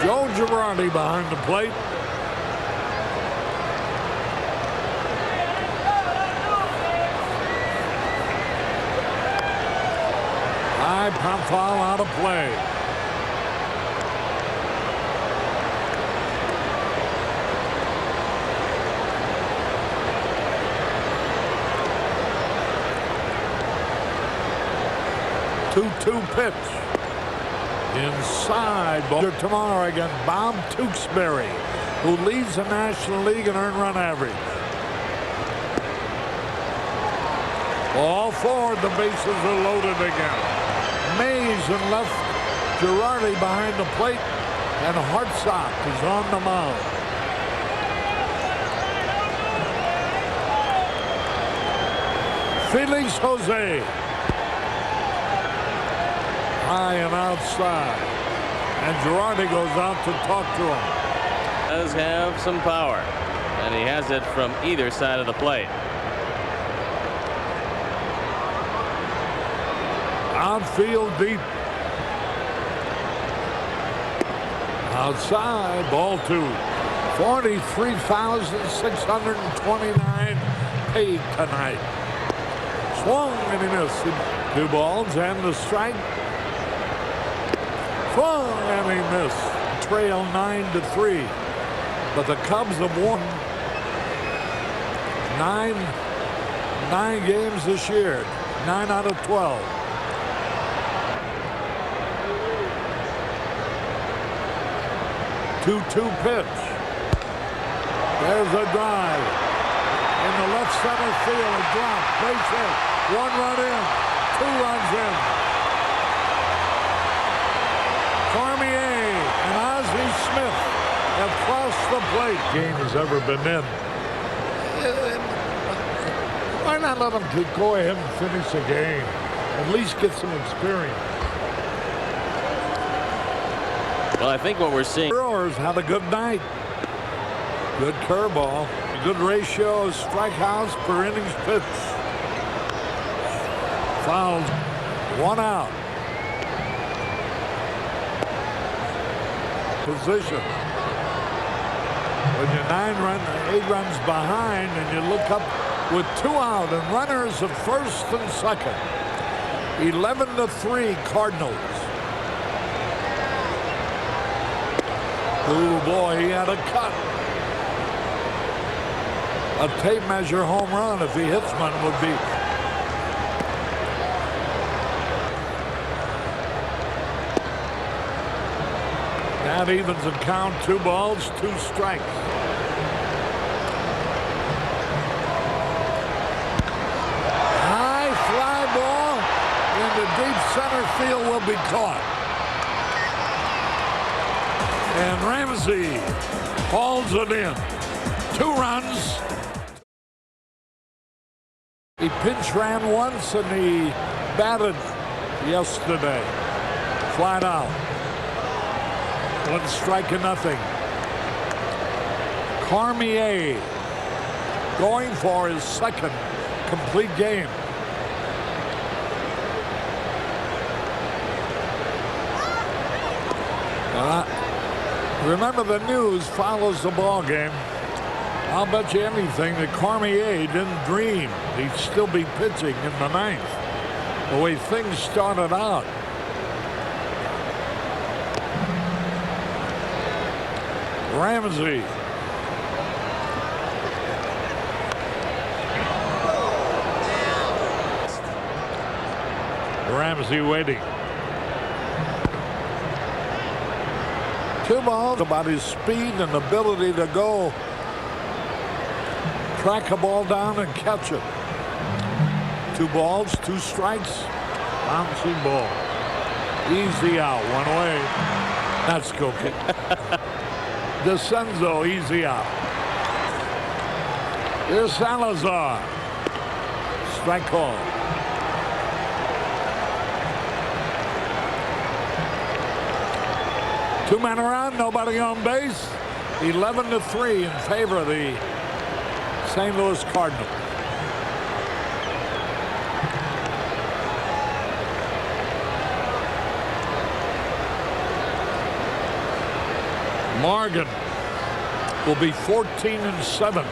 Joe Girardi behind the plate. High pop foul out of play. Two-two pitch. Inside ball. Tomorrow again, Bob Tewksbury, who leads the National League in earned run average. Ball forward, the bases are loaded again. Mays in left, Girardi behind the plate, and Hartsock is on the mound. Felix Jose. High and outside. And Girardi goes out to talk to him.
does have some power, and he has it from either side of the plate.
Outfield deep. Outside, ball 2. 43,629 paid tonight. Swung and he missed. 2 balls and the strike. Swung and he missed. Trail 9-3. But the Cubs have won 9 games this year. 9 out of 12. 2-2 pitch. There's a drive. In the left center field, a drop. Base hit. 1 run in. 2 runs in. Cormier and Ozzie Smith have crossed the plate. Game has ever been in. Why not let them go ahead and finish the game? At least get some experience.
Well, I think what we're seeing.
Brewers had a good night. Good curveball. Good ratio of strikeouts per innings pitched. Fouls. 1 out. Position. When you're 8 runs behind and you look up with 2 out and runners at first and second. 11-3 Cardinals. Oh boy, he had a cut. A tape measure home run if he hits one would be. That evens the count. 2 balls, 2 strikes. High fly ball into deep center field will be caught. And Ramsey hauls it in. 2 runs. He pinch ran once and he batted yesterday. Flat out. 1 strike and nothing. Cormier going for his second complete game. Remember, the news follows the ball game. I'll bet you anything that Cormier didn't dream he'd still be pitching in the 9th. The way things started out. Ramsey. Ramsey waiting. 2 balls. About his speed and ability to go track a ball down and catch it. 2 balls, 2 strikes. Bouncing ball. Easy out. 1 away. That's cooking. DeCenzo easy out. Here's Salazar. Strike call. Two men around, nobody on base. 11-3 in favor of the St. Louis Cardinals. Morgan will be 14-7.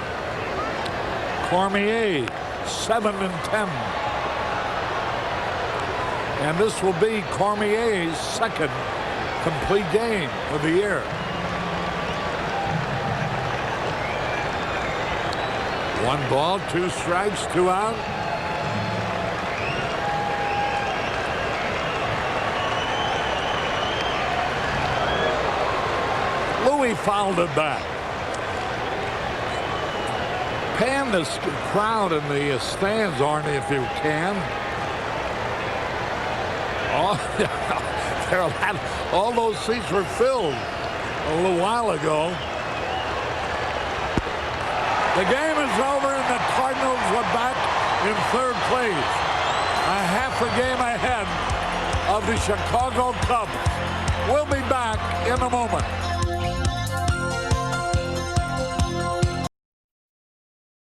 Cormier 7-10. And this will be Cormier's second complete game of the year. One ball, 2 strikes, 2 out. Louis fouled it back. Pan this crowd in the stands, Arnie, if you can. Oh, all those seats were filled a little while ago. The game is over and the Cardinals are back in 3rd place. A half a game ahead of the Chicago Cubs. We'll be back in a moment.